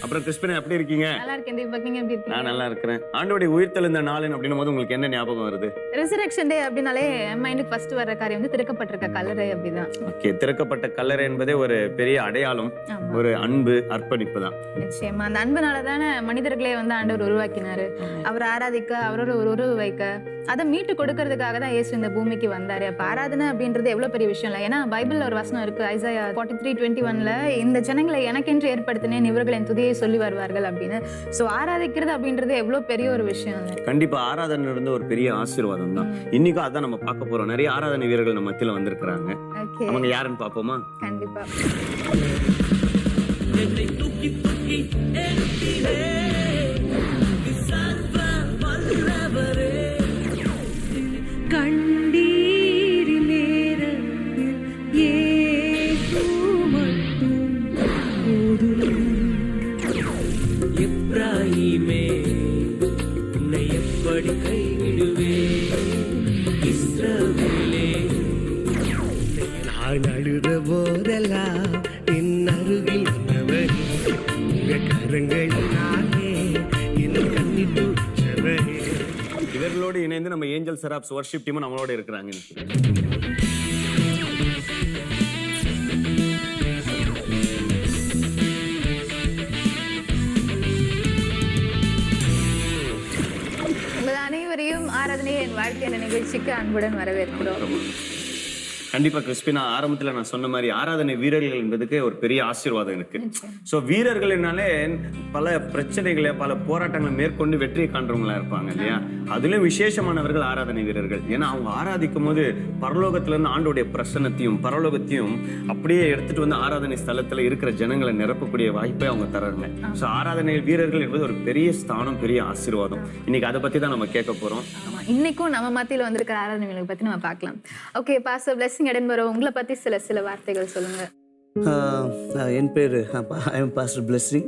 அப்புறம் கிறிஸ்பினா எப்படி இருக்கீங்க? நல்லா இருக்கேன் தீபக், நீங்க எப்படி இருக்கீங்க? நான் நல்லா இருக்கிறேன். ஆண்டவருடைய உயிர்த்தெழுந்த நாள் அப்படின்னும் போது உங்களுக்கு என்ன ஞாபகம் வருது? ரெசரக்ஷன் டே அப்படினாலே மைண்டுக்கு ஃபர்ஸ்ட் வர காரியம் வந்து திறக்கப்பட்டிருக்க கல்லறை அப்படிதான். ஓகே, திறக்கப்பட்ட கல்லறை என்பதே ஒரு பெரிய அடையாளம், ஒரு அன்பு, அர்ப்பணிப்பு தான். நிச்சயமா அந்த அன்புனால தானே மனிதர்களே வந்து ஆண்டவர் உருவாக்கினாரு. அவர் ஆராதிக்க, அவரோட ஒரு உறவு வைக்க, அதை மீட்டு கொடுக்கறதுக்காக தான் இயேசு இந்த பூமிக்கு வந்தாரு. அப்ப ஆராதனை அப்படின்றது எவ்வளவு பெரிய விஷயம் இல்லை. ஏன்னா பைபிள்ல ஒரு வசனம் இருக்கு, ஐசாயா 43:21ல, இந்த ஜனங்களை எனக்கென்று ஏற்படுத்தினேன், இவர்கள் என் துதியை சொல்லி வருவார்கள் அப்படின்னு. சோ ஆராதிக்கிறது அப்படின்றது எவ்வளவு பெரிய ஒரு விஷயம் இல்லை. கண்டிப்பா ஆராதனை இருந்த ஒரு பெரிய ஆசீர்வாதம் தான். இன்னைக்கும் அதான் நம்ம பார்க்க போறோம். நிறைய ஆராதனை வீரர்கள் நம்ம மத்தியில வந்திருக்கிறாங்க. அவங்க யாருன்னு பாப்போமா? கண்டிப்பா. கண்டீரி நேரத்தில் இயேசு மட்டும் போதும். எப்ராஹிமே உன்னை எப்படி கைவிடுவேன், இஸ்ரவேலே நான் அழுத போதெல்லாம் என் அருகில் இருந்தவர், உங்க கரங்களினாலே என் கண்ணில் தூற்றவரே. இவர்களோடு இணைந்து நம்ம ஏஞ்சல் செராப்ஸ் வர்ஷிப் டீமும் நம்மளோட இருக்கிறாங்க. உங்கள் அனைவரையும் ஆராதனை என் வாழ்க்கையான நிகழ்ச்சிக்கு அன்புடன் வரவேற்கிறோம். கண்டிப்பா கிறிஸ்பினா, ஆரம்பத்துல நான் சொன்ன மாதிரி ஆராதனை வீரர்கள் என்பதுக்கு ஒரு பெரிய ஆசீர்வாதம் இருக்கு. சோ வீரர்கள்னாலே பல பிரச்சனைகளை, பல போராட்டங்களை மேற்கொண்டு வெற்றியை காண்றவங்களா இருப்பாங்க இல்லையா? அதுலயும் விசேஷமானவர்கள் ஆராதனை வீரர்கள். ஏன்னா அவங்க ஆராதிக்கும் போது பரலோகத்துல இருந்து ஆண்டோடைய பிரசன்னத்தையும் பரலோகத்தையும் அப்படியே எடுத்துட்டு வந்து ஆராதனை ஸ்தலத்துல இருக்கிற ஜனங்களை நிரப்பக்கூடிய வாய்ப்பை அவங்க தர்றாங்க. சோ ஆராதனை வீரர்கள் என்பது ஒரு பெரிய ஸ்தானம், பெரிய ஆசீர்வாதம். இன்னைக்கு அதை பத்தி தான் நம்ம கேட்க போறோம். இன்னைக்கும் நம்ம மத்தியில வந்திருக்கிற ஆராதனை வீரர்களை பத்தி நம்ம பார்க்கலாம். ஓகே பாஸ்டர் பிளெஸிங் எடன்பரோ, உங்களை பத்தி சில வார்த்தைகள் சொல்லுங்க. என் பேர் pastor Blessing.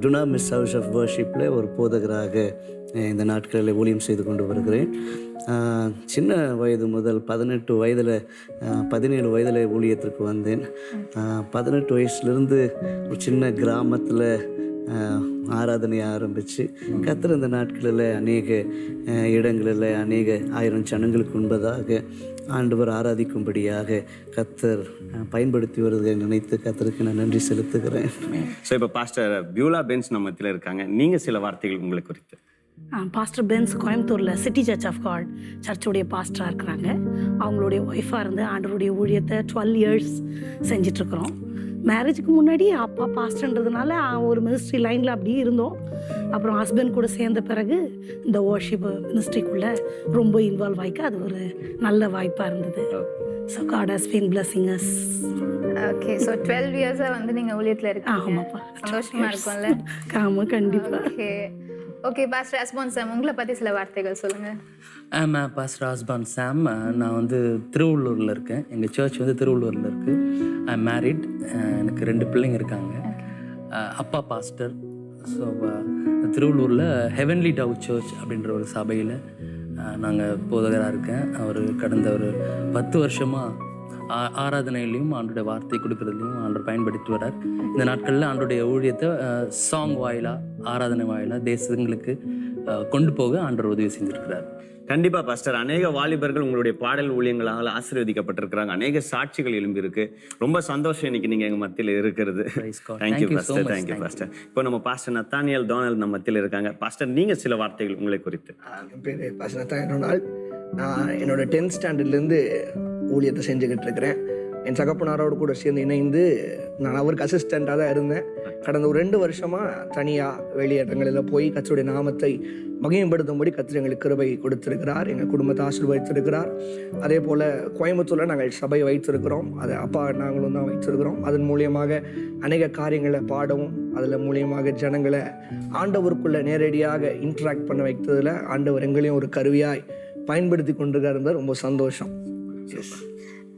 Dunamis house of வர்ஷிப்பில் ஒரு போதகராக இந்த நாட்களில் ஊழியம் செய்து கொண்டு வருகிறேன். சின்ன வயது முதல் 17 வயதில் ஊழியத்திற்கு வந்தேன். 18 வயசுலேருந்து ஒரு சின்ன கிராமத்தில் ஆராதனையை ஆரம்பித்து கர்த்தர் இந்த நாட்களில் அநேக இடங்களில் அநேக ஆயிரம் ஜனங்களுக்கு முன்பதாக ஆண்டவர் ஆராதிக்கும்படியாக கர்த்தர் பயன்படுத்தி வருவதை நினைத்து கர்த்தருக்கு நான் நன்றி செலுத்துகிறேன். ஸோ இப்போ பாஸ்டர் பியூலா பென்ஸ் நம்ம மத்தியில் இருக்காங்க. நீங்கள் சில வார்த்தைகள் உங்களை குறித்து. பாஸ்டர் பென்ஸ் கோயம்புத்தூரில் சிட்டி சர்ச் ஆஃப் காட் சர்ச்சுடைய பாஸ்டராக இருக்கிறாங்க. அவங்களுடைய ஒய்ஃபாக இருந்து ஆண்டவருடைய ஊழியத்தை 12 இயர்ஸ் செஞ்சிட்ருக்குறோம். மேரேஜுக்கு முன்னாடி அப்பா பாஸ்டர்ன்றதுனால ஒரு மினிஸ்ட்ரி லைனில் அப்படியே இருந்தோம். அப்புறம் ஹஸ்பண்ட் கூட சேர்ந்த பிறகு இந்த வர்ஷிப் மினிஸ்ட்ரிக்குள்ளே ரொம்ப இன்வால்வ் ஆகிக்க அது ஒரு நல்ல வாய்ப்பாக இருந்தது. So God has been blessing us. Okay, so 12 இயர்ஸாக வந்து நீங்கள் ஊழியத்தில் இருக்கீங்க. ஆமாப்பா, சந்தோஷமாக இருக்கும்ல? ஆமாம், கண்டிப்பாக. ஓகே ஓகே பாஸ்டர் அஸ்பான் சாம், உங்களை பற்றி சில வார்த்தைகள் சொல்லுங்கள். ஆமாம், பாஸ்டர் ஆஸ்பான் சாம். நான் வந்து திருவள்ளூரில் இருக்கேன். எங்கள் சர்ச் வந்து திருவள்ளூரில் இருக்குது. I am married. எனக்கு 2 பிள்ளைங்க இருக்காங்க. அப்பா பாஸ்டர். ஸோ திருவள்ளூரில் ஹெவன்லி டவ் சர்ச் அப்படின்ற ஒரு சபையில் நாங்கள் போதகராக இருக்கேன். அவர் கடந்த ஒரு 10 வருஷமாக ஆராதனையிலையும் ஆண்டோடைய வார்த்தை கொடுக்கறதுலையும் ஆண்டவர் பயன்படுத்தி வர்றார். இந்த நாட்களில் ஆண்டோடைய ஊழியத்தை சாங் வாயிலாக, ஆராதனை வாயிலாக தேசங்களுக்கு கொண்டு போக ஆண்டவர் உதவி செஞ்சுருக்கிறார். கண்டிப்பா பாஸ்டர், அநேக வாலிபர்கள் உங்களுடைய பாடல் ஊழியங்களால் ஆசீர்வதிக்கப்பட்டிருக்கிறாங்க. அநேக சாட்சிகள் எழும்பி இருக்கு. ரொம்ப சந்தோஷம் இன்னைக்கு நீங்க எங்க மத்தியில் இருக்கிறது. Thank you pastor. Thank you pastor. இப்போ நம்ம பாஸ்டர் நத்தானியல் டொனால்ட் நம்ம மத்தியில் இருக்காங்க. பாஸ்டர், நீங்க சில வார்த்தைகள் உங்களை குறித்து. என் பேர் பாஸ்டர் நத்தானியல் டொனால்ட். நான் என்னோட 10th ஸ்டாண்டர்ட்லேருந்து ஊழியத்தை செஞ்சுக்கிட்டு இருக்கிறேன். என் சகப்பனாரோடு கூட சேர்ந்து இணைந்து நான் அவருக்கு அசிஸ்டண்ட்டாக தான் இருந்தேன். கடந்த ஒரு 2 வருஷமாக தனியாக வெளியிடங்களில் போய் கர்த்தருடைய நாமத்தை மகிமைப்படுத்தும்படி கர்த்தர் எங்களுக்கு கிருபை கொடுத்திருக்கிறார். எங்கள் குடும்பத்தை ஆசீர்வதித்திருக்கிறார். அதே போல் கோயம்புத்தூரில் நாங்கள் சபை வைத்திருக்கிறோம். அதை அப்பா நாங்களும் தான் வைத்திருக்கிறோம். அதன் மூலியமாக அநேக காரியங்களை பாடவும், அதில் மூலியமாக ஜனங்களை ஆண்டவருக்குள்ளே நேரடியாக இன்ட்ராக்ட் பண்ண வைத்ததில் ஆண்டவர் எங்களையும் ஒரு கருவியாய் பயன்படுத்தி கொண்டிருக்காருந்தார். ரொம்ப சந்தோஷம்.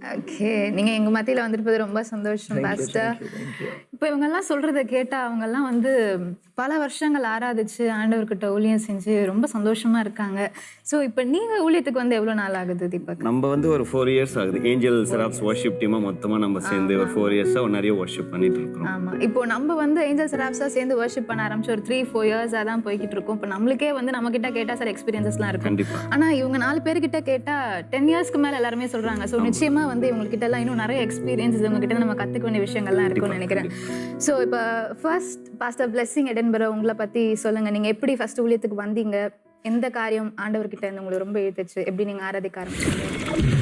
ஓகே, நீங்க எங்க மத்தியில வந்திருப்பது ரொம்ப சந்தோஷம் பாஸ்டர். இப்போ இவங்கெல்லாம் சொல்றதை கேட்டா அவங்கெல்லாம் வந்து பல வருஷங்கள் ஆராதிச்சு ஆண்டவர்கிட்ட ஊழியம் செஞ்சு ரொம்ப சந்தோஷமா இருக்காங்க. ஸோ இப்போ நீங்க ஊழியத்துக்கு வந்து எவ்வளவு நாள் ஆகுது தீபக்? நம்ம வந்து ஒரு 4 இயர்ஸ் ஆகுது. ஏஞ்சல் செராப்ஸ் வர்ஷிப் டீமா மொத்தமா நம்ம சேர்ந்து ஒரு 4 இயர்ஸா நிறைய வர்ஷிப் பண்ணிட்டு இருக்கோம். ஆமா, இப்போ நம்ம வந்து ஏஞ்சல் செராப்ஸா சேர்ந்து வர்ஷிப் பண்ண ஆரம்பிச்சு ஒரு 3-4 இயர்ஸா தான் போய்கிட்டு இருக்கோம். இப்போ நம்மளுக்கே வந்து நம்ம கிட்ட கேட்டா சில எக்ஸ்பீரியன்சஸ்லாம் இருக்கும். கண்டிப்பா. ஆனா இவங்க 4 பேர்கிட்ட கேட்டா 10 இயர்ஸ்க்கு மேல எல்லாருமே சொல்றாங்க. ஸோ நிச்சயமா வந்து இவங்ககிட்ட எல்லாம் இன்னும் நிறைய எக்ஸ்பீரியன்ஸ் இவங்க கிட்ட நம்ம கத்துக்க வேண்டிய விஷயங்கள்லாம் இருக்கும்னு நினைக்கிறேன். ஸோ இப்போ ஃபர்ஸ்ட் பாஸ்டர் பிளெஸிங் எடன்பரோ உங்களை பத்தி சொல்லுங்க. நீங்க எப்படி ஃபர்ஸ்ட் ஊழியத்துக்கு வந்தீங்க? எந்த காரியம் ஆண்டவர்கிட்ட இருந்து உங்களுக்கு ரொம்ப இழுத்துச்சு? எப்படி நீங்க ஆராதிக்க ஆரம்பிச்சீங்க?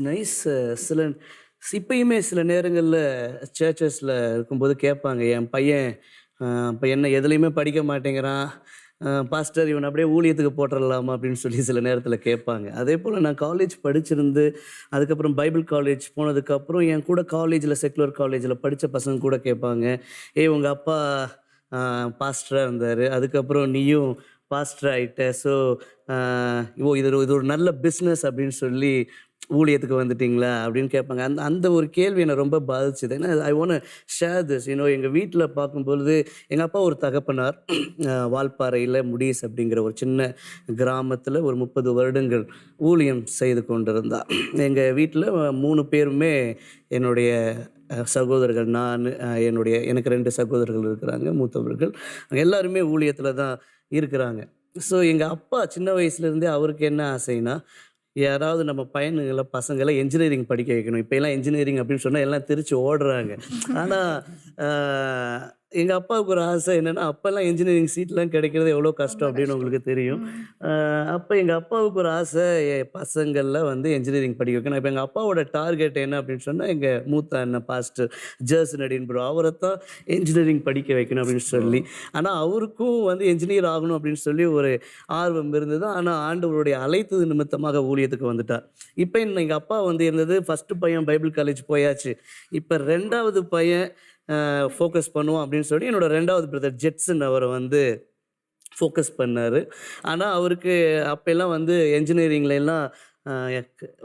நைஸ். சில இப்பயுமே சில நேரங்களில் சர்ச்சஸில் இருக்கும்போது கேட்பாங்க, என் பையன் இப்போ என்ன எதுலேயுமே படிக்க மாட்டேங்கிறான், பாஸ்டர் இவன் அப்படியே ஊழியத்துக்கு போட்டுடலாமா அப்படின்னு சொல்லி சில நேரத்தில் கேட்பாங்க. அதே போல் நான் காலேஜ் படிச்சிருந்து அதுக்கப்புறம் பைபிள் காலேஜ் போனதுக்கப்புறம் என் கூட காலேஜில் செக்குலர் காலேஜில் படித்த பசங்க கூட கேட்பாங்க, உங்கள் அப்பா பாஸ்டராக இருந்தார், அதுக்கப்புறம் நீயும் பாஸ்டர் ஆகிட்ட, ஸோ இது ஒரு நல்ல பிஸ்னஸ் அப்படின்னு சொல்லி ஊழியத்துக்கு வந்துட்டிங்களா அப்படின்னு கேட்பாங்க. அந்த ஒரு கேள்வி என்னை ரொம்ப பாதிச்சுது. ஏன்னா ஐ வாண்ட் ஷேர் திஸ். எங்கள் வீட்டில் பார்க்கும்பொழுது எங்கள் அப்பா ஒரு தகப்பனார் வால்பாறையில் முடிஸ் அப்படிங்கிற ஒரு சின்ன கிராமத்தில் ஒரு 30 வருடங்கள் ஊழியம் செய்து கொண்டிருந்தார். எங்கள் வீட்டில் 3 பேருமே என்னுடைய சகோதரர்கள், நான் எனக்கு 2 சகோதரர்கள் இருக்கிறாங்க, மூத்தவர்கள் எல்லாருமே ஊழியத்தில் தான் இருக்கிறாங்க. ஸோ எங்கள் அப்பா சின்ன வயசுலேருந்தே அவருக்கு என்ன ஆசைன்னா, யாராவது நம்ம பையனுங்களை பசங்களை என்ஜினியரிங் படிக்க வைக்கணும். இப்போ எல்லாம் என்ஜினியரிங் அப்படின்னு சொன்னால் எல்லாம் திருச்சி ஓடுறாங்க. ஆனால் எங்கள் அப்பாவுக்கு ஒரு ஆசை என்னென்னா, அப்போல்லாம் என்ஜினியரிங் சீட்லாம் கிடைக்கிறது எவ்வளோ கஷ்டம் அப்படின்னு உங்களுக்கு தெரியும். அப்போ எங்கள் அப்பாவுக்கு ஒரு ஆசை, பசங்களில் வந்து என்ஜினியரிங் படிக்க வைக்கணும். இப்போ எங்கள் அப்பாவோட டார்கெட் என்ன அப்படின்னு சொன்னால், எங்கள் மூத்த அண்ணன் பாஸ்டர் ஜர்சன் எடன்பரோ அவரை தான் என்ஜினியரிங் படிக்க வைக்கணும் அப்படின்னு சொல்லி. ஆனால் அவருக்கும் வந்து என்ஜினியர் ஆகணும் அப்படின்னு சொல்லி ஒரு ஆர்வம் இருந்தது. ஆனால் ஆண்டவருடைய அழைத்தது நிமித்தமாக ஊழியத்துக்கு வந்துட்டார். இப்போ எங்கள் அப்பா வந்து இருந்தது, ஃபஸ்ட்டு பையன் பைபிள் காலேஜ் போயாச்சு, இப்போ 2வது பையன் ஃபோக்கஸ் பண்ணுவோம் அப்படின்னு சொல்லி என்னோட 2வது பிரதர் ஜெட்சன் அவரை வந்து ஃபோக்கஸ் பண்ணார். ஆனால் அவருக்கு அப்போல்லாம் வந்து என்ஜினியரிங்லாம்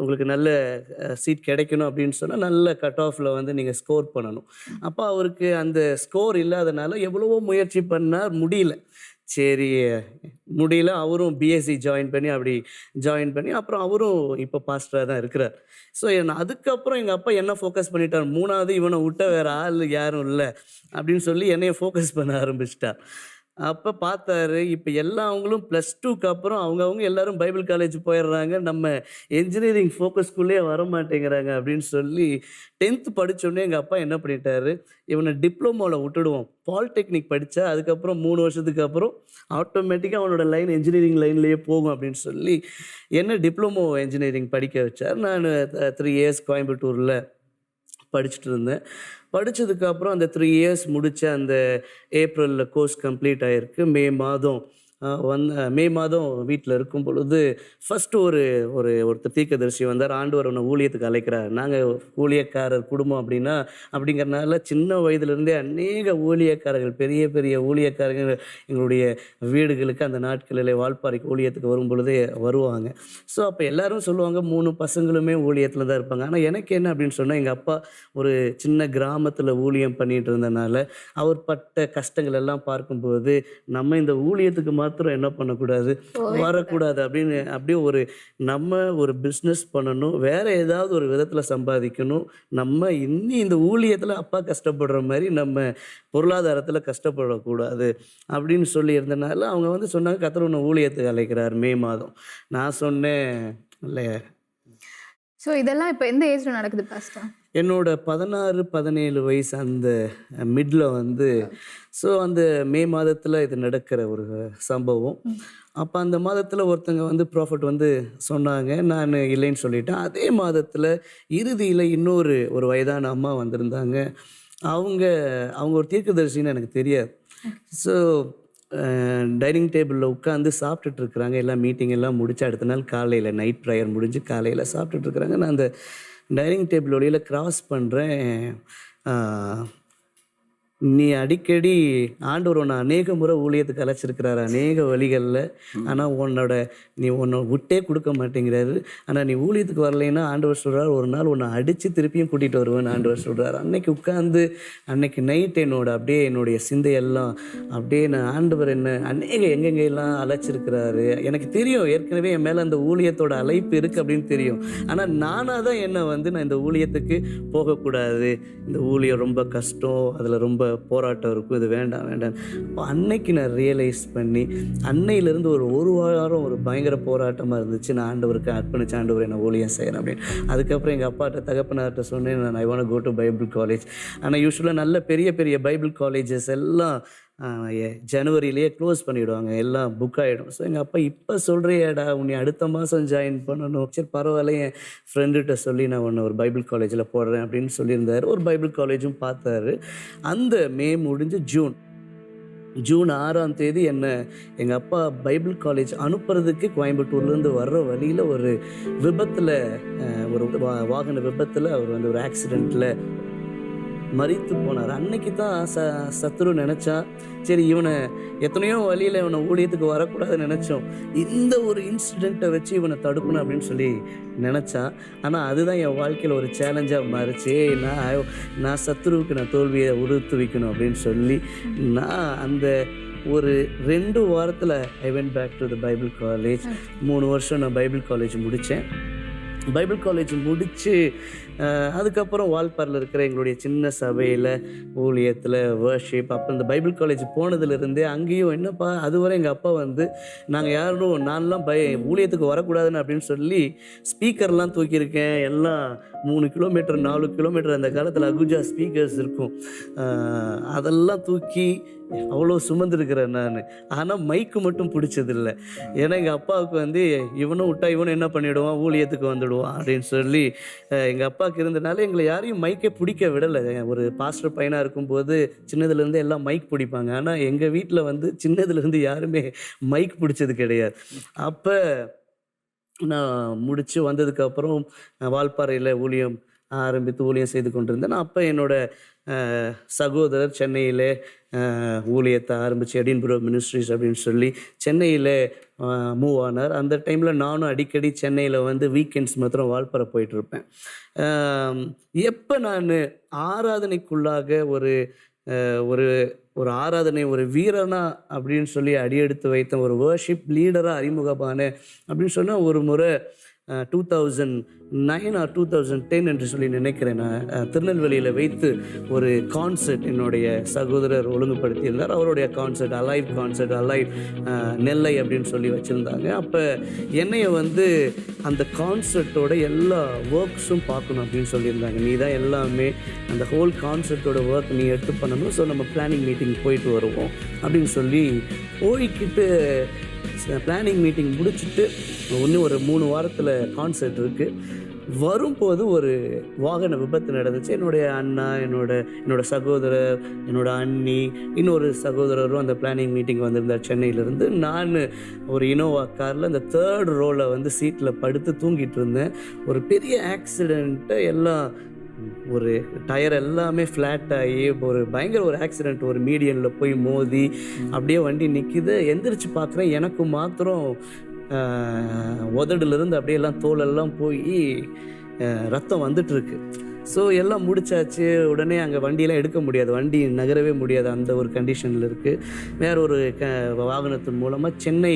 உங்களுக்கு நல்ல சீட் கிடைக்கணும் அப்படின்னு சொன்னால் நல்ல கட் ஆஃபில் வந்து நீங்கள் ஸ்கோர் பண்ணணும். அப்போ அவருக்கு அந்த ஸ்கோர் இல்லாதனால எவ்வளவோ முயற்சி பண்ணார், முடியல. சரி முடியல, அவரும் பிஎஸ்சி ஜாயின் பண்ணி அப்புறம் அவரும் இப்போ பாஸ்டராக தான் இருக்கிறார். ஸோ அதுக்கப்புறம் எங்கள் அப்பா என்ன ஃபோக்கஸ் பண்ணிட்டார், 3வது இவனை விட்ட வேறு ஆள் யாரும் இல்லை அப்படின்னு சொல்லி என்னைய ஃபோக்கஸ் பண்ண ஆரம்பிச்சிட்டார். அப்போ பார்த்தாரு, இப்போ அவங்களும் +2க்கு அப்புறம் அவங்கவுங்க எல்லாரும் பைபிள் காலேஜ் போயிடுறாங்க, நம்ம என்ஜினியரிங் ஃபோக்கஸ்குள்ளேயே வர மாட்டேங்கிறாங்க அப்படின்னு சொல்லி 10th படித்தோடனே எங்கள் அப்பா என்ன பண்ணிட்டாரு, இவனை டிப்ளமோவில் விட்டுடுவோம், பாலிடெக்னிக் படித்தா அதுக்கப்புறம் 3 வருஷத்துக்கு அப்புறம் ஆட்டோமேட்டிக்காக அவனோட லைன் என்ஜினியரிங் லைன்லேயே போகும் அப்படின்னு சொல்லி என்ன டிப்ளமோ என்ஜினியரிங் படிக்க வச்சார். நான் 3 இயர்ஸ் கோயம்புத்தூரில் படிச்சுட்டு இருந்தேன். படித்ததுக்கப்புறம் அந்த 3 இயர்ஸ் முடித்த அந்த ஏப்ரலில் கோர்ஸ் கம்ப்ளீட் ஆகிருக்கு. மே மாதம் வீட்டில் இருக்கும் பொழுது ஃபஸ்ட்டு ஒருத்தர் தீர்க்கதரிசி வந்தார். ஆண்டவர் அவனை ஊழியத்துக்கு அழைக்கிறார். நாங்கள் ஊழியக்காரர் குடும்பம் அப்படிங்கிறனால சின்ன வயதுலேருந்தே அநேக ஊழியக்காரர்கள், பெரிய பெரிய ஊழியக்காரர்கள் எங்களுடைய வீடுகளுக்கு அந்த நாட்களில் வால்பாறைக்கு ஊழியத்துக்கு வரும் பொழுதே வருவாங்க. ஸோ அப்போ எல்லோரும் சொல்லுவாங்க 3 பசங்களுமே ஊழியத்தில் தான் இருப்பாங்க. ஆனால் எனக்கு என்ன அப்படின்னு சொன்னால், எங்கள் அப்பா ஒரு சின்ன கிராமத்தில் ஊழியம் பண்ணிகிட்டு இருந்தனால அவர் பட்ட கஷ்டங்கள் எல்லாம் பார்க்கும்போது, நம்ம இந்த ஊழியத்துக்கு மாத்திரம் என்ன பண்ணக்கூடாது, வரக்கூடாது அப்படின்னு அப்படியே நம்ம ஒரு பிஸ்னஸ் பண்ணணும், வேற ஏதாவது ஒரு விதத்தில் சம்பாதிக்கணும், நம்ம இந்த ஊழியத்தில் அப்பா கஷ்டப்படுற மாதிரி நம்ம பொருளாதாரத்தில் கஷ்டப்படக்கூடாது அப்படின்னு சொல்லி இருந்தனால அவங்க வந்து சொன்னாங்க, கர்த்தர் உன்னை ஊழியத்துக்கு அழைக்கிறார் மே மாதம். நான் சொன்னேன் இல்லை. ஸோ இதெல்லாம் இப்போ எந்த ஏஜில் நடக்குது பாஸ்டர்? என்னோட 16-17 வயசு அந்த மிடில் வந்து, ஸோ அந்த மே மாதத்தில் இது நடக்கிற ஒரு சம்பவம். அப்போ அந்த மாதத்தில் ஒருத்தங்க வந்து ப்ராஃபட் வந்து சொன்னாங்க, நான் இல்லைன்னு சொல்லிட்டேன். அதே மாதத்தில் இறுதியில் ஒரு வயதான அம்மா வந்திருந்தாங்க. அவங்க ஒரு தீர்க்கதரிசின்னு எனக்கு தெரியாது. ஸோ டைனிங் டேபிளில் உட்காந்து சாப்பிட்டுட்டு இருக்கிறாங்க. எல்லாம் மீட்டிங் எல்லாம் முடிச்சு அடுத்த நாள் காலையில் நைட் ப்ரேயர் முடிஞ்சு காலையில் சாப்பிட்டுட்டு இருக்கிறாங்க. நான் அந்த டைனிங் டேபிள் வழியில் கிராஸ் பண்ணுறேன். நீ அடிக்கடி ஆண்டவர் உன்னை அநேக முறை ஊழியத்துக்கு அழைச்சிருக்கிறாரு அநேக வழிகளில். ஆனால் உன்னை விட்டே கொடுக்க மாட்டேங்கிறாரு. ஆனால் நீ ஊழியத்துக்கு வரலைன்னா ஆண்டவர் சொல்கிறார் ஒரு நாள் உன்னை அடித்து திருப்பியும் கூட்டிகிட்டு வருவேன்னு ஆண்டவர் சொல்கிறார். அன்னைக்கு உட்காந்து அன்னைக்கு நைட் என்னுடைய சிந்தையெல்லாம் அப்படியே நான் ஆண்டவர் என்ன அநேக எங்கெங்கெல்லாம் அழைச்சிருக்கிறாரு. எனக்கு தெரியும் ஏற்கனவே என் மேலே அந்த ஊழியத்தோட அழைப்பு இருக்குது அப்படின்னு தெரியும். ஆனால் நானாக தான் நான் இந்த ஊழியத்துக்கு போகக்கூடாது, இந்த ஊழியம் ரொம்ப கஷ்டம், அதில் ரொம்ப போராட்டம் இருக்கும், இது வேண்டாம். அப்போ அன்னைக்கு நான் ரியலைஸ் பண்ணி அன்னையிலேருந்து ஒரு வாரம் ஒரு பயங்கர போராட்டமாக இருந்துச்சு. நான் ஆண்டவருக்கு அர்ப்பணிச்சு ஆண்டவர் என்ன ஊழியம் செய்கிறேன் அப்படின்னு. அதுக்கப்புறம் எங்கள் அப்பாட்ட தகப்பனார்ட்ட சொன்னேன், நான் I want go to Bible college. ஆனால் யூஸ்வலாக நல்ல பெரிய பெரிய பைபிள் காலேஜஸ் எல்லாம் ஜனவரியிலேயே க்ளோஸ் பண்ணிவிடுவாங்க, எல்லாம் புக் ஆகிடும். ஸோ எங்கள் அப்பா இப்போ சொல்கிறியாடா உன்னை அடுத்த மாதம் ஜாயின் பண்ணணும், சரி பரவாயில்ல என் ஃப்ரெண்டுகிட்ட சொல்லி நான் ஒன்று ஒரு பைபிள் காலேஜில் போடுறேன் அப்படின்னு சொல்லியிருந்தார். ஒரு பைபிள் காலேஜும் பார்த்தாரு. அந்த மே முடிஞ்சு ஜூன் 6ஆம் தேதி எங்கள் அப்பா பைபிள் காலேஜ் அனுப்புறதுக்கு கோயம்புத்தூர்லேருந்து வர்ற வழியில் ஒரு விபத்தில் ஒரு வாகன விபத்தில் அவர் ஒரு ஆக்சிடெண்ட்டில் மரித்து போனார். அன்னைக்கு தான் சத்துரு நினச்சா சரி இவனை எத்தனையோ வழியில் இவனை ஊழியத்துக்கு வரக்கூடாதுன்னு நினச்சோம், இந்த ஒரு இன்சிடெண்ட்டை வச்சு இவனை தடுக்கணும் அப்படின்னு சொல்லி நினச்சான். ஆனால் அதுதான் என் வாழ்க்கையில் ஒரு சேலஞ்சாக மாறிச்சு. நான் சத்துருவுக்கு நான் தோல்வியை உறுத்து வைக்கணும் அப்படின்னு சொல்லி நான் அந்த ஒரு 2 வாரத்தில் I went back to the Bible college. 3 வருஷம் நான் பைபிள் காலேஜ் முடித்தேன். பைபிள் காலேஜ் முடித்து அதுக்கப்புறம் வால்பாறையில் இருக்கிற எங்களுடைய சின்ன சபையில் ஊழியத்தில் வர்ஷிப். அப்போ இந்த பைபிள் காலேஜ் போனதுலேருந்தே அங்கேயும் என்னப்பா அதுவரை எங்கள் அப்பா நாங்கள் நான்லாம் ஊழியத்துக்கு வரக்கூடாதுன்னு அப்படின்னு சொல்லி ஸ்பீக்கர்லாம் தூக்கியிருக்கேன். எல்லாம் 3 கிலோமீட்டர் 4 கிலோமீட்டர் அந்த காலத்தில் அகுஜா ஸ்பீக்கர்ஸ் இருக்கும், அதெல்லாம் தூக்கி அவ்வளோ சுமந்துருக்கிறேன் நான். ஆனால் மைக்கு மட்டும் பிடிச்சதில்லை. ஏன்னா எங்கள் அப்பாவுக்கு இவனும் விட்டா இவனும் என்ன பண்ணிவிடுவான், ஊழியத்துக்கு வந்துடுவான் அப்படின்னு சொல்லி எங்கள் அப்பாவுக்கு இருந்தனால எங்களை யாரையும் மைக்கே பிடிக்க விடலை. ஒரு பாஸ்டர் பையனாக இருக்கும்போது சின்னதுலேருந்து எல்லாம் மைக் பிடிப்பாங்க. ஆனால் எங்கள் வீட்டில் சின்னதுலேருந்து யாருமே மைக் பிடிச்சது கிடையாது. அப்போ நான் முடித்து வந்ததுக்கப்புறம் வால்பாறையில் ஊழியம் செய்து கொண்டிருந்தேன். அப்போ என்னோடய சகோதரர் சென்னையில் ஊழியத்தை ஆரம்பித்து எடின்புரோ மினிஸ்ட்ரிஸ் அப்படின்னு சொல்லி சென்னையில் மூவ் ஆனார். அந்த டைமில் நானும் அடிக்கடி சென்னையில் வீக்கெண்ட்ஸ் மாத்திரம் வால்பாறை போயிட்டுருப்பேன். எப்போ நான் ஆராதனைக்குள்ளாக ஒரு ஆராதனை ஒரு வீரனா அப்படின்னு சொல்லி அடியெடுத்து வைத்த ஒரு வர்ஷிப் லீடராக அறிமுகமான அப்படின்னு சொன்னால் ஒரு முறை 2009 or 2010 என்று சொல்லி நினைக்கிறேன். நான் திருநெல்வேலியில் வைத்து ஒரு கான்சர்ட் என்னுடைய சகோதரர் ஒழுங்குபடுத்தியிருந்தார். அவருடைய கான்சர்ட் அலைவ் நெல்லை அப்படின்னு சொல்லி வச்சுருந்தாங்க. அப்போ என்னைய அந்த கான்சர்ட்டோட எல்லா ஒர்க்ஸும் பார்க்கணும் அப்படின்னு சொல்லியிருந்தாங்க. நீ தான் எல்லாமே அந்த ஹோல் கான்சர்ட்டோட ஒர்க் நீ எடுத்து பண்ணணும், ஸோ நம்ம பிளானிங் மீட்டிங் போயிட்டு வருவோம் அப்படின்னு சொல்லி போய்கிட்டு பிளானிங் மீட்டிங் முடிச்சுட்டு இன்னும் ஒரு 3 வாரத்தில் கான்சர்ட் இருக்குது. வரும்போது ஒரு வாகன விபத்து நடந்துச்சு. என்னுடைய அண்ணா, என்னோட சகோதரர், என்னோட அண்ணி, இன்னொரு சகோதரரும் அந்த பிளானிங் மீட்டிங் வந்திருந்தார் சென்னையிலேருந்து. நான் ஒரு இனோவா காரில் அந்த 3rd ரோவில் சீட்டில் படுத்து தூங்கிட்டு இருந்தேன். ஒரு பெரிய ஆக்சிடெண்ட்டை எல்லாம் ஒரு டயர் எல்லாமே ஃப்ளாட் ஆகி ஒரு பயங்கர ஒரு ஆக்சிடெண்ட் ஒரு மீடியனில் போய் மோதி அப்படியே வண்டி நிற்கிது. எந்திரிச்சு பார்க்குறேன், எனக்கு மாத்திரம் உதடுலேருந்து அப்படியே எல்லாம் தோலெல்லாம் போய் ரத்தம் வந்துட்டுருக்கு. ஸோ எல்லாம் முடிச்சாச்சு. உடனே அங்கே வண்டியெல்லாம் எடுக்க முடியாது, வண்டி நகரவே முடியாது, அந்த ஒரு கண்டிஷனில் இருக்குது. வேற ஒரு வாகனத்தின் மூலமாக சென்னை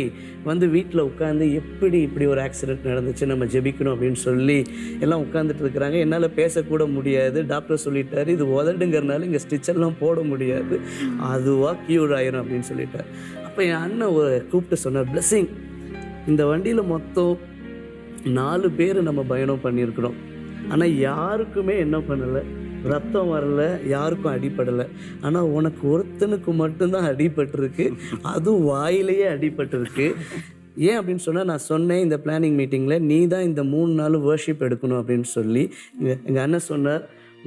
வீட்டில் உட்காந்து இப்படி ஒரு ஆக்சிடெண்ட் நடந்துச்சு, நம்ம ஜெபிக்கணும் அப்படின்னு சொல்லி எல்லாம் உட்காந்துட்டு இருக்கிறாங்க. என்னால் பேசக்கூட முடியாது. டாக்டர் சொல்லிட்டாரு இது உதடுங்கிறனால இங்கே ஸ்டிச்செல்லாம் போட முடியாது, அதுவாக க்யூர் ஆயிரும் அப்படின்னு சொல்லிட்டார். அப்போ என் அண்ணன் கூப்பிட்டு சொன்னார், பிளெஸிங் இந்த வண்டியில் மொத்தம் 4 பேர் நம்ம பயணம் பண்ணியிருக்கிறோம், ஆனால் யாருக்குமே என்ன பண்ணலை, ரத்தம் வரல, யாருக்கும் அடிப்படலை. ஆனால் உனக்கு ஒருத்தனுக்கு மட்டும்தான் அடிபட்டிருக்கு, அதுவும் வாயிலேயே அடிபட்டிருக்கு. ஏன் அப்படின்னு சொன்னால் நான் சொன்னேன் இந்த பிளானிங் மீட்டிங்கில் நீ தான் இந்த 3 நாள் வர்ஷிப் எடுக்கணும் அப்படின்னு சொல்லி. எங்கள் அண்ணன் சொன்னார்,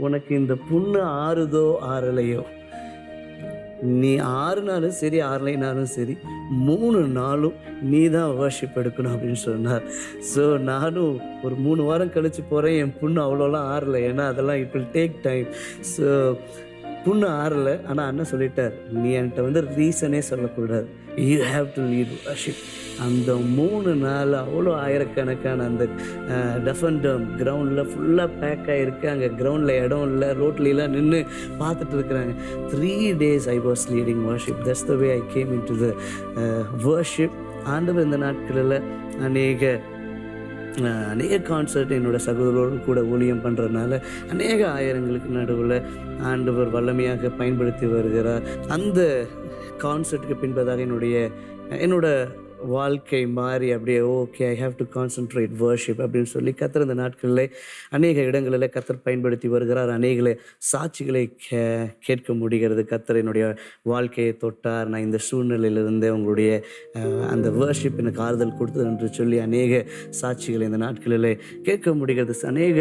உனக்கு இந்த புண்ணு ஆறுதோ ஆறலையோ, நீ 6 நாளும் சரி 6 நாளும் சரி 3 நாளும் நீ தான் வர்ஷிப் எடுக்கணும் அப்படின்னு சொன்னார். ஸோ நானும் ஒரு 3 வாரம் கழித்து போகிறேன். என் புண்ணு அவ்வளோலாம் ஆறலை, ஏன்னா அதெல்லாம் it will take time. So புண்ணு ஆறலை. ஆனால் அண்ணன் சொல்லிட்டார், நீ என்கிட்ட ரீசனே சொல்லக்கூடாது, you have to lead worship. அந்த 3 நாள் அவ்வளோ ஆயிரக்கணக்கான அந்த டஃபண்டம் கிரவுண்டில் ஃபுல்லாக பேக் ஆகிருக்கு. அங்கே கிரவுண்டில் இடம் இல்லை, ரோட்லாம் நின்று பார்த்துட்டு இருக்கிறாங்க. 3 days I was leading worship. That's the way I came into the worship. ஆண்டவர் இந்த நாட்களில் அநேக கான்சர்ட் என்னோட சகோதரோடு கூட ஊழியம் பண்ணுறதுனால அநேக ஆயிரங்களுக்கு நடுவில் ஆண்டவர் வல்லமையாக பயன்படுத்தி வருகிறார். அந்த கான்சர்ட்டுக்கு பின்பதாக என்னோட வாழ்க்கை மாறி அப்படியே okay I have to concentrate worship அப்படின்னு சொல்லி கர்த்தர் இந்த நாட்களில் அநேக இடங்களில் கர்த்தர் பயன்படுத்தி வருகிறார். அநேக சாட்சிகளை கேட்க முடிகிறது. கர்த்தர் என்னுடைய வாழ்க்கையை தொட்டார், நான் இந்த சூழ்நிலையிலிருந்து உங்களுடைய அந்த வர்ஷிப் எனக்கு ஆறுதல் கொடுத்தது என்று சொல்லி அநேக சாட்சிகளை இந்த நாட்களில் கேட்க முடிகிறது. அநேக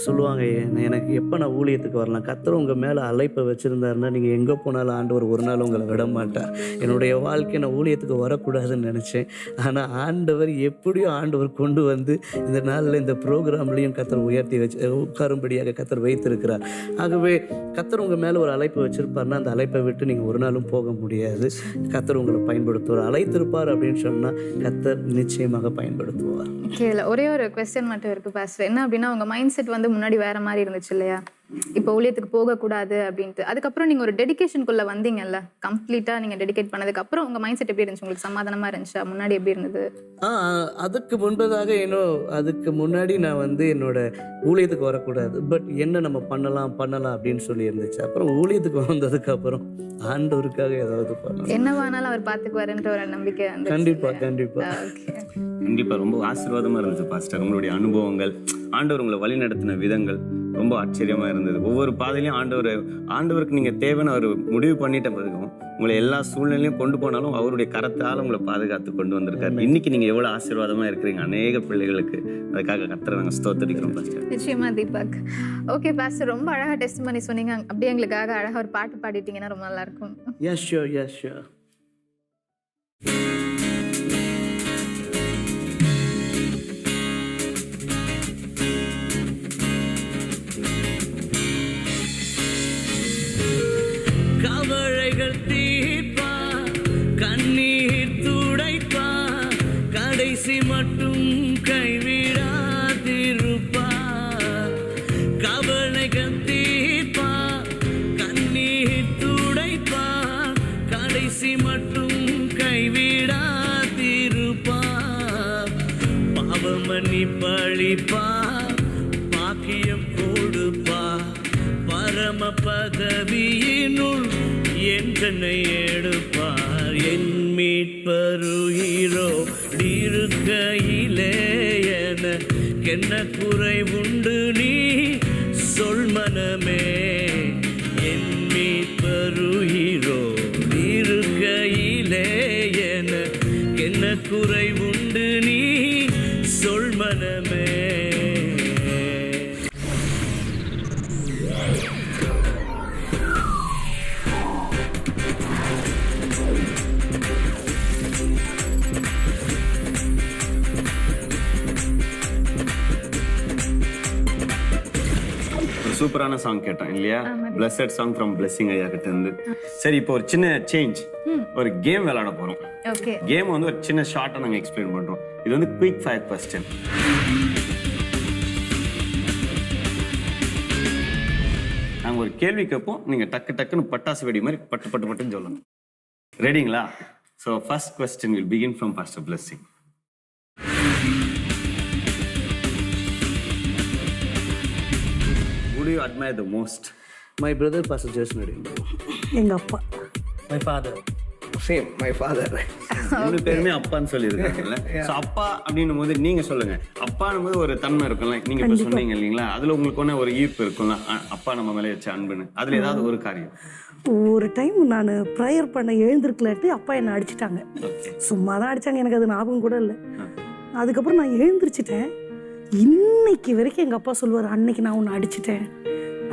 சொல்லுவாங்க, எனக்கு எப்போ நான் ஊழியத்துக்கு வரலாம், கர்த்தர் உங்கள் மேலே அழைப்பை வச்சுருந்தாருன்னா நீங்கள் எங்கே போனாலும் ஆண்டவர் ஒரு நாள் உங்களை விட மாட்டார். என்னுடைய வாழ்க்கை நான் ஊழியத்துக்கு வரக்கூடாதுன்னு நினச்சேன். ஆனால் ஆண்டவர் கொண்டு வந்து இந்த நாளில் இந்த ப்ரோக்ராம்லையும் கர்த்தர் உயர்த்தி வச்சு உட்காரும்படியாக கர்த்தர் வைத்திருக்கிறார். ஆகவே கர்த்தர் உங்கள் மேலே ஒரு அழைப்பை வச்சிருப்பார்னா அந்த அழைப்பை விட்டு நீங்கள் ஒரு நாளும் போக முடியாது. கர்த்தர் உங்களை பயன்படுத்துவார். அழைத்திருப்பார் அப்படின்னு சொன்னால் கர்த்தர் நிச்சயமாக பயன்படுத்துவார். இல்லை, ஒரே ஒரு கொஸ்டின் மட்டும் இருக்குது பாஸ்டர். என்ன அப்படின்னா, உங்கள் மைண்ட் செட் முன்னாடி வேற மாதிரி இருந்துச்சு இல்லையா, இப்போ ஊழியத்துக்கு போகக்கூடாது அப்படின்ட்டு. அதுக்கப்புறம் நீங்கள் ஒரு டெடிகேஷனுக்குள்ளே வந்தீங்கல்ல, கம்ப்ளீட்டாக நீங்கள் டெடிகேட் பண்ணதுக்கப்புறம் உங்கள் மைண்ட் செட் எப்படி இருந்துச்சு? உங்களுக்கு சமாதானமாக இருந்துச்சா? முன்னாடி எப்படி இருந்தது? அதுக்கு முன்னாடி நான் என்னோட ஊழியத்துக்கு வரக்கூடாது, பட் என்ன நம்ம பண்ணலாம் அப்படின்னு சொல்லி இருந்துச்சு. அப்புறம் ஊழியத்துக்கு வந்ததுக்கப்புறம் ஆண்டவருக்காக ஏதாவது பண்ணலாம், என்னவானாலும் அவர் பார்த்துக்குவாருன்ற ஒரு நம்பிக்கை. கண்டிப்பா ரொம்ப ஆசீர்வாதமா இருந்துச்சு பாஸ்டர். உங்களுடைய அனுபவங்கள், ஆண்டவர் உங்களை வழி நடத்தின விதங்கள் ரொம்ப ஆச்சரியமா இருந்தது. ஒவ்வொரு பாதையிலையும் ஆண்டவருக்கு நீங்க தேவைன்னு அவர் முடிவு பண்ணிட்ட பிறகும் உங்களை எல்லா சூழ்நிலையும் கொண்டு போனாலும் அவருடைய கரத்தால் உங்களை பாதுகாத்து கொண்டு வந்திருக்காரு. இன்னைக்கு நீங்க எவ்வளவு ஆசீர்வாதமா இருக்கிறீங்க அநேக பிள்ளைகளுக்கு. அதுக்காக கர்த்தரை நாங்கள் ஸ்தோத்திரிக்கிறோம் பாஸ்டர். நிச்சயமா தீபக். ஓகே பாஸ்டர், ரொம்ப அழகா டெஸ்ட் பண்ணி சொன்னீங்க. அப்படியே எங்களுக்காக அழகா ஒரு பாட்டு பாடிட்டீங்கன்னா ரொம்ப நல்லா இருக்கும். Yes, sure. கவலைகள் தீர்ப்பா, கண்ணீர் துடைப்பா, கடைசி மட்டும் கைவிடாதிருப்பா. கவலைகள் தீர்ப்பா, கண்ணீர் துடைப்பா, கடைசி மட்டும் கைவிடாதிருப்பா. பாவமணி பழிப்பா, பாக்கியம் கொடுப்பா, பரம பதவியினுள் என்னை எடுப்பார். என் மீட்பருகிறோ இருக்கையிலே என்ன குறைவுண்டு நீ சொல் மனமே. என் மீட்பருகிறோ இருக்கையிலே என்ன குறைவுண்டு நீ சொல் மனமே. சூப்பரான சாங் கேட்டோம் இல்லையா? பிளஸட் சாங் ஃப்ரம் பிளெஸிங் ஐயா கிட்ட இருந்து. சரி, இப்போ ஒரு சின்ன சேஞ்ச், ஒரு கேம் விளையாட போறோம். ஓகே, கேம் ஒரு சின்ன ஷார்ட்டா நாங்க எக்ஸ்பிளைன் பண்றோம். இது குயிக் ஃபயர் क्वेश्चन. நாங்க ஒரு கேள்வி கேட்போம், நீங்க டக்குன்னு பட்டாசு வெடி மாதிரி பட்டுன்னு சொல்லணும். ரெடிங்களா? So first question will begin from Pastor Blessing. Who do you admire the most? My brother, Pastor Jason Reddy. எங்கள் அப்பா. My father. Same, my father. ரெண்டு பேருமே அப்பான்னு சொல்லியிருக்காங்கல்ல. ஸோ அப்பா அப்படின்னும் போது நீங்க சொல்லுங்க, அப்பான்னும் போது ஒரு தன்மை இருக்கும்ல, நீங்க இப்ப சொன்னீங்க இல்லைங்களா, அதுல உங்களுக்கு ஒரு ஈர்ப்பு இருக்கும்ல, அப்பா நம்ம மேலே வச்ச அன்புன்னு. அதுல ஏதாவது ஒரு காரியம்? ஒரு டைம் நான் ப்ரேயர் பண்ண எழுந்திருக்கலாட்டு அப்பா என்னை அடிச்சிட்டாங்க. சும்மா தான் அடித்தாங்க, எனக்கு அது ஞாபகம் கூட இல்லை. அதுக்கப்புறம் நான் எழுந்திரிச்சிட்டேன். இன்னைக்கு வரைக்கும் எங்கள் அப்பா சொல்லுவார், அன்னைக்கு நான் உன்னை அடிச்சிட்டேன்,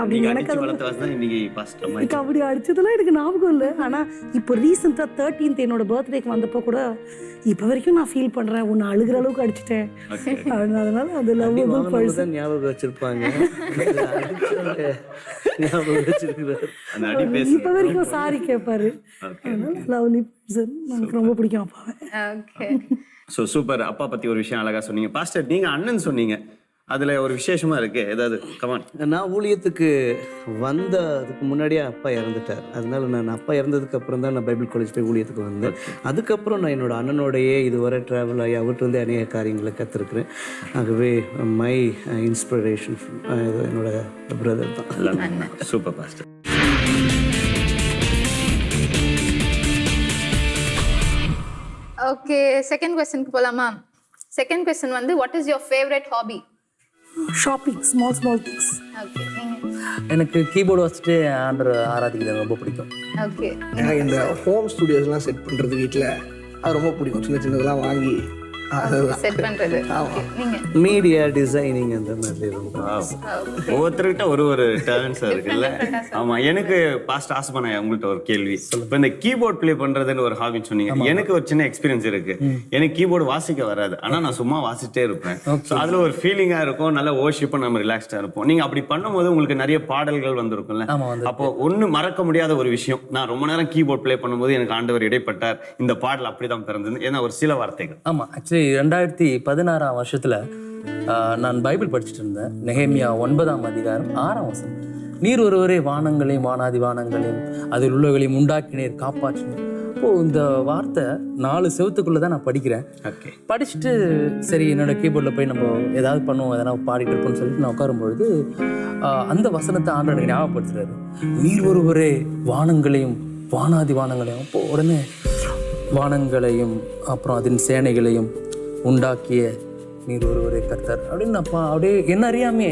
அப்படின்னு எனக்கு அடிச்சு அது வளர்த்த வாசி தான் இன்னைக்கு பாஸ்டர் மாதிரி. எனக்கு அப்படி அடிச்சதெல்லாம் எனக்கு ஞாபகம் இல்லை. ஆனால் இப்போ ரீசெண்டாக 13th என்னோட பர்த்டேக்கு வந்தப்போ கூட இப்போ வரைக்கும் நான் ஃபீல் பண்ணுறேன், உன்னை அழுகிற அளவுக்கு அடிச்சிட்டேன். அதனால அது லவ்வபிள் பர்சன். ஞாபகம் வச்சிருப்பாங்க, ஞாபகம் வச்சிருக்கிறார். அந்த அடி இப்போ பேசு. வரைக்கும் சாரி கேட்பாரு. அதனால லவ்லி பர்சன், எனக்கு ரொம்ப பிடிக்கும் அப்பாவை. ஓகே. So super. அப்பா பத்தி ஒரு விஷயம் அழகா சொன்னீங்க. பாஸ்டர் நீங்க அண்ணன் சொன்னீங்க, அதுல ஒரு விசேஷமா இருக்கு, ஏதாவது கமான். நான் ஊழியத்துக்கு வந்ததுக்கு முன்னாடியே அப்பா இறந்துட்டார். அதனால நான் அப்பா இறந்ததுக்கு அப்புறம் தான் நான் பைபிள் காலேஜ் போய் ஊழியத்துக்கு வந்தேன். அதுக்கப்புறம் நான் என்னோட அண்ணனோடையே இதுவரை ட்ராவல் ஆகி அவர்கிட்ட வந்து அநேக காரியங்களை கற்றுருக்குறேன். ஆகவே மை இன்ஸ்பிரேஷன் என்னோட பிரதர் தான். Super pastor. ஓகே, செகண்ட் கொஸ்டினுக்கு போலாமா? செகண்ட் கொஸ்டின் வந்து what is your favourite hobby? Shopping, small things. Okay, நீங்க? எனக்கு கீபோர்டு வச்சுட்டு ஆண்டவர் ஆராதிக்கிறது ரொம்ப பிடிக்கும். ஓகே. எனக்கு இந்த ஹோம் ஸ்டுடியோஸ்லாம் செட் பண்ணுறது வீட்டில் அது ரொம்ப பிடிக்கும். சின்ன சின்னதெல்லாம் வாங்கி அதெல்லாம் செட் பண்றது. ஓகே, நீங்க? மீடியா டிசைனிங் அந்த மாதிரி ரொம்ப. ஒவ்வொருத்தர்கிட்ட ஒரு டேலண்ட்ஸ் இருக்குல்ல. ஆமா, எனக்கு பாஸ்ட் ஆசமான உங்கள்கிட்ட ஒரு கேள்வி. இப்போ இந்த கீபோர்ட் ப்ளே பண்றதுன்னு ஒரு ஹாபின்னு சொன்னீங்க. எனக்கு ஒரு சின்ன எக்ஸ்பீரியன்ஸ் இருக்கு. எனக்கு கீபோர்டு வாசிக்க வராது, ஆனா நான் சும்மா வாசிட்டே இருப்பேன். ஸோ அதுல ஒரு ஃபீலிங்கா இருக்கும், நல்ல ஓர்ஷிப்பா நம்ம ரிலாக்ஸ்டா இருப்போம். நீங்க அப்படி பண்ணும்போது உங்களுக்கு நிறைய பாடல்கள் வந்திருக்கும்ல. அப்போ ஒண்ணு மறக்க முடியாத ஒரு விஷயம், நான் ரொம்ப நேரம் கீபோர்ட் ப்ளே பண்ணும்போது எனக்கு ஆண்டவர் இடைப்பட்டார், இந்த பாடல் அப்படிதான் பிறந்தது, ஏன்னா ஒரு சில வார்த்தைகள். ஆமா, ஆக்சுவலி 2016 வருஷத்துல நான் பைபிள் படிச்சுட்டு இருந்தேன். நெகேமியா 9ஆம் அதிகாரம் 6ஆம் வசனம். நீர் ஒருவரே வானங்களையும் வானாதி வானங்களையும் அதில் உள்ளவர்களையும் உண்டாக்கினீர், காப்பாற்றினீர். இப்போ இந்த வார்த்தை 4 செவத்துக்குள்ள தான் நான் படிக்கிறேன். படிச்சுட்டு சரி என்னோட கீபோர்டில் போய் நம்ம ஏதாவது பண்ணுவோம், எதனா பாடிட்டு இருப்போம்னு சொல்லிட்டு நான் உட்காரும்பொழுது அந்த வசனத்தை ஆண்டவர் எனக்கு ஞாபகப்படுத்துறாரு. நீர் ஒருவரே வானங்களையும் வானாதி வானங்களையும். அப்போ உடனே வானங்களையும் அப்புறம் அதன் சேனைகளையும் உண்டாக்கிய நீர் ஒருவரே கர்த்தர் அப்படின்னு அப்பா அப்படியே என்ன அறியாமே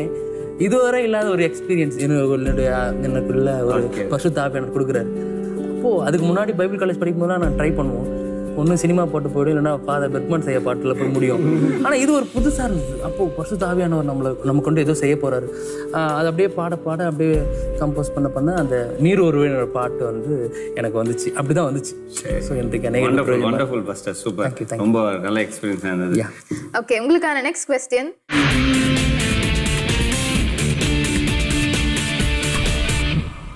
இதுவரை இல்லாத ஒரு எக்ஸ்பீரியன்ஸ் எனக்குள்ள ஒரு பரிசுத்த ஆவியானவர் எனக்கு கொடுக்குறாரு. அப்போது அதுக்கு முன்னாடி பைபிள் காலேஜ் படிக்கும் போதெல்லாம் நான் ட்ரை பண்ணுவோம், ஒன்றும் சினிமா பாட்டு போய்டும், இல்லைன்னா ஃபாதர் பெர்க்மன் செய்ய பாட்டில் போய் முடியும். ஆனால் இது ஒரு புதுசாக இருந்தது. அப்போது பரிசுத்த ஆவியானவர் நம்ம கொண்டு ஏதோ செய்ய போகிறாரு. அது அப்படியே பாட அப்படியே கம்போஸ் பண்ண அந்த நீர் ஒருவனோட பாட்டு வந்து எனக்கு வந்துச்சு, அப்படி தான் வந்துச்சு. ஸோ எனக்கு வண்டர்ஃபுல் பாஸ்டர், சூப்பர், ரொம்ப நல்ல எக்ஸ்பீரியன்ஸ் இருந்தது. ஓகே, உங்களுக்கான நெக்ஸ்ட் கொஸ்டின்.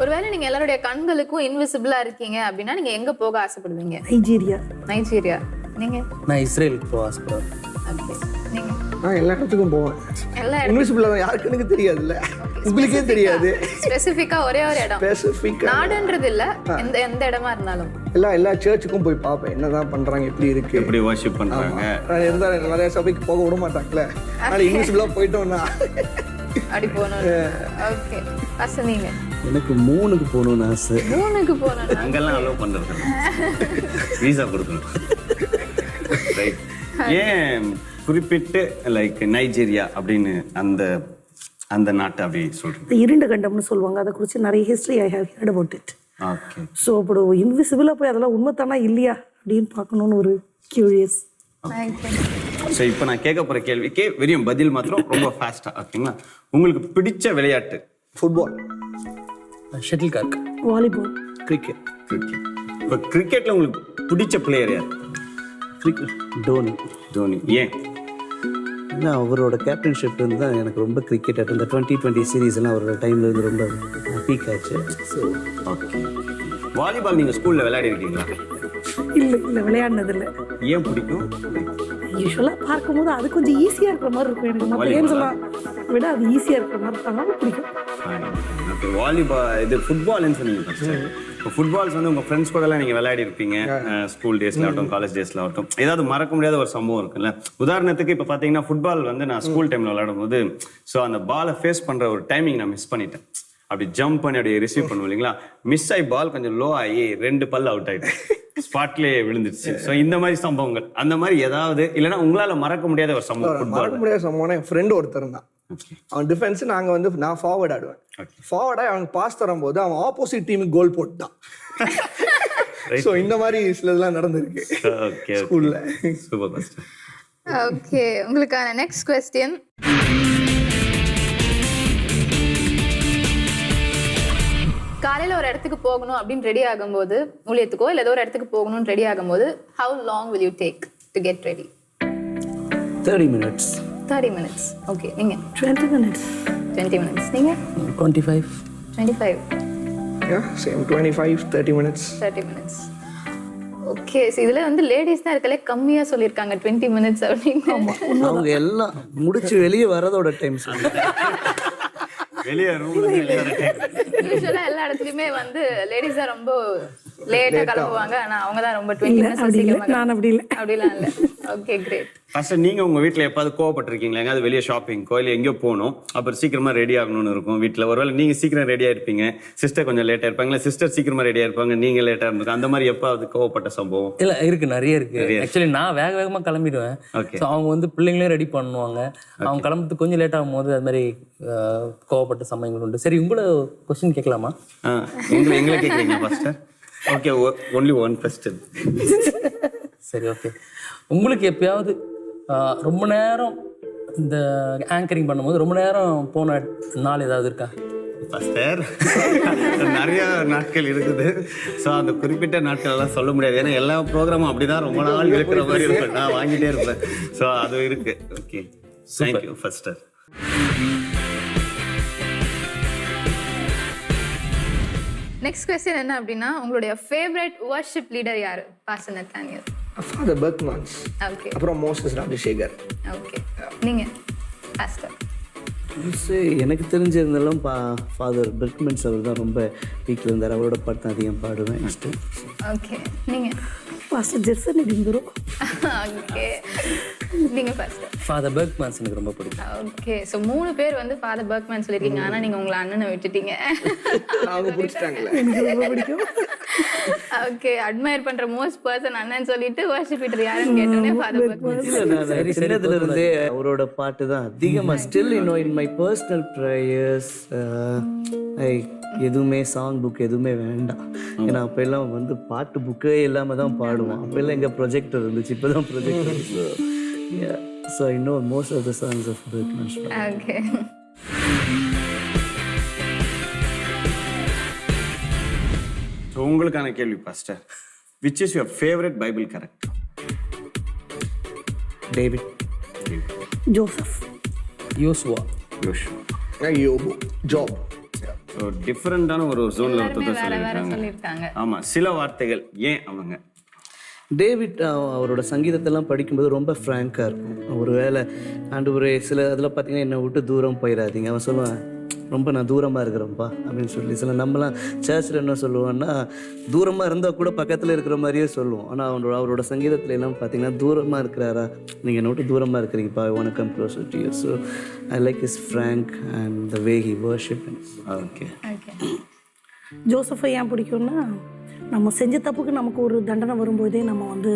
ஒருவேளை நீங்க எல்லாருடைய கண்களுக்கும் இன்விசிபிளா இருக்கீங்க அப்படின்னா நீங்க எங்க போக ஆசைப்படுவீங்க? நைஜீரியா. நீங்க? நான் இஸ்ரேலுக்கு போக ஆசைப்படுவேன். ஓகே, நீங்க? நான் எல்லா இடத்துக்கும் போவேன். இன்விசிபிளா யாருக்கு எனக்கு தெரியாதுல்ல, உங்களுக்கே தெரியாது. ஸ்பெசிஃபிக்கா ஒரே ஒரு இடம், ஸ்பெசிஃபிக்கா நாடுன்றது இல்ல, எந்த இடமா இருந்தாலும் எல்லா சர்ச்சுக்கும் போய் பார்ப்பேன், என்னதான் பண்றாங்க, எப்படி இருக்கு, எப்படி வர்ஷிப் பண்றாங்க. இருந்தா நிறைய சபைக்கு போக விட மாட்டாங்கல்ல, அதனால இன்விசிபிளா போயிட்டோம்னா அப்படி போகணும். ஓகே, அச நீங்க? எனக்கு 3க்கு போகணும்னு ஆசை. 3க்கு போகணும். அங்கெல்லாம் அலோவ் பண்றது, வீசா கொடுக்கணும். ரைட். ஏன் குறிப்பிட்டு லைக் நைஜீரியா அப்படின்னு அந்த நாட்டை அப்படி சொல்றேன்? இருண்ட கண்டம்னு சொல்லுவாங்க, அதை குறித்து நிறைய history I have heard about it. Okay. So அப்படி இன்விசிபிளாக போய் அதெல்லாம் உண்மை தானா இல்லையா அப்படின்னு பார்க்கணுன்னு ஒரு கியூரியஸ். ஸோ இப்போ நான் கேட்க போகிற கேள்விக்கு வெறும் பதில் மாத்திரம் ரொம்ப ஃபாஸ்ட்டாக. ஓகேங்களா? உங்களுக்கு பிடிச்ச விளையாட்டு? Football, shuttle cork, volleyball, cricket. இப்போ கிரிக்கெட்டில் உங்களுக்கு பிடிச்ச பிளேயர் யார்? டோனி. ஏன்? ஏன்னா அவரோட கேப்டன்ஷிப் இருந்து தான் எனக்கு ரொம்ப கிரிக்கெட் இந்த 2020 சீரீஸ் எல்லாம் அவரோட டைம்ல இருந்து ரொம்ப பீக் ஆச்சு. So okay. வாலிபால் நீங்கள் ஸ்கூலில் விளையாடி இருக்கீங்களா? இல்லை விளையாடினதில்லை. ஏன் பிடிக்கும்? யூஸ்வலாக பார்க்கும்போது அது கொஞ்சம் ஈஸியாக இருக்கிற மாதிரி இருக்கும் எனக்கு. மற்ற கேம்ஸ் எல்லாம் விட அது ஈஸியாக இருக்கிற மாதிரி இருக்கனால பிடிக்கும். ஓகே. வாலிபால் இது ஃபுட்பால்னு சொன்னீங்க ஃபர்ஸ்ட். இப்போ ஃபுட்பால்ஸ் வந்து உங்கள் ஃப்ரெண்ட்ஸ் கூடலாம் நீங்கள் விளையாடி இருப்பீங்க, ஸ்கூல் டேஸில் ஆகட்டும், காலேஜ் டேஸில் ஆகட்டும். ஏதாவது மறக்க முடியாத ஒரு சம்பவம் இருக்குல்ல? உதாரணத்துக்கு இப்போ பார்த்தீங்கன்னா ஃபுட்பால் வந்து நான் ஸ்கூல் டைமில் விளையாடும் போது ஸோ அந்த பாலை ஃபேஸ் பண்ணுற ஒரு டைமிங் நான் மிஸ் பண்ணிட்டேன். அப்படி ஜம்ப் பண்ணி அப்படியே ரிசீவ் பண்ணுவோம் இல்லைங்களா, மிஸ் ஆகி பால் கொஞ்சம் லோ ஆகி 2 பல் அவுட் ஆகிட்டு ஸ்பாட்லேயே விழுந்துருச்சு. ஸோ இந்த மாதிரி சம்பவங்கள், அந்த மாதிரி ஏதாவது இல்லைன்னா உங்களால் மறக்க முடியாத ஒரு சம்பவம்? மறக்க முடியாத சம்பவம் என் ஃப்ரெண்டு ஒருத்தர் தான். அவன் டிஃபென்ஸ், நாங்கள் வந்து நான் ஃபார்வர்ட் ஆடுவேன். ஃபார்வர்டாக அவனுக்கு பாஸ் தரும்போது அவன் ஆப்போசிட் டீமுக்கு கோல் போட்டுட்டான். ஸோ இந்த மாதிரி சிலதெல்லாம் நடந்திருக்கு ஸ்கூல்ல. Super pastor. ஓகே, உங்களுக்கான நெக்ஸ்ட் கொஸ்டின். காலையில ஒரு இடத்துக்கு போகணும் அப்படின்னு ரெடி ஆகும்போது ஊழியத்துக்கோ இல்லை ஏதோ ஒரு இடத்துக்கு போகணும்னு ரெடி ஆகும்போது how long will you take to get ready? 30 minutes. 30 minutes. Okay, நீங்க 20 minutes. 20 minutes. நீங்க 25. 25. Yeah, same 25-30 minutes. 30 minutes. Okay, இதுல வந்து லேடிஸ் தான் இருக்கலே கம்மியா சொல்லியிருக்காங்க 20 minutes அப்படின்னு. அவங்க எல்லாம் முடிச்சு வெளியே வரதோட டைம் வெளியே யூஸ்வலா எல்லா இடத்துலயுமே வந்து லேடிஸ் தான் ரொம்ப லேட்டா கிளம்புவாங்க. ஆனா அவங்க தான் ரொம்ப 20 minutes அப்படி இல்லை, சீக்கிரமா நான் அப்படி இல்லை. அப்படிலாம் இல்ல. Okay, great. ஃபர்ஸ்ட் நீங்க உங்க வீட்ல எப்பாவது கோவப்பட்டிருக்கீங்களா? எங்காவது வெளியே ஷாப்பிங்கோ இல்லை எங்கேயோ போகணும், அப்புறம் சீக்கிரமா ரெடி ஆகணும்னு இருக்கும் வீட்டில். ஒருவேளை நீங்க சீக்கிரம் ரெடியா இருப்பீங்க, சிஸ்டர் கொஞ்சம் லேட்டா இருப்பாங்க, இல்லை சிஸ்டர் சீக்கிரமா ரெடியா இருப்பாங்க, நீங்க லேட்டா இருந்திருக்கும். அந்த மாதிரி எப்பாவது கோவப்பட்ட சம்பவம்? இல்லை இருக்கு, நிறைய இருக்கு. ஆக்சுவலி நான் வேகமாக கிளம்பிடுவேன். Okay. ஸோ அவங்க வந்து பிள்ளைங்களே ரெடி பண்ணுவாங்க. அவங்க கிளம்புறதுக்கு கொஞ்சம் லேட் ஆகும்போது அது மாதிரி கோவப்பட்ட சமயங்கள் உண்டு. சரி, உங்களை கொஸ்டின் கேட்கலாமா? எங்களை கேட்குறீங்க first? Okay, only one question. சரி, ஓகே. உங்களுக்கு எப்பயாவது ரொம்ப நேரம் இந்த ஆங்கரிங் பண்ணும்போது ரொம்ப நேரம் போன நாள் ஏதாவது இருக்கா? ஃபஸ்டர் நிறைய நாட்கள் இருக்குது. ஸோ அந்த குறிப்பிட்ட நாட்கள் எல்லாம் சொல்ல முடியாது. ஏன்னா எல்லா ப்ரோக்ராமும் அப்படிதான் ரொம்ப நாள் இருக்கிற மாதிரி இருக்கும். நான் வாங்கிட்டே இருப்பேன். ஸோ அது இருக்கு. Okay, thank you pastor. Next question என்ன அப்படின்னா, உங்களுடைய ஃபேவரட் வர்ஷிப் லீடர் யாரு? Pastor Nathaniel. Father Berkmans. Okay. அப்புறம் மோசஸ் ராஜசேகர். ஓகே, நீங்க பாஸ்டர்? எனக்கு தெரிஞ்சிருந்தாலும் ஃபாதர் பெர்க்மன்ஸ் அவர் தான் ரொம்ப வீட்டில் இருந்தார். அவரோட பாட்டு தான் அதிகம் பாடுவேன். ஓகே, நீங்க? பாஸ்டர் ஜெர்சன் எடுந்துரும். ஓகே, நீங்க பாஸ்டர்? ஃபாதர் பெர்க்மன்ஸ் எனக்கு ரொம்ப பிடிக்கும். ஓகே, ஸோ 3 பேர் வந்து ஃபாதர் பெர்க்மேன் சொல்லியிருக்கீங்க. ஆனால் நீங்கள் உங்களை அண்ணனை விட்டுட்டீங்க. அவங்க பிடிச்சிட்டாங்களே. எனக்கு ரொம்ப பிடிக்கும். ஓகே, அட்மையர் பண்ற மோஸ்ட் பர்சன் அண்ணன் சொல்லிட்டு வர்ஷிப் லீடர் யாருன்னு கேட்டோன்னே ஃபாதர் பெர்க்மேன். நான் சின்னதுல இருந்தே அவரோட பாட்டு தான் அதிகமா. Still in my personal prayers எதுவுமே சாங் புக் எதுவுமே வேண்டாம். ஏன்னா அப்போ எல்லாம் வந்து பாட்டு புக்கே இல்லாம தான் பாடுவோம். அப்போ எல்லாம் எங்க ப்ரொஜெக்டர் இருந்துச்சு, இப்போதான் projector. So I know most of the songs of Berkman's. Okay. So உங்களுக்கான கேள்வி pastor, which is your favourite Bible character? David. Joseph. யோசுவா. யோபு. ஜாப். ஸோ டிஃப்ரெண்டான ஒரு ஜோன்ல ஒருத்தர் வேற வேற சொல்லியிருக்காங்க. சொல்லியிருக்காங்க. ஆமா, சில வார்த்தைகள் ஏன் அவங்க? டேவிட் அவரோட சங்கீதத்தெல்லாம் படிக்கும்போது ரொம்ப ஃப்ராங்காக இருக்கும். ஒரு வேளை ஆண்டவரே சில அதில் பார்த்தீங்கன்னா என்னை விட்டு தூரம் போயிடாதீங்க. அவன் சொல்லுவான், ரொம்ப நான் தூரமாக இருக்கிறேன்ப்பா அப்படின்னு சொல்லி. சில நம்மலாம் சர்ச்சில் என்ன சொல்லுவோன்னா, தூரமாக இருந்தால் கூட பக்கத்தில் இருக்கிற மாதிரியே சொல்லுவோம். ஆனால் அவரோட சங்கீதத்தில் எல்லாம் பார்த்தீங்கன்னா தூரமாக இருக்கிறாரா, நீங்கள் என்ன விட்டு தூரமாக இருக்கிறீங்கப்பா, I want to come closer to you. So I like his frank and the way he worship. Okay. ஜோசஃபை ஏன் பிடிக்கும்னா, நம்ம செஞ்ச தப்புக்கு நமக்கு ஒரு தண்டனை வரும்போதே நம்ம வந்து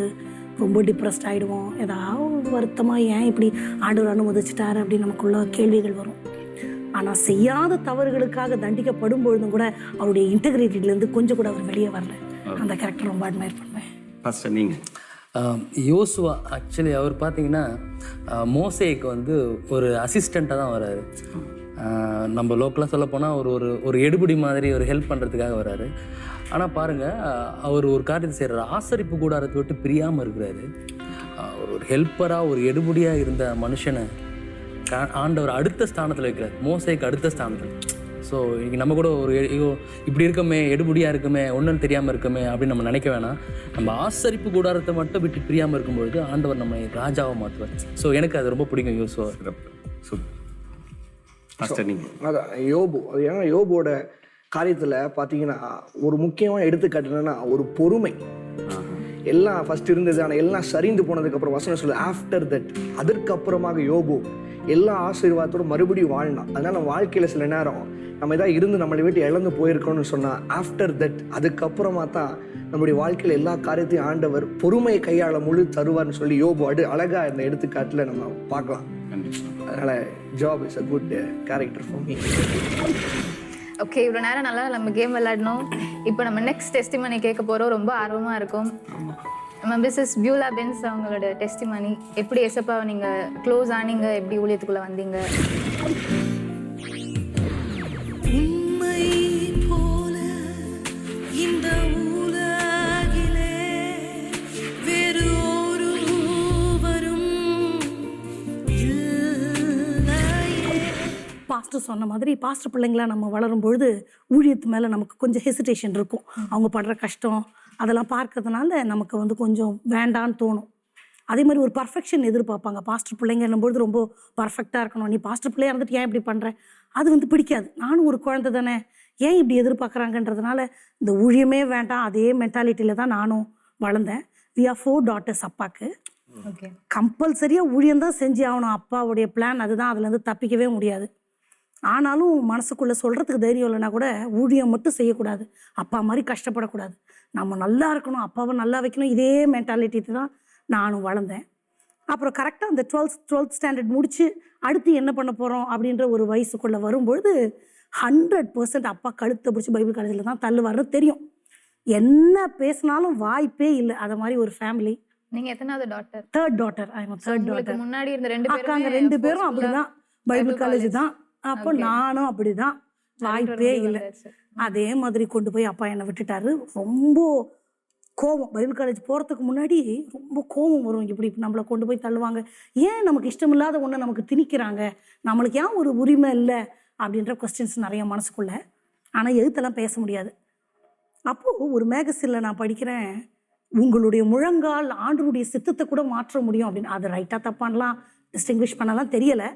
ரொம்ப டிப்ரெஸ்ட் ஆகிடுவோம். ஏதாவது வருத்தமாக ஏன் இப்படி ஆண்டவர் அனுமதிச்சிட்டாரு அப்படின்னு நமக்குள்ள கேள்விகள் வரும். ஆனால் செய்யாத தவறுகளுக்காக தண்டிக்கப்படும் பொழுதும் கூட அவருடைய இன்டெகிரிட்டிலேருந்து கொஞ்சம் கூட அவர் வெளியே வரல. அந்த கேரக்டர் ரொம்ப அட்மையர் பண்ணுவேன். பாஸ்டர் நீங்க? யோசுவா ஆக்சுவலி அவர் பார்த்தீங்கன்னா மோசேக்கு வந்து ஒரு அசிஸ்டண்ட்டாக தான் வராரு. நம்ம லோக்கலாக சொல்ல போனால் ஒரு எடுபடி மாதிரி ஒரு ஹெல்ப் பண்ணுறதுக்காக வராரு. ஆனால் பாருங்கள், அவர் ஒரு காரியத்தை செய்கிறார். ஆசரிப்பு கூடாரத்தை விட்டு பிரியாமல் இருக்கிறாரு. ஒரு ஹெல்ப்பராக ஒரு எடுபடியாக இருந்த மனுஷனை ஆண்டவர் அடுத்த ஸ்தானத்தில் வைக்கிறார், மோசேக்கு அடுத்த ஸ்தானத்தில். ஸோ இன்னைக்கு நம்ம கூட ஒரு இப்படி இருக்கமே, எடுபடியாக இருக்குமே, ஒன்றும் தெரியாமல் இருக்குமே அப்படின்னு நம்ம நினைக்க வேணாம். நம்ம ஆசரிப்பு கூடாரத்தை மட்டும் விட்டு பிரியாமல் இருக்கும்பொழுது ஆண்டவர் நம்ம ராஜாவை மாற்றுவார். ஸோ எனக்கு அது ரொம்ப பிடிக்கும் யோசுவா. அதான் யோபு. அது ஏன்னா யோபுவோட காரியத்தில் பார்த்தீங்கன்னா ஒரு முக்கியமான எடுத்துக்காட்டு என்னன்னா ஒரு பொறுமை. எல்லாம் ஃபர்ஸ்ட் இருந்தது, ஆனால் எல்லாம் சரிந்து போனதுக்கப்புறம் வசனம் சொல்லு ஆஃப்டர் தட், அதற்கப்புறமாக யோபு எல்லா ஆசீர்வாதத்தோடு மறுபடியும் வாழ்ந்தான். அதனால் நம்ம வாழ்க்கையில் சில நேரம் நம்ம எதாவது இருந்து நம்மளை விட்டு இழந்து போயிருக்கோம்னு சொன்னால் ஆஃப்டர் தட், அதுக்கப்புறமா தான் நம்முடைய வாழ்க்கையில் எல்லா காரியத்தையும் ஆண்டவர் பொறுமையை கையாள முழு தருவார்னு சொல்லி யோபு அழகாக இந்த எடுத்துக்காட்டில் நம்ம பார்க்கலாம். அதனால் job is a good character for me. Okay, இவ்வளோ நேரம் நல்லா நம்ம கேம் விளையாடணும். இப்போ நம்ம நெக்ஸ்ட் டெஸ்டிமனி கேட்க போகிறோம். ரொம்ப ஆர்வமாக இருக்கும். நம்ம மிஸ்ஸஸ் பியூலா பென்ஸ் அவங்களோட டெஸ்டிமனி, எப்படி எசப்பாவை நீங்கள் க்ளோஸ் ஆனீங்க, எப்படி ஊழியத்துக்குள்ளே வந்தீங்க? உம்மை போல பாஸ்டர் சொன்ன மாதிரி பாஸ்டர் பிள்ளைங்களா நம்ம வளரும் பொழுது ஊழியத்து மேலே நமக்கு கொஞ்சம் ஹெசிடேஷன் இருக்கும். அவங்க படுற கஷ்டம் அதெல்லாம் பார்க்கறதுனால நமக்கு வந்து கொஞ்சம் வேண்டான்னு தோணும். அதே மாதிரி ஒரு பர்ஃபெக்ஷன் எதிர்பார்ப்பாங்க. பாஸ்டர் பிள்ளைங்கன்னும்பொழுது ரொம்ப பர்ஃபெக்டாக இருக்கணும். நீ பாஸ்டர் பிள்ளையாக இருந்துட்டு ஏன் இப்படி பண்ணுற, அது வந்து பிடிக்காது. நானும் ஒரு குழந்தை தானே, ஏன் இப்படி எதிர்பார்க்குறாங்கன்றதுனால இந்த ஊழியமே வேண்டாம் அதே மென்டாலிட்டியில் தான் நானும் வளர்ந்தேன். we are 4 daughters அப்பாவுக்கு. ஓகே. கம்பல்சரியாக ஊழியம் தான் செஞ்சு ஆகணும். அப்பாவுடைய பிளான் அதுதான், அதுலேருந்து தப்பிக்கவே முடியாது. ஆனாலும் மனசுக்குள்ளே சொல்கிறதுக்கு தைரியம் இல்லைனா கூட ஊழியம் மட்டும் செய்யக்கூடாது, அப்பா மாதிரி கஷ்டப்படக்கூடாது, நம்ம நல்லா இருக்கணும், அப்பாவை நல்லா வைக்கணும், இதே மென்டாலிட்டி தான் நானும் வளர்ந்தேன். அப்புறம் கரெக்டாக அந்த 12th ஸ்டாண்டர்ட் முடித்து அடுத்து என்ன பண்ண போகிறோம் அப்படின்ற ஒரு வயசுக்குள்ளே வரும்பொழுது 100% அப்பா கழுத்தை பிடிச்சி பைபிள் காலேஜில் தான் தள்ளுவாருன்னு தெரியும். என்ன பேசினாலும் வாய்ப்பே இல்லை. அது மாதிரி ஒரு ஃபேமிலி. நீங்க எத்தனாவது daughter? Third daughter. Third daughter. முன்னாடி இருந்த 2 அக்காங்க 2 பேரும் அப்படிதான், பைபிள் காலேஜ் தான். அப்போ நானும் அப்படிதான், வாய்ப்பே இல்லை. அதே மாதிரி கொண்டு போய் அப்பா என்னை விட்டுட்டாரு. ரொம்ப கோவம். பைபிள் காலேஜ் போகிறதுக்கு முன்னாடி ரொம்ப கோவம் வரும். இப்படி நம்மளை கொண்டு போய் தள்ளுவாங்க, ஏன் நமக்கு இஷ்டமில்லாத ஒன்று நமக்கு திணிக்கிறாங்க, நம்மளுக்கு ஏன் ஒரு உரிமை இல்லை அப்படின்ற கொஸ்டின்ஸ் நிறைய மனசுக்குள்ள. ஆனால் எதுத்தெல்லாம் பேச முடியாது. அப்போது ஒரு மேகசினில் நான் படிக்கிறேன், உங்களுடைய முழங்கால் ஆண்டவருடைய சித்தத்தை கூட மாற்ற முடியும் அப்படின்னு. அது ரைட்டாக தப்பானலாம் டிஸ்டிங்விஷ் பண்ணலாம் தெரியலை.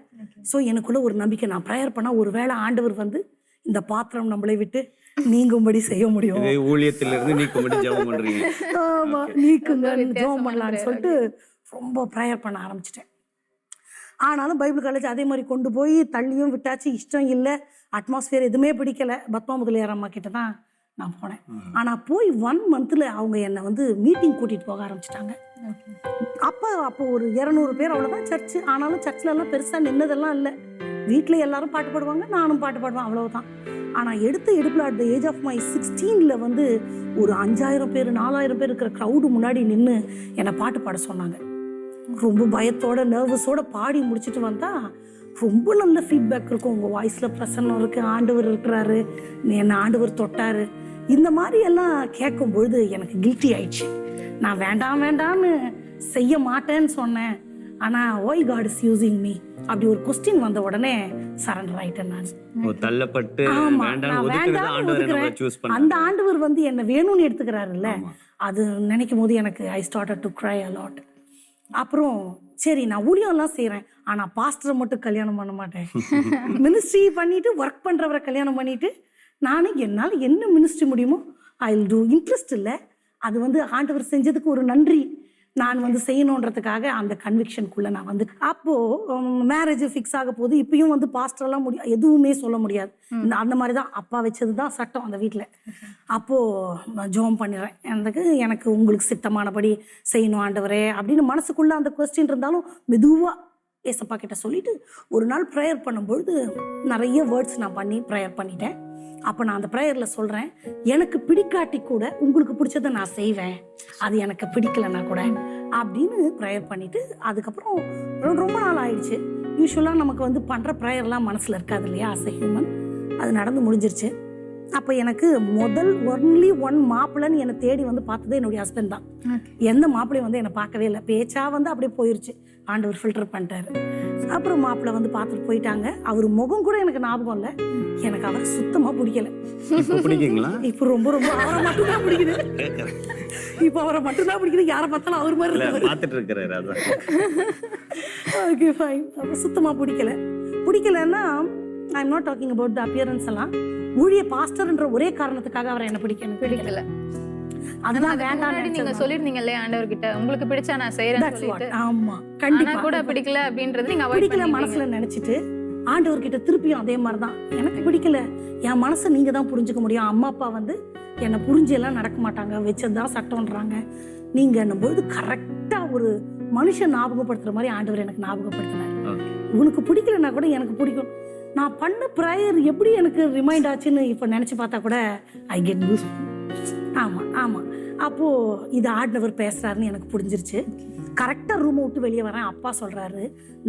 ஸோ எனக்குள்ள ஒரு நம்பிக்கை, நான் ப்ரேயர் பண்ணால் ஒரு வேளை ஆண்டவர் வந்து இந்த பாத்திரம் நம்மளை விட்டு நீங்கும்படி செய்ய முடியும், ஊழியத்திலிருந்து நீக்கும்படி ஜெபம் பண்றீங்க. ஆமா, நீக்குங்க ஜெபம் பண்ணலான்னு சொல்லிட்டு ரொம்ப ப்ரேயர் பண்ண ஆரம்பிச்சிட்டேன். ஆனாலும் பைபிள் காலேஜ் அதே மாதிரி கொண்டு போய் தள்ளியும் விட்டாச்சு. இஷ்டம் இல்லை, அட்மாஸ்பியர் எதுவுமே பிடிக்கலை. பத்மா முதலியார் அம்மா கிட்ட தான் நான் போனேன். ஆனால் போய் 1 monthல அவங்க என்னை வந்து மீட்டிங் கூட்டிகிட்டு போக ஆரம்பிச்சிட்டாங்க. அப்போ ஒரு 200 பேர் அவ்வளோதான் சர்ச்சு. ஆனாலும் சர்ச்சில் எல்லாம் பெருசாக நின்னதெல்லாம் இல்லை. வீட்டில் எல்லாரும் பாட்டு பாடுவாங்க, நானும் பாட்டு பாடுவேன், அவ்வளோதான். ஆனால் எடுப்பில் at the age of my 16ல் வந்து ஒரு 5000 பேர் 4000 பேர் இருக்கிற க்ரௌடு முன்னாடி நின்று என்னை பாட்டு பாட சொன்னாங்க. ரொம்ப பயத்தோட நர்வஸோட பாடி முடிச்சுட்டு வந்தால் ரொம்ப நல்ல ஃபீட்பேக் இருக்கும். உங்கள் வாய்ஸில் பிரசன்னம் இருக்குது, ஆண்டவர் இருக்கிறாரு, என்னை ஆண்டவர் தொட்டார், இந்த மாதிரி எல்லாம் கேட்கும் பொழுது எனக்கு கில்ட்டி ஆயிடுச்சு. நான் வேண்டான்னு செய்ய மாட்டேன்னு சொன்னேன். ஆனால் why God is using me அப்படி ஒரு கொஸ்டின் வந்த உடனே சரண்டர் ஆயிட்டேன் நான். தள்ளப்பட்டு அந்த ஆண்டவர் வந்து என்ன வேணும்னு எடுத்துக்கிறாருல்ல, அது நினைக்கும் போது எனக்கு I started to cry a lot. அப்புறம் சரி, நான் ஊழியம்லாம் செய்கிறேன், ஆனால் பாஸ்டரை மட்டும் கல்யாணம் பண்ண மாட்டேன். மினிஸ்ட்ரி பண்ணிட்டு ஒர்க் பண்ணுறவரை கல்யாணம் பண்ணிட்டு நானும் என்னால் என்ன மினிஸ்ட்ரி முடியுமோ ஐ வில் டூ. இன்ட்ரெஸ்ட் இல்லை, அது வந்து ஆண்டவர் செஞ்சதுக்கு ஒரு நன்றி நான் வந்து செய்யணுன்றதுக்காக அந்த கன்விக்ஷனுக்குள்ளே நான் வந்து. அப்போது மேரேஜ் ஃபிக்ஸ் ஆக போது. இப்பயும் வந்து பாஸ்டரெல்லாம் எதுவுமே சொல்ல முடியாது. அந்த மாதிரி தான் அப்பா வச்சது தான் சட்டம் அந்த வீட்டில். அப்போது ஜோம் பண்ணிடுறேன், எனக்கு உங்களுக்கு சித்தமானபடி செய்யணும் ஆண்டவரே அப்படின்னு மனசுக்குள்ளே அந்த கொஸ்டின் இருந்தாலும் மெதுவாக ஏசப்பா கிட்ட சொல்லிட்டு ஒரு நாள் ப்ரேயர் பண்ணும்பொழுது நிறைய வேர்ட்ஸ் நான் பண்ணி ப்ரேயர் பண்ணிட்டேன். அப்போ நான் அந்த ப்ரேயரில் சொல்கிறேன், எனக்கு பிடிக்காட்டி கூட உங்களுக்கு பிடிச்சதை நான் செய்வேன், அது எனக்கு பிடிக்கலைன்னா கூட அப்படின்னு ப்ரேயர் பண்ணிவிட்டு அதுக்கப்புறம் ரொம்ப நாள் ஆயிடுச்சு. யூஸ்வலாக நமக்கு வந்து பண்ணுற ப்ரேயர்லாம் மனசில் இருக்காது இல்லையா, ஆஸ் எ ஹியூமன். அது நடந்து முடிஞ்சிருச்சு. அப்போ எனக்கு ஒன்லி 1 மாப்பிள்ளைன்னு என்னை தேடி வந்து பார்த்ததே என்னுடைய ஹஸ்பண்ட் தான். எந்த மாப்பிள்ளையும் வந்து என்னை பார்க்கவே இல்லை, பேச்சாக வந்து அப்படியே போயிடுச்சு, ஆண்டவர் ஃபில்டர் பண்ணிட்டாரு. அப்புறம் மாப்பிள்ளை வந்து பார்த்துட்டு போயிட்டாங்க. அவர் முகம் கூட எனக்கு ஞாபகம் இல்லை, எனக்கு அவரை சுத்தமாக பிடிக்கல. இப்போ ரொம்ப அவரை மட்டும்தான் பிடிக்குது. இப்போ அவரை மட்டும்தான் பிடிக்குது, யாரை பார்த்தாலும் அவர் மாதிரி பார்த்துட்டு இருக்கிறாரு. Okay fine. அப்போ சுத்தமாக பிடிக்கலன்னா I am not talking about the appearance எல்லாம். ஊழிய பாஸ்டர்ன்ற ஒரே காரணத்துக்காக அவரை என்ன பிடிக்கல. அதெல்லாம் வேண்டாம். நீங்க சொல்லிருந்தீங்க இல்லையா ஆண்டவர் கிட்ட, உங்களுக்கு பிடிச்சா நான் செய்யறேன்னு சொல்லிட்டு. ஆமா, கண்டிப்பா கூட பிடிக்கல அப்படின்றது நீங்க பிடிக்கல மனசுல நினைச்சிட்டு ஆண்டவர் கிட்ட திருப்பியும் அதே மாதிரி தான், எனக்கு பிடிக்கல, என் மனசை நீங்க தான் புரிஞ்சுக்க முடியும், அம்மா அப்பா வந்து என்னை புரிஞ்சு எல்லாம் நடக்க மாட்டாங்க, வச்சதுதான் சட்டம்ன்றாங்க நீங்க என்னும்போது கரெக்டா ஒரு மனுஷன் ஞாபகப்படுத்துற மாதிரி ஆண்டவர் எனக்கு ஞாபகப்படுத்தினார். உனக்கு பிடிக்கலன்னா கூட எனக்கு பிடிக்கும். நான் பண்ண ப்ரேயர் எப்படி எனக்கு ரிமைண்ட் ஆச்சுன்னு இப்போ நினச்சி பார்த்தா கூட ஐ கெட் கூஸ். ஆமாம் அப்போது இது ஆண்டவர் பேசுகிறாருன்னு எனக்கு புரிஞ்சிருச்சு. கரெக்டாக ரூமை விட்டு வெளியே வரேன். அப்பா சொல்கிறாரு,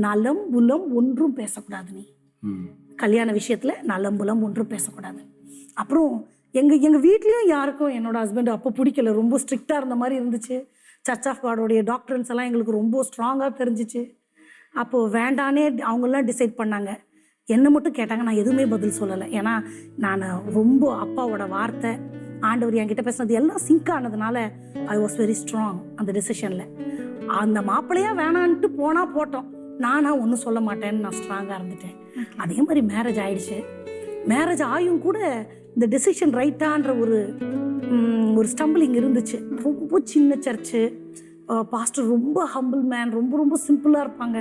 நலம் புலம் ஒன்றும் பேசக்கூடாது, நீ கல்யாண விஷயத்தில் நலம் புலம் ஒன்றும் பேசக்கூடாது. அப்புறம் எங்கள் வீட்லேயும் யாருக்கும் என்னோட ஹஸ்பண்ட் அப்போ பிடிக்கல, ரொம்ப ஸ்ட்ரிக்டாக இருந்த மாதிரி இருந்துச்சு. சர்ச் ஆஃப் காடோடைய டாக்டர்ஸ் எல்லாம் எங்களுக்கு ரொம்ப ஸ்ட்ராங்காக தெரிஞ்சிச்சு. அப்போது வேண்டானே அவங்கெல்லாம் டிசைட் பண்ணாங்க, என்னை மட்டும் கேட்டாங்க, நான் எதுவுமே பதில் சொல்லலை. ஏன்னா நான் ரொம்ப அப்பாவோட வார்த்தை, ஆண்டவர் என்கிட்ட பேசுனது எல்லாம் சிங்க் ஆனதுனால ஐ வாஸ் வெரி ஸ்ட்ராங் அந்த டெசிஷனில். அந்த மாப்பிள்ளையா வேணான்ட்டு போனால் போட்டோம், நானா ஒன்றும் சொல்ல மாட்டேன்னு நான் ஸ்ட்ராங்காக இருந்துட்டேன். அதே மாதிரி மேரேஜ் ஆயிடுச்சு. மேரேஜ் ஆயும் கூட இந்த டெசிஷன் ரைட்டான்ற ஒரு ஸ்டம்பிளிங் இருந்துச்சு. ரொம்ப சின்ன சர்ச்சு, பாஸ்டர் ரொம்ப ஹம்பிள் மேன், ரொம்ப ரொம்ப சிம்பிளாக இருப்பாங்க.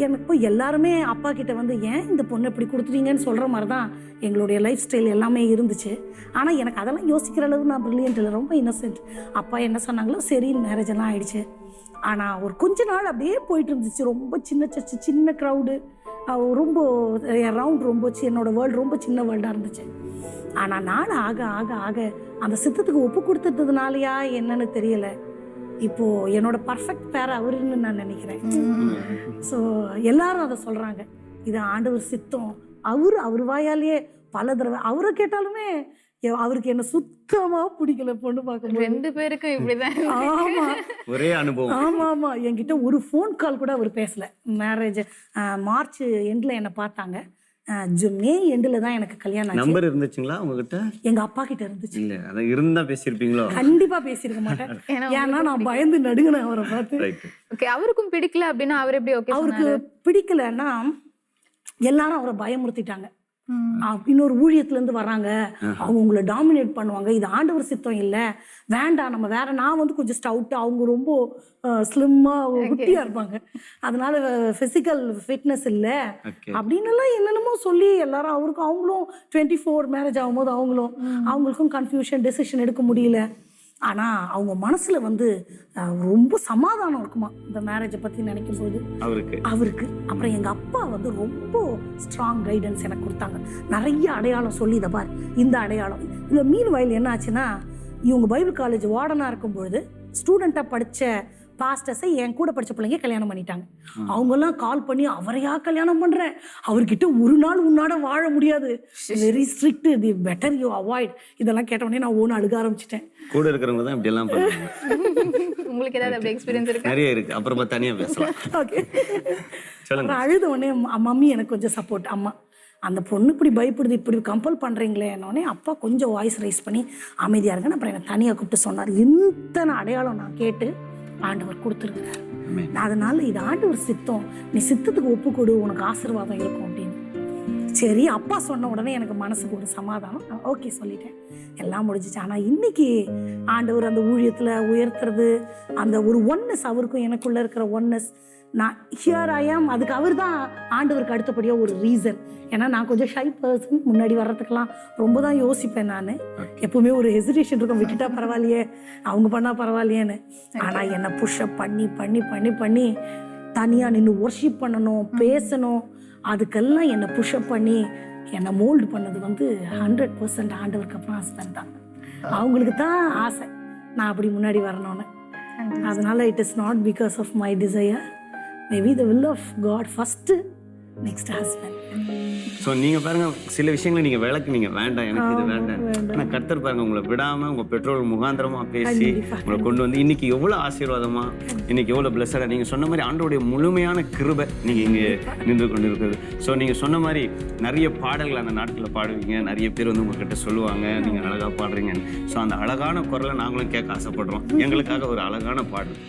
எனக்கு போய் எல்லாருமே அப்பா கிட்ட வந்து ஏன் இந்த பொண்ணு இப்படி கொடுத்துட்டீங்கன்னு சொல்கிற மாதிரி தான் எங்களுடைய லைஃப் ஸ்டைல் எல்லாமே இருந்துச்சு. ஆனால் எனக்கு அதெல்லாம் யோசிக்கிற அளவு நான் ப்ரில்லியன்ட் இல்லை, ரொம்ப இன்னசென்ட். அப்பா என்ன சொன்னாங்களோ சரின்னு மேரேஜ் எல்லாம் ஆயிடுச்சு. ஆனால் ஒரு கொஞ்ச நாள் அப்படியே போயிட்டு இருந்துச்சு. ரொம்ப சின்ன சர்ச்சு, சின்ன க்ரௌடு, ரொம்ப ரவுண்ட், ரொம்ப என்னோட வேர்ல்டு ரொம்ப சின்ன வேர்ல்டாக இருந்துச்சு. ஆனால் நாள் ஆக ஆக ஆக அந்த சித்தத்துக்கு ஒப்பு கொடுத்ததுனாலயா என்னன்னு தெரியலை, இப்போது என்னோட பர்ஃபெக்ட் பேர் அவருன்னு நான் நினைக்கிறேன். ஸோ எல்லாரும் அதை சொல்கிறாங்க, இது ஆண்டவர் சித்தம். அவர் வாயாலேயே பல தடவை அவரை கேட்டாலுமே அவருக்கு என்ன சுத்தமாக பிடிக்கல பொண்ணு பார்க்க. 2 பேருக்கும் இப்படிதான். ஆமா, ஒரே அனுபவம். ஆமா. என்கிட்ட ஒரு ஃபோன் கால் கூட அவர் பேசல. மேரேஜ் மார்ச் எண்டில் என்னை பார்த்தாங்க, மே எண்டில் தான் எனக்கு கல்யாணம் ஆச்சு. நம்பர் இருந்துச்சுங்களா உங்ககிட்ட? எங்க அப்பா கிட்ட இருந்துச்சு. இல்ல அத இருந்தா பேசியிருப்பீங்களோ? கண்டிப்பா பேசியிருக்க மாட்டேன். ஏன்னா நான் பயந்து நடுங்கினேன் அவரை பார்த்து. ரைட். ஓகே, அவருக்கும் பிடிக்கல அப்படின்னா அவர் எப்படி ஓகே அவருக்கு பிடிக்கலன்னா எல்லாரும் அவரை பயமுறுத்திட்டாங்க. இன்னொரு ஊழியத்துலேருந்து வர்றாங்க, அவங்க உங்களை டாமினேட் பண்ணுவாங்க, இது ஆண்டவர் சித்தம் இல்லை, வேண்டாம் நம்ம வேற. நான் வந்து கொஞ்சம் ஸ்டவுட்டு, அவங்க ரொம்ப ஸ்லிம்மாக குட்டியாக இருப்பாங்க, அதனால ஃபிசிக்கல் ஃபிட்னஸ் இல்லை அப்படின்னு எல்லாம் என்னென்னமோ சொல்லி எல்லாரும் அவங்களும் 24 மேரேஜ் ஆகும்போது அவங்களுக்கும் கன்ஃபியூஷன், டெசிஷன் எடுக்க முடியல. ஆனால் அவங்க மனசில் வந்து ரொம்ப சமாதானம் இருக்குமா இந்த மேரேஜை பற்றி நினைக்கும் போது அவருக்கு. அப்புறம் எங்கள் அப்பா வந்து ரொம்ப ஸ்ட்ராங் கைடன்ஸ் எனக்கு கொடுத்தாங்க. நிறைய அடையாளம் சொல்லி, இதை பார் இந்த அடையாளம். இதில் மீன் வயல் என்ன ஆச்சுன்னா, இவங்க பைபிள் காலேஜ் வார்டனாக இருக்கும்பொழுது ஸ்டூடெண்ட்டாக படித்த பாஸ்டர்ஸை என் கூட படித்த பிள்ளைங்க கல்யாணம் பண்ணிட்டாங்க. அவங்கெல்லாம் கால் பண்ணி அவரையா கல்யாணம் பண்ணுறேன், அவர்கிட்ட ஒரு நாள் உன்னாட வாழ முடியாது, very strict, the better you avoid. இதெல்லாம் கேட்டவுடனே நான் ஒன்று அழுக ஆரம்பிச்சிட்டேன். கூட இருக்கிறவங்க தான் இப்படி எல்லாம் பண்ணுவாங்க. உங்களுக்கு ஏதாவது அப்படி எக்ஸ்பீரியன்ஸ் இருக்கு? நிறைய இருக்கு, அப்புறமா தனியா பேசலாம். ஓகே, சொல்லுங்க. அழுத உடனே மம்மி எனக்கு கொஞ்சம் சப்போர்ட். அம்மா, அந்த பொண்ணு இப்படி பயப்படுது, இப்படி கம்பல் பண்ணுறீங்களே என்னோடனே அப்பா கொஞ்சம் வாய்ஸ் ரைஸ் பண்ணி அமைதியாக இருக்குன்னு அப்புறம் என்னை தனியாக கூப்பிட்டு சொன்னார். இத்தனை அடையாளம் நான் கேட்டு ஆண்டவர் கொடுத்துருக்கிறார். அதனால இது ஆண்டவர் சித்தம், நீ சித்தத்துக்கு ஒப்பு கொடு, உனக்கு ஆசீர்வாதம் இருக்கும் அப்படின்னு. சரி, அப்பா சொன்ன உடனே எனக்கு மனசுக்கு ஒரு சமாதானம், ஓகே சொல்லிட்டேன், எல்லாம் முடிஞ்சிச்சு. ஆனால் இன்னைக்கு ஆண்டவர் அந்த ஊழியத்தில் உயர்த்துறது, அந்த ஒரு ஒன்னஸ், அவருக்கும் எனக்குள்ள இருக்கிற ஒன்னஸ், நான் ஹியர் ஐ ஆம், அதுக்கு அவர் தான் ஆண்டவருக்கு அடுத்தபடியாக ஒரு ரீசன். ஏன்னா நான் கொஞ்சம் ஷை பர்சன், முன்னாடி வர்றதுக்கெல்லாம் ரொம்ப தான் யோசிப்பேன். நான் எப்பவுமே ஒரு ஹெசிடேஷன் இருக்கும், விட்டுட்டா பரவாயில்லையே, அவங்க பண்ணால் பரவாயில்லையேன்னு. ஆனால் என்னை புஷ்அப் பண்ணி பண்ணி பண்ணி பண்ணி தனியாக நின்று ஒர்ஷிப் பண்ணணும், பேசணும், அதுக்கெல்லாம் என்னை புஷ்அப் பண்ணி என்னை மோல்டு பண்ணது வந்து 100% ஆண்டவருக்கு அப்புறம் ஹஸ்பண்ட் தான். அவங்களுக்கு தான் ஆசை நான் அப்படி முன்னாடி வரணும்னு. அதனால it is not because of my desire, maybe the will of God first, next husband. So நீங்கள் பாருங்க, சில விஷயங்களை நீங்கள் விளக்குனீங்க, வேண்டாம் எனக்கு இது வேண்டாம். ஆனால் கர்த்தர் பாருங்க, உங்களை விடாமல் உங்கள் பெற்றோர் முகாந்திரமாக பேசி உங்களை கொண்டு வந்து இன்னைக்கு எவ்வளோ ஆசீர்வாதமா, இன்னைக்கு எவ்வளோ பிளஸடாக நீங்கள் சொன்ன மாதிரி ஆண்டவருடைய முழுமையான கிருபை நீங்கள் இங்கே நின்று கொண்டு இருக்கிறது. ஸோ நீங்கள் சொன்ன மாதிரி நிறைய பாடல்கள் அந்த நாட்டில் பாடுவீங்க, நிறைய பேர் வந்து உங்ககிட்ட சொல்லுவாங்க நீங்கள் அழகாக பாடுறீங்கன்னு. ஸோ அந்த அழகான குரலை நாங்களும் கேட்க ஆசைப்படுறோம். எங்களுக்காக ஒரு அழகான பாடல்.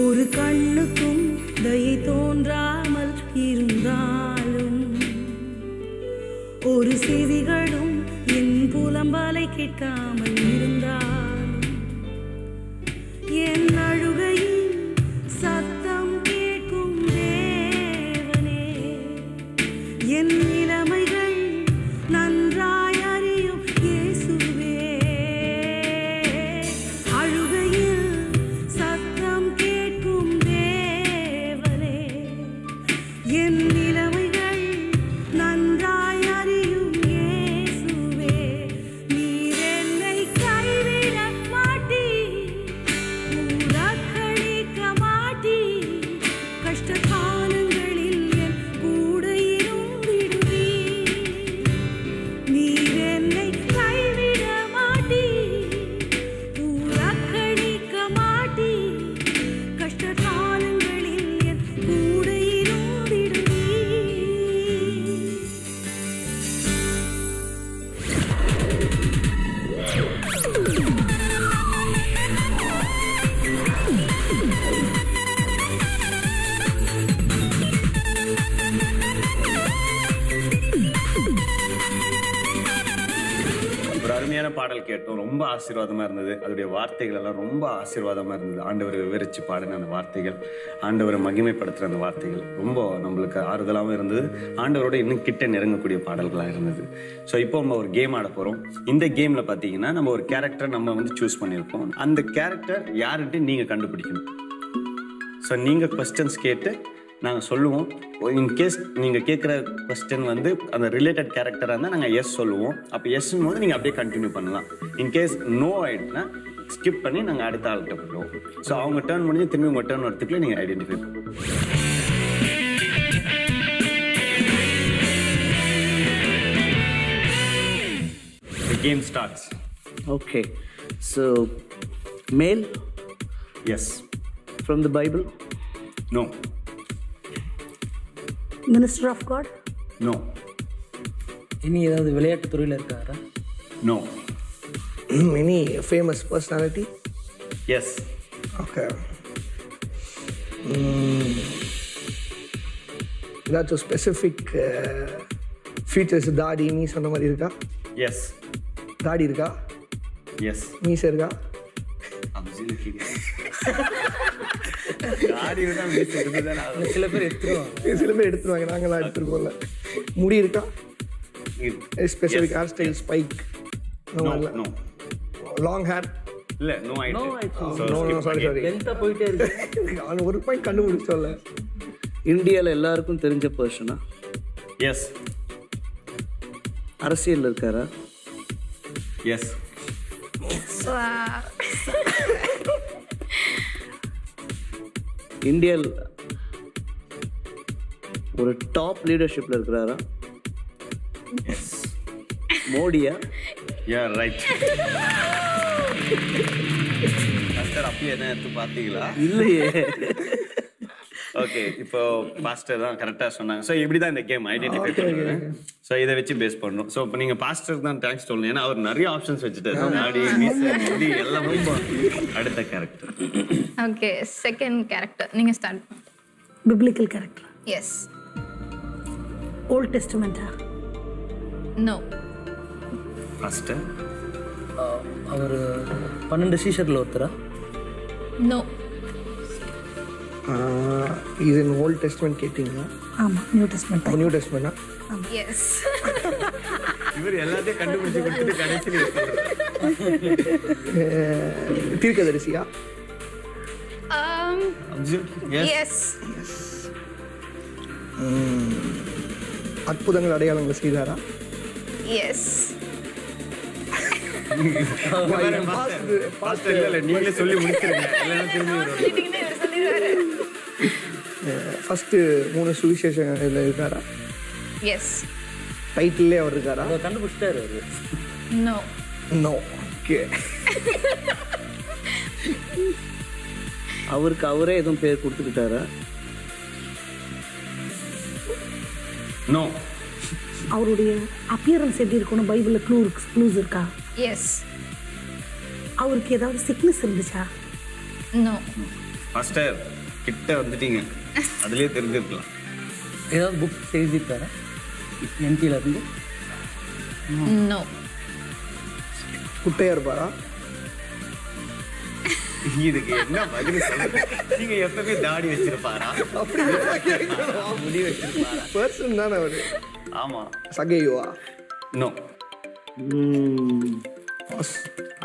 ஒரு கண்ணுக்கும் தயை தோன்றாமல் இருந்தாலும், ஒரு செவிகளும் என் புலம்பலை கேட்காமல் இருந்தாலும், என் அழுகையில் சத்தம் கேட்கும் தேவனே, என் நிலைமைகள் நன்றாய் அறியும் இயேசுவே, அழுகையில் சத்தம் கேட்கும் தேவனே, என் நிலைமைகள் நன்றாய் அறியும் இயேசுவே, நீர் என்னை கைவிட மாட்டீர், புறக்கணிக்க மாட்டீர், கஷ்ட காலங்களில் என் கூட இருந்திடுவீர், அருமையான பாடல் கேட்டோம், ரொம்ப ஆசீர்வாதமா இருந்தது. அதோடைய வார்த்தைகள் எல்லாம் ரொம்ப ஆசீர்வாதமா இருந்தது. ஆண்டவர் விவரிச்சு பாடின அந்த வார்த்தைகள், ஆண்டவரை மகிமைப்படுத்துற அந்த வார்த்தைகள் ரொம்ப நம்மளுக்கு ஆறுதலாகவும் இருந்தது. ஆண்டவரோட இன்னும் கிட்ட நெருங்கக்கூடிய பாடல்களாக இருந்தது. ஸோ இப்போ நம்ம ஒரு கேம் ஆட போகிறோம். இந்த கேமில் பார்த்தீங்கன்னா நம்ம ஒரு கேரக்டர் நம்ம வந்து சூஸ் பண்ணியிருக்கோம். அந்த கேரக்டர் யாருன்ட்டு நீங்கள் கண்டுபிடிக்கணும். ஸோ நீங்கள் கொஸ்டின்ஸ் கேட்டு நாங்கள் சொல்லுவோம். இன்கேஸ் நீங்கள் கேட்குற கொஸ்டின் வந்து அந்த ரிலேட்டட் கேரக்டராக இருந்தால் நாங்கள் எஸ் சொல்லுவோம். அப்போ எஸ்ன்னு போது நீங்கள் அப்படியே கண்டினியூ பண்ணலாம். இன்கேஸ் நோ ஆயிடுச்சுன்னா ஸ்கிப் பண்ணி நாங்கள் அடுத்த ஆள்கிட்ட போடுவோம். ஸோ அவங்க டேர்ன் முடிஞ்சு திரும்பி உங்கள் டேர்ன் வரத்துக்குள்ளே நீங்கள் ஐடென்டிஃபை பண்ணுவோம். The game starts. Okay. So, male Yes. from the Bible? No. Minister of God, No. இனி ஏதாவது விளையாட்டு துறையில் இருக்காரா? No. Any famous personality? Yes. Okay. ஏதாச்சும் ஸ்பெசிஃபிக் ஃபீச்சர்ஸ் தாடி மீஸ் அந்த மாதிரி இருக்கா? Yes. தாடி இருக்கா? Yes. மீஸ் இருக்கா? சில பேர் எடுத்துருவாங்க. சில பேர் எடுத்துருவாங்க, நாங்களாம் எடுத்துருக்கோம்ல. முடி இருக்கா? Specific hair style, spike? No. No. Long hair? இல்ல, no idea. No idea. So, no skip sorry sorry, லென்த்தாக போயிட்டே இருக்கு. அவன் ஒரு பாயிண்ட் கண்டுபிடிச்சோம்ல. இந்தியாவில் எல்லாருக்கும் தெரிஞ்ச பர்சனா? Yes. அரசியலில் இருக்காரா? Yes. இந்தியாவில் ஒரு டாப் லீடர்ஷிப்பில் இருக்கிறாரா? Yes. மோடியா? Yeah, right. மாஸ்டர் அப்படியே என்ன எடுத்து பார்த்தீங்களா? இல்லையே. ஓகே, இப்போ பாஸ்டர் தான் கரெக்டாக சொன்னாங்க. ஸோ இப்படி தான் இந்த கேம் ஐடென்டிஃபை பண்ணுறேன். ஸோ இதை வச்சு பேஸ் பண்ணணும். ஸோ இப்போ நீங்கள் பாஸ்டர் தான் தேங்க்ஸ் சொல்லணும், ஏன்னா அவர் நிறைய ஆப்ஷன்ஸ் வச்சுட்டாரு. நாடி, மீசை, முடி எல்லாமே. அடுத்த கேரக்டர். ஓகே, செகண்ட் கேரக்டர் நீங்கள் start. Biblical character? Yes. Old டெஸ்டமெண்ட்டா? நோ. பாஸ்டர். அவர் 12 சீஷரில் ஒருத்தரா? நோ. இது இன் ஓல்ட் டெஸ்ட்மெண்ட் கேட்டிங்களா? ஆமாம், நியூ டெஸ்டமெண்ட். நியூ டெஸ்ட்மெண்ட்டா? எஸ். இவர் எல்லாத்தையும் கண்டுபிடிச்சு கொடுத்துட்டு கடைசியில் தீர்க்கதரிசியா? எஸ். அற்புதங்கள் அடையாளங்கள் செய்தாரா? எஸ். பாஸ்டர் இல்லை, நீங்களே சொல்லி முடிச்சிருங்க. எல்லாம் திரும்பி வருவாங்க. ஃபர்ஸ்ட் 3 சுவிசேஷங்கள் இருக்காரா? எஸ். டைட்டிலே அவர் இருக்காரா? அவர் கண்டுபிடிச்சிட்டாரு அவர். நோ. நோ. ஓகே. அவருக்கு அவரே எதுவும் பேர் கொடுத்துக்கிட்டாரா? நோ. அவருடைய அப்பியரன்ஸ் எப்படி இருக்கணும்? பைபிளில் க்ளூஸ் இருக்கா? எஸ். அவருக்கு ஏதாவது சிக்னஸ் இருந்துச்சா? நோ. பாஸ்டர் கிட்ட வந்துட்டீங்க, அதுலயே தெரிஞ்சிருக்கலாம். ஏதாவது புக் எழுதியிருக்காரா என்டியில் இருந்து? நோ. குட்டையா இருப்பாரா? இதுக்கு என்ன பதில் சொல்லுங்க? நீங்க எப்பவுமே தாடி வச்சிருப்பாரா? முடி வச்சிருப்பாரா? பர்சன் தானே அவரு. ஆமா. சகையுவா? நோ.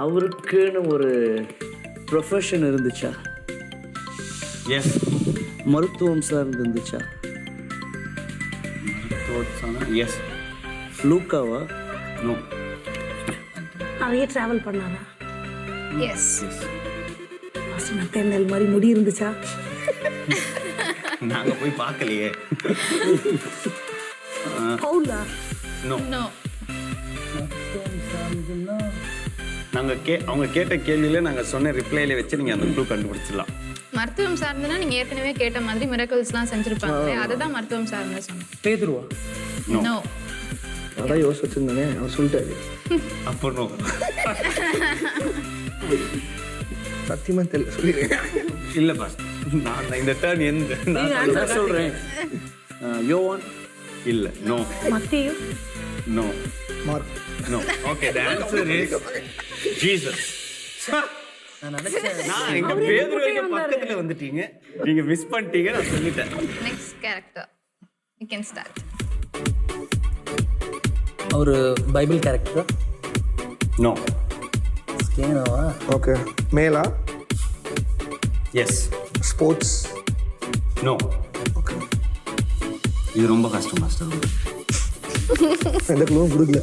அவருக்குன்னு ஒரு ப்ரொஃபஷன் இருந்துச்சா? எஸ். மருத்துவம் சார்ந்து இருந்துச்சா? எஸ். லூக்காவா? நோ. நிறைய ட்ராவல் பண்ணாரா? எஸ். நெல் மாதிரி முடி இருந்துச்சா? நாங்க போய் பார்க்கலையே. பவுலா? நோ. நோ. நாங்க அவங்க கேட்ட கேள்வியில நாங்க சொன்ன ரிப்ளைல வச்சு நீங்க அந்த க்ளூ கண்டுபிடிச்சிடலாம். மருத்துவம் சார்ந்துனா நீங்க ஏற்கனவே கேட்ட மாதிரி மிரக்கல்ஸ்லாம் செஞ்சிருப்பாங்க, அதுதான் மருத்துவம் சார்ந்து சொன்னேன். பேதுருவா? நோ. அதான் யோசிச்சிருந்தானே, அவர் சொல்லிட்டாரு. அப்போ நோ. சத்தியமா தெரியல, சொல்லிடுறேன். இல்ல பாஸ், நான் இந்த டர்ன் எந்த நான் சொல்றேன். யோவான்? இல்ல. No. Mattheyu, no. Mark. No. Okay, the answer is Jesus. நான் நினைச்சேன் நான் எங்க பேதுரு வரைக்கும் பக்கத்துல வந்துட்டீங்க. நீங்க மிஸ் பண்ணிட்டீங்க, நான் சொல்லிட்டேன். Next character you can start. ஒரு பைபிள் கேரக்டர். நோ. ஸ்கேனாவா? ஓகே. மேலா? எஸ். ஸ்போர்ட்ஸ்? நோ. இது ரொம்ப கஷ்டம் மாஸ்டர். எந்த க்ளூவும் கொடுக்கல.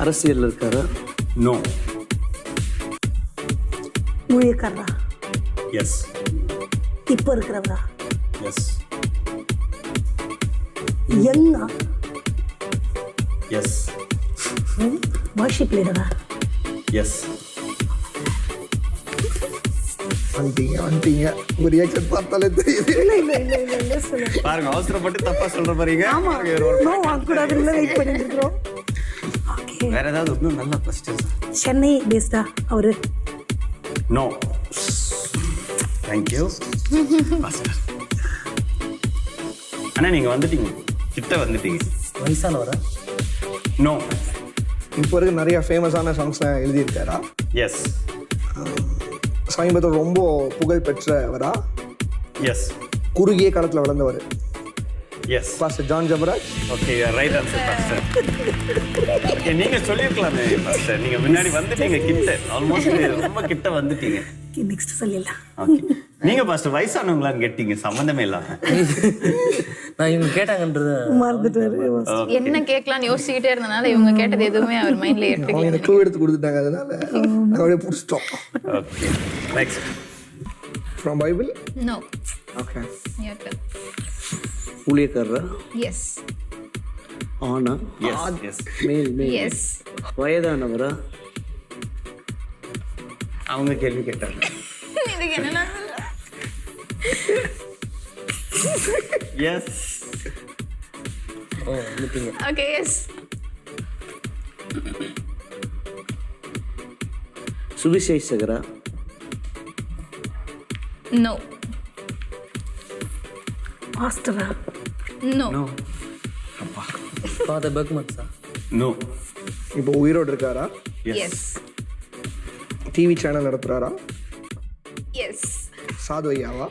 அரசியல் இருக்காரா? நோ. ஊழியக்காரரா? எஸ். இப்போ இருக்கிறவரா? எஸ். யங்கா? எஸ். வர்ஷிப் லீடரா? எஸ். வந்துட்டீங்க. உங்க ரியாக்ஷன் பார்த்தாலே தெரியுது. இல்ல சொல்லுங்க. பாருங்க, அவசரப்பட்டு தப்பா சொல்ற பாருங்க. ஆமா, நோ வாங்கக்கூடாதுன்னு வெயிட் பண்ணிட்டு இருக்கிறோம். ஓகே. வேற ஏதாவது இன்னும் நல்ல கொஸ்டின். சென்னை பேஸ்டா அவரு? நோ. Thank you master. அண்ணா நீங்க வந்துட்டீங்க, கிட்ட வந்துட்டீங்க. வயசானவரா? நோ. இப்போ இருக்க நிறைய ஃபேமஸான சாங்ஸ்லாம் எழுதியிருக்காரா? எஸ். சமீபத்தில் ரொம்ப புகழ் பெற்றவரா? எஸ். குறுகிய காலத்தில் வளர்ந்தவர். Yes. Pastor John Jabaraj. Okay, right answer pastor. நீங்க சொல்லிருக்கலாமே பாஸ்டர், நீங்க முன்னாடி வந்துட்டீங்க, கிட்ட ஆல்மோஸ்ட் ரொம்ப கிட்ட வந்துட்டீங்க. நெக்ஸ்ட் சொல்லிடலாம். ஓகே, நீங்க பாஸ்டர் வயசானவங்களான்னு கேட்டீங்க, சம்பந்தமே இல்லாம. நான் இவங்க கேட்டாங்கன்றது மறந்துட்டாரு. என்ன கேட்கலாம்னு யோசிச்சுக்கிட்டே இருந்தனால இவங்க கேட்டது எதுவுமே அவர் மைண்ட்ல அவங்க ஏற்றுக்கல. எனக்கு க்ளூ எடுத்து கொடுத்துட்டாங்க, அதனால அப்படியே பிடிச்சிட்டோம். Okay, next. From Bible? No. Okay. Your turn. ஊழியக்காரரா? எஸ். ஆனா? Yes. Yes. Male male. Yes. வயதானவரா? அவங்க கேள்வி கேட்டாங்க. இதுக்கு என்ன? எஸ். ஓ வந்துட்டீங்க. Okay, yes. சுவிசேஷகரா? நோ. பாஸ்டரா? நோ. நோ. ஃபாதர் பர்க்மன்ஸா? நோ. இப்போ உயிரோடு இருக்காரா? எஸ். டிவி சேனல் நடத்துறாரா? எஸ். சாது ஐயாவா?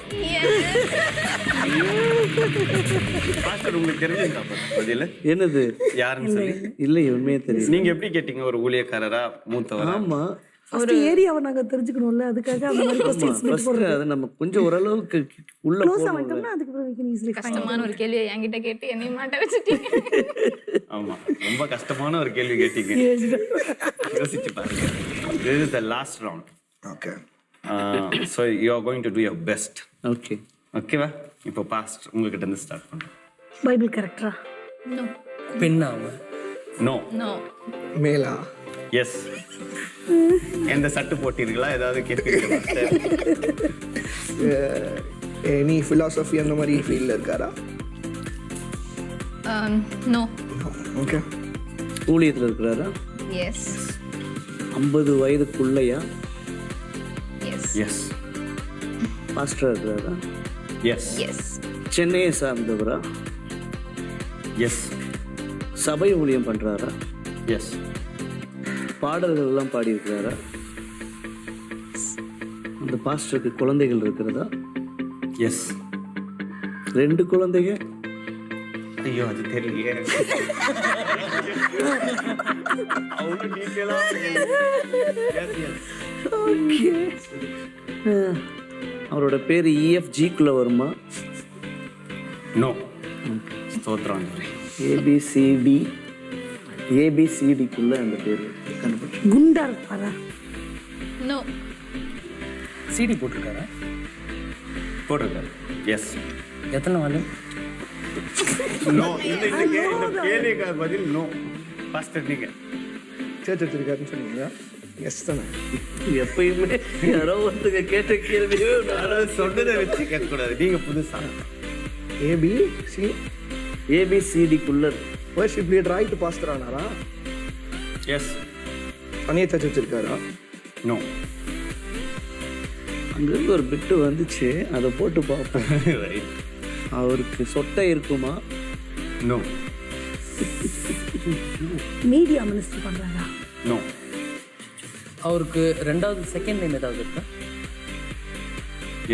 பாஸ்டர் உங்களுக்கு தெரிஞ்சிருக்கா பதில? என்னது? யாருன்னு சொல்லி? இல்லை, உண்மையே தெரியும். நீங்க எப்படி கேட்டீங்க? ஒரு ஊழியக்காரரா, மூத்தவரா? ஆமா, ஃபர்ஸ்ட் ஏரியாவை நாங்க தெரிஞ்சுக்கணும்ல, அதுக்காக அந்த மாதிரி क्वेश्चंस first அது நம்ம கொஞ்சம் ஓரளவுக்கு உள்ள க்ளோஸ் போகணும். ஆயிட்டோம்னா அதுக்கு அப்புறம் we can easily find. கஷ்டமான ஒரு கேள்வியை என்கிட்ட கேட்டு என்னையும் மாட்ட வச்சுட்டீங்க. ஆமா, ரொம்ப கஷ்டமான ஒரு கேள்வி கேட்டீங்க. யோசிச்சு பாருங்க. This is the last round. Okay. So you are going to do your best. Okay. ஓகேவா? இப்போ பாஸ்ட் உங்ககிட்ட இருந்து ஸ்டார்ட் பண்றோம். பைபிள் கேரக்டரா? நோ. பெண்ணா அவங்க? நோ. நோ. மேலா? எஸ். எந்த சட்டு போட்டீர்களா? ஏதாவது கேட்பீங்களா? எனி ஃபிலாசபி அந்த மாதிரி ஃபீல்டில் இருக்காரா? நோ. ஓகே. ஊழியத்தில் இருக்கிறாரா? எஸ். 50 வயதுக்குள்ளையா? எஸ். எஸ். பாஸ்டரா இருக்கிறாரா? எஸ். எஸ். சென்னையை சார்ந்தவரா? எஸ். சபை ஊழியம் பண்றாரா? எஸ். பாடல்கள் எல்லாம் பாடி இருக்கிறாரா? அந்த பாஸ்டருக்கு குழந்தைகள் இருக்கிறதா? எஸ். 2 குழந்தைங்க? ஐயோ, அது தெரியலையே. அவ்வளோ டீட்டெயிலா. ஓகே. அவரோட பேர் EFG-க்குள்ள வருமா? நோ. ஸ்தோத்திரம். ABCDக்குள்ள அந்த பேர் கண்டுபிடிச்சு. குண்டா இருப்பாரா? நோ. சிடி போட்டிருக்காரா? போட்டிருக்காரு. எஸ். எத்தனை வால்யூம்? நோ. இந்த கேள்விக்கு பதில் நோ. பாஸ்டர் நீங்க சேர்த்து வச்சிருக்காருன்னு சொன்னீங்க. எஸ் தானே? எப்பயுமே யாரோ ஒருத்தங்க கேட்ட கேள்வியே யாராவது சொன்னதை வச்சு கேட்கக்கூடாது. நீங்க புதுசா ABCD-க்குள்ள வர்ஷிப் லீடர் ஆகிட்டு பாஸ்டர் ஆனாரா? எஸ். தனியாக சர்ச் வச்சிருக்காரா? நோ. அங்கிருந்து ஒரு பிட்டு வந்துச்சு, அதை போட்டு பார்ப்போம். ரைட். அவருக்கு சொட்டை இருக்குமா? நோ. மீடியா மினிஸ்ட்ரி பண்ணுறாரா? நோ. அவருக்கு ரெண்டாவது செகண்ட் நேம் ஏதாவது இருக்கா?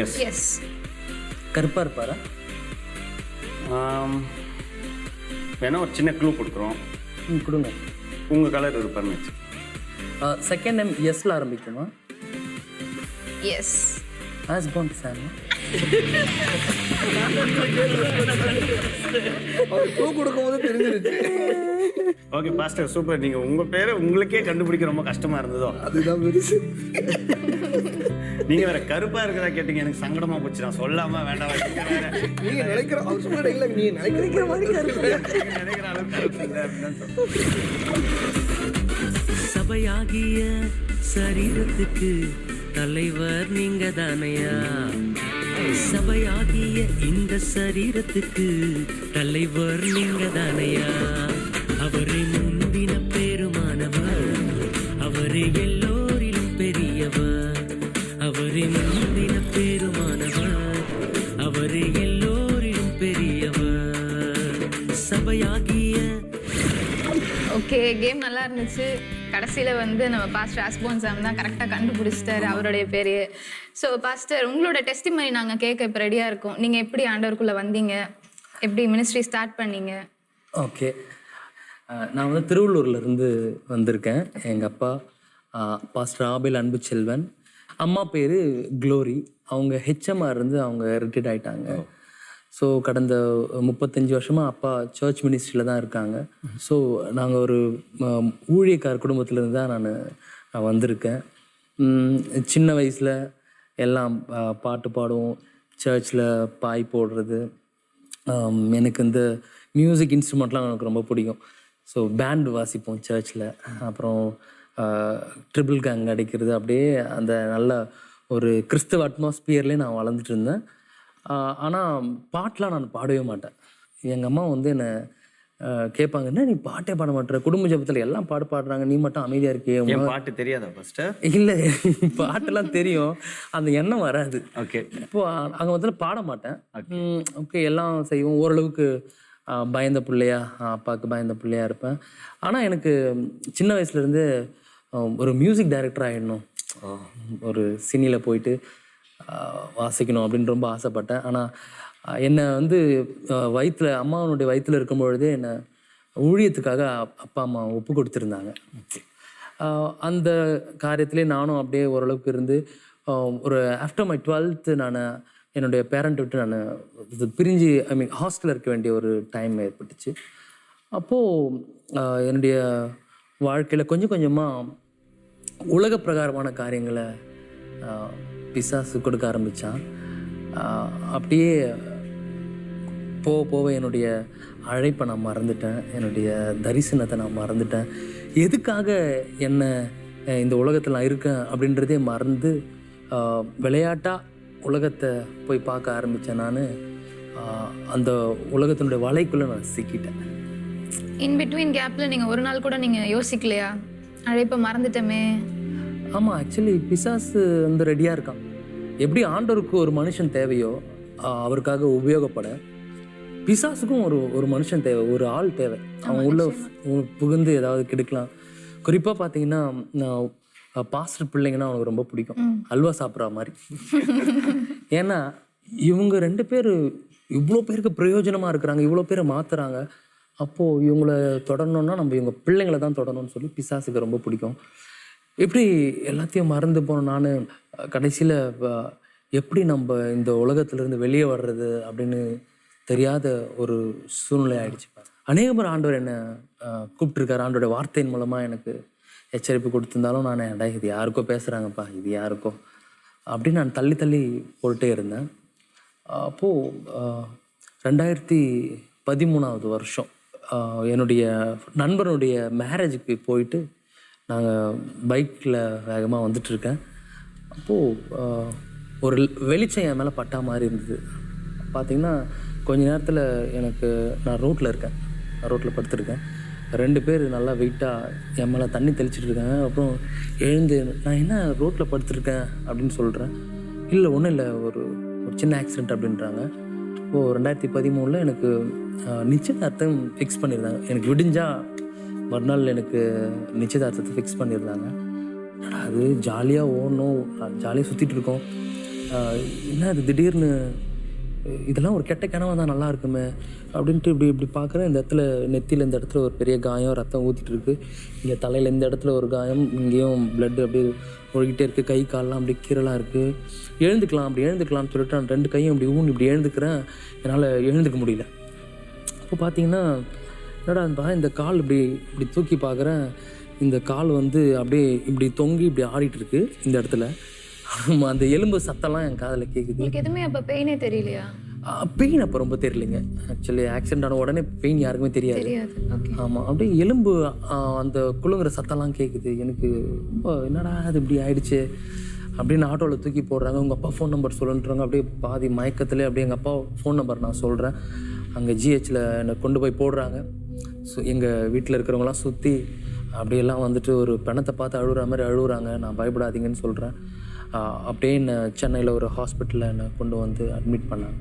எஸ். எஸ். கருப்பாக இருப்பாரா? வேணா ஒரு சின்ன க்ளூ கொடுக்குறோம். கொடுங்க. உங்கள் கலர் இருப்பாருன்னு வச்சு. செகண்ட் நேம் எஸ்ல ஆரம்பிக்குமா? எஸ். Husband Sam. அவர் க்ளூ கொடுக்கும்போது தெரிஞ்சிருச்சு. Okay pastor, super. நீங்கள் உங்கள் பேரை உங்களுக்கே கண்டுபிடிக்க ரொம்ப கஷ்டமாக இருந்ததோ? அதுதான் பெருசு. நீங்கள் வேற கருப்பாக இருக்கிறதா கேட்டீங்க, எனக்கு சங்கடமாக போச்சு. நான் சொல்லாமல் வேண்டாம் வேற நீங்க நினைக்கிற அவர் சொன்ன டைலாக் நீங்க நினைக்கிற மாதிரி நினைக்கிற அளவுக்கு கருப்பு இல்லை அப்படின்னு சபையாகிய சரீரத்துக்கு தலைவர் நீங்க தானையா? சபையாகிய இந்த சரீரத்துக்கு தலைவர் நீங்க தானையா? அவரை முந்தின பெருமானவர், அவரை எல்லோரிலும் பெரியவர். அவரை முந்தின பெருமானவர், அவரை எல்லோரிலும் பெரியவர். சபையாகிய ஓகே, கேம் நல்லா இருந்துச்சு. கடைசியில் வந்து நம்ம பாஸ்டர் ஆஸ்போன் சாம் தான் கரெக்டாக கண்டுபிடிச்சிட்டாரு அவருடைய பேர். ஸோ பாஸ்டர், உங்களோட டெஸ்டிமனி நாங்கள் கேட்க இப்போ ரெடியாக இருக்கோம். நீங்கள் எப்படி ஆண்டவருக்குள்ளே வந்தீங்க, எப்படி மினிஸ்ட்ரி ஸ்டார்ட் பண்ணீங்க? ஓகே, நான் வந்து திருவள்ளூர்லேருந்து வந்திருக்கேன். எங்கள் அப்பா பாஸ்டர் ஆபேல் அன்பு செல்வன், அம்மா பேர் க்ளோரி. அவங்க ஹெச்எம்ஆர் இருந்து அவங்க ரிட்டையர்ட் ஆகிட்டாங்க. ஸோ கடந்த 35 வருஷமாக அப்பா சர்ச் மினிஸ்ட்ரியில் தான் இருக்காங்க. ஸோ நாங்கள் ஒரு ஊழியக்கார குடும்பத்திலேருந்து தான் நான் வந்திருக்கேன். சின்ன வயசில் எல்லாம் பாட்டு பாடுவோம், சர்ச்சில் பாய் போடுறது. எனக்கு இந்த மியூசிக் இன்ஸ்ட்ருமெண்ட்லாம் எனக்கு ரொம்ப பிடிக்கும். ஸோ பேண்டு வாசிப்போம் சர்ச்சில். அப்புறம் ட்ரிபிள் கேங் அடிக்கிறது. அப்படியே அந்த நல்ல ஒரு கிறிஸ்தவ அட்மாஸ்பியர்லேயே நான் வளர்ந்துட்டு இருந்தேன். ஆனால் பாட்டெலாம் நான் பாடவே மாட்டேன். எங்கள் அம்மா வந்து என்னை கேட்பாங்க, என்ன நீ பாட்டே பாட மாட்டேற, குடும்ப ஜெபத்தில் எல்லாம் பாடுறாங்க, நீ மட்டும் அமைதியாக இருக்கியே. என் பாட்டு தெரியாதா பாஸ்டர்? இல்லை, பாட்டெல்லாம் தெரியும், அந்த எண்ணம் வராது. ஓகே. இப்போ அங்கே வந்து பாட மாட்டேன். ஓகே, எல்லாம் செய்வோம். ஓரளவுக்கு பயந்த பிள்ளையா, அப்பாவுக்கு பயந்த பிள்ளையா இருப்பேன். ஆனால் எனக்கு சின்ன வயசுலேருந்து ஒரு மியூசிக் டைரக்டர் ஆகிடணும், ஒரு சினியில் போயிட்டு வாசிக்கணும் அப்படின்னு ரொம்ப ஆசைப்பட்டேன். ஆனால் என்னை வந்து வயிற்றில், அம்மாவனுடைய வயிற்றில் இருக்கும் பொழுதே என்னை ஊழியத்துக்காக அப்பா அம்மா ஒப்பு கொடுத்துருந்தாங்க. அந்த காரியத்திலே நானும் அப்படியே ஓரளவுக்கு இருந்து ஒரு ஆஃப்டர் மை 12th நான் என்னுடைய பேரண்ட் விட்டு நான் பிரிஞ்சு ஹாஸ்டலில் இருக்க வேண்டிய ஒரு டைம் ஏற்பட்டுச்சு. அப்போது என்னுடைய வாழ்க்கையில் கொஞ்சம் கொஞ்சமாக உலக பிரகாரமான காரியங்களை பிசாசு கொடுக்க ஆரம்பித்தான். அப்படியே போக போக என்னுடைய அழைப்பை நான் மறந்துட்டேன், என்னுடைய தரிசனத்தை நான் மறந்துட்டேன். எதுக்காக என்ன இந்த உலகத்தில் நான் இருக்கேன் அப்படின்றதே மறந்து விளையாட்டாக உலகத்தை போய் பார்க்க ஆரம்பித்தேன். நான் அந்த உலகத்தினுடைய வலைக்குள்ளே நான் சிக்கிட்டேன். இன் பிட்வீன் கேப்பில் நீங்கள் ஒரு நாள் கூட நீங்கள் யோசிக்கலையா, அழைப்பை மறந்துட்டோமே? ஆமாம், ஆக்சுவலி பிசாசு வந்து ரெடியாக இருக்கான். எப்படி ஆண்டவருக்கு ஒரு மனுஷன் தேவையோ அவருக்காக உபயோகப்பட, பிசாசுக்கும் ஒரு மனுஷன் தேவை, ஒரு ஆள் தேவை. அவன் உள்ள புகுந்து ஏதாவது கெடுக்கலாம். குறிப்பாக பார்த்தீங்கன்னா பாஸ்டர் பிள்ளைங்கன்னா அவனுக்கு ரொம்ப பிடிக்கும், அல்வா சாப்பிட்ற மாதிரி. ஏன்னா இவங்க 2 பேர் இவ்வளோ பேருக்கு பிரயோஜனமாக இருக்கிறாங்க, இவ்வளோ பேரை மாற்றுறாங்க. அப்போது இவங்கள தொடரணுன்னா நம்ம இவங்க பிள்ளைங்களை தான் தொடரணும்னு சொல்லி பிசாசுக்கு ரொம்ப பிடிக்கும். எப்படி எல்லாத்தையும் மறந்து போனோம். நான் கடைசியில் எப்படி நம்ம இந்த உலகத்திலேருந்து வெளியே வர்றது அப்படின்னு தெரியாத ஒரு சூழ்நிலை ஆகிடுச்சு. அநேக முறை ஆண்டவர் என்னை கூப்பிட்டுருக்காரு, ஆண்டோட வார்த்தையின் மூலமாக எனக்கு எச்சரிப்பு கொடுத்துருந்தாலும் நான் இது யாருக்கோ பேசுகிறாங்கப்பா, இது யாருக்கோ அப்படின்னு நான் தள்ளி தள்ளி போட்டுட்டே இருந்தேன். அப்போது 2013 வருஷம் என்னுடைய நண்பனுடைய மேரேஜுக்கு போயிட்டு நாங்கள் பைக்கில் வேகமாக வந்துட்டுருக்கேன். அப்போது ஒரு வெளிச்சம் என் மேலே பட்டா மாதிரி இருந்தது. பார்த்திங்கன்னா கொஞ்ச நேரத்தில் நான் ரோட்டில் இருக்கேன், ரோட்டில் படுத்துருக்கேன். 2 பேர் நல்லா வெயிட்டாக என் மேலே தண்ணி தெளிச்சிட்டு இருக்காங்க. அப்புறம் எழுந்து நான் என்ன ரோட்டில் படுத்துருக்கேன் அப்படின்னு சொல்கிறேன். இல்லை ஒன்றும் இல்லை, ஒரு சின்ன ஆக்சிடெண்ட் அப்படின்றாங்க. இப்போது 2013 எனக்கு நிச்சயதார்த்தம் ஃபிக்ஸ் பண்ணியிருந்தாங்க. எனக்கு விடிஞ்சா மறுநாள் எனக்கு நிச்சயதார்த்தத்தை ஃபிக்ஸ் பண்ணியிருந்தாங்க. என்னடா அது ஜாலியாக ஓடணும், ஜாலியாக சுற்றிட்டு இருக்கோம், என்ன அது திடீர்னு இதெல்லாம் ஒரு கெட்ட கனவாக தான் நல்லா இருக்குமே அப்படின்ட்டு இப்படி பார்க்குறேன். இந்த இடத்துல நெத்தியில் இந்த இடத்துல ஒரு பெரிய காயம், ரத்தம் ஊற்றிட்டு இருக்கு. இங்கே தலையில் இந்த இடத்துல ஒரு காயம், இங்கேயும் பிளட்டு அப்படியே ஒழுகிட்டே இருக்குது. கை கால்லாம் அப்படி கீரலாக இருக்குது. எழுந்துக்கலாம்னு சொல்லிட்டு நான் 2 கையும் இப்படி இப்படி எழுந்துக்கிறேன். என்னால் எழுந்துக்க முடியல. அப்போ பார்த்தீங்கன்னா என்னடா இந்த கால் இப்படி தூக்கி பார்க்குறேன். இந்த கால் வந்து அப்படியே இப்படி தொங்கி இப்படி ஆடிட்டு இருக்கு இந்த இடத்துல. அந்த எலும்பு சத்தம்லாம் என் காதில் கேட்குது. உங்களுக்கு எதுவுமே அப்போ பெயினே தெரியலையா? பெயின் அப்போ ரொம்ப தெரியலைங்க. ஆக்சுவலி ஆக்சிடென்ட் ஆன உடனே பெயின் யாருக்குமே தெரியாது. ஆமாம், அப்படியே எலும்பு அந்த குழுங்குற சத்தம்லாம் கேட்குது. எனக்கு என்னடா அது இப்படி ஆயிடுச்சு அப்படின்னு ஆட்டோவில் தூக்கி போடுறாங்க. உங்கள் அப்பா ஃபோன் நம்பர் சொல்லுன்றாங்க. அப்படியே பாதி மயக்கத்துலேயே அப்படியே எங்கள் அப்பா ஃபோன் நம்பர் நான் சொல்கிறேன். அங்கே ஜிஹெச்சில் என்னை கொண்டு போய் போடுறாங்க. ஸோ எங்கள் வீட்டில் இருக்கிறவங்களாம் சுற்றி அப்படியெல்லாம் வந்துட்டு ஒரு பிணத்தை பார்த்து அழுகிற மாதிரி அழுகுறாங்க. நான் பயப்படாதீங்கன்னு சொல்கிறேன். அப்படியே என்னை சென்னையில் ஒரு ஹாஸ்பிட்டலில் என்னை கொண்டு வந்து அட்மிட் பண்ணாங்க.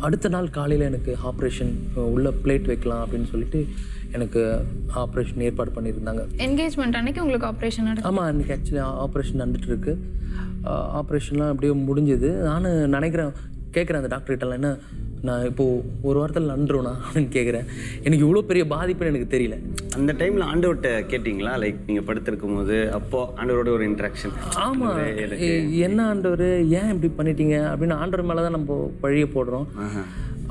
அடுத்த நாள் காலையில் எனக்கு ஆப்ரேஷன், உள்ள பிளேட் வைக்கலாம் அப்படின்னு சொல்லிட்டு எனக்கு ஆப்ரேஷன் ஏற்பாடு பண்ணியிருந்தாங்க. என்கேஜ்மெண்ட் அன்னைக்கு உங்களுக்கு ஆப்ரேஷன் நடக்கும்? ஆமாம், அன்றைக்கி ஆக்சுவலி ஆப்ரேஷன் நடந்துகிட்ருக்கு. ஆப்ரேஷன்லாம் அப்படியே முடிஞ்சுது. நான் நினைக்கிறேன், கேட்குறேன் அந்த டாக்டர்கிட்டலாம், என்ன நான் இப்போது ஒரு வாரத்தில் நன்றுனா அப்படின்னு கேட்குறேன். எனக்கு இவ்வளோ பெரிய பாதிப்புன்னு எனக்கு தெரியல. அந்த டைமில் ஆண்டவர்கிட்ட கேட்டிங்களா? லைக் நீங்கள் படுத்திருக்கும் போது அப்போ ஆண்டவரோட ஒரு இன்ட்ராக்ஷன்? ஆமாம், என்ன ஆண்டவர் ஏன் இப்படி பண்ணிட்டீங்க அப்படின்னு ஆண்டவர் மேலே தான் நம்ம பழிய போடுறோம்.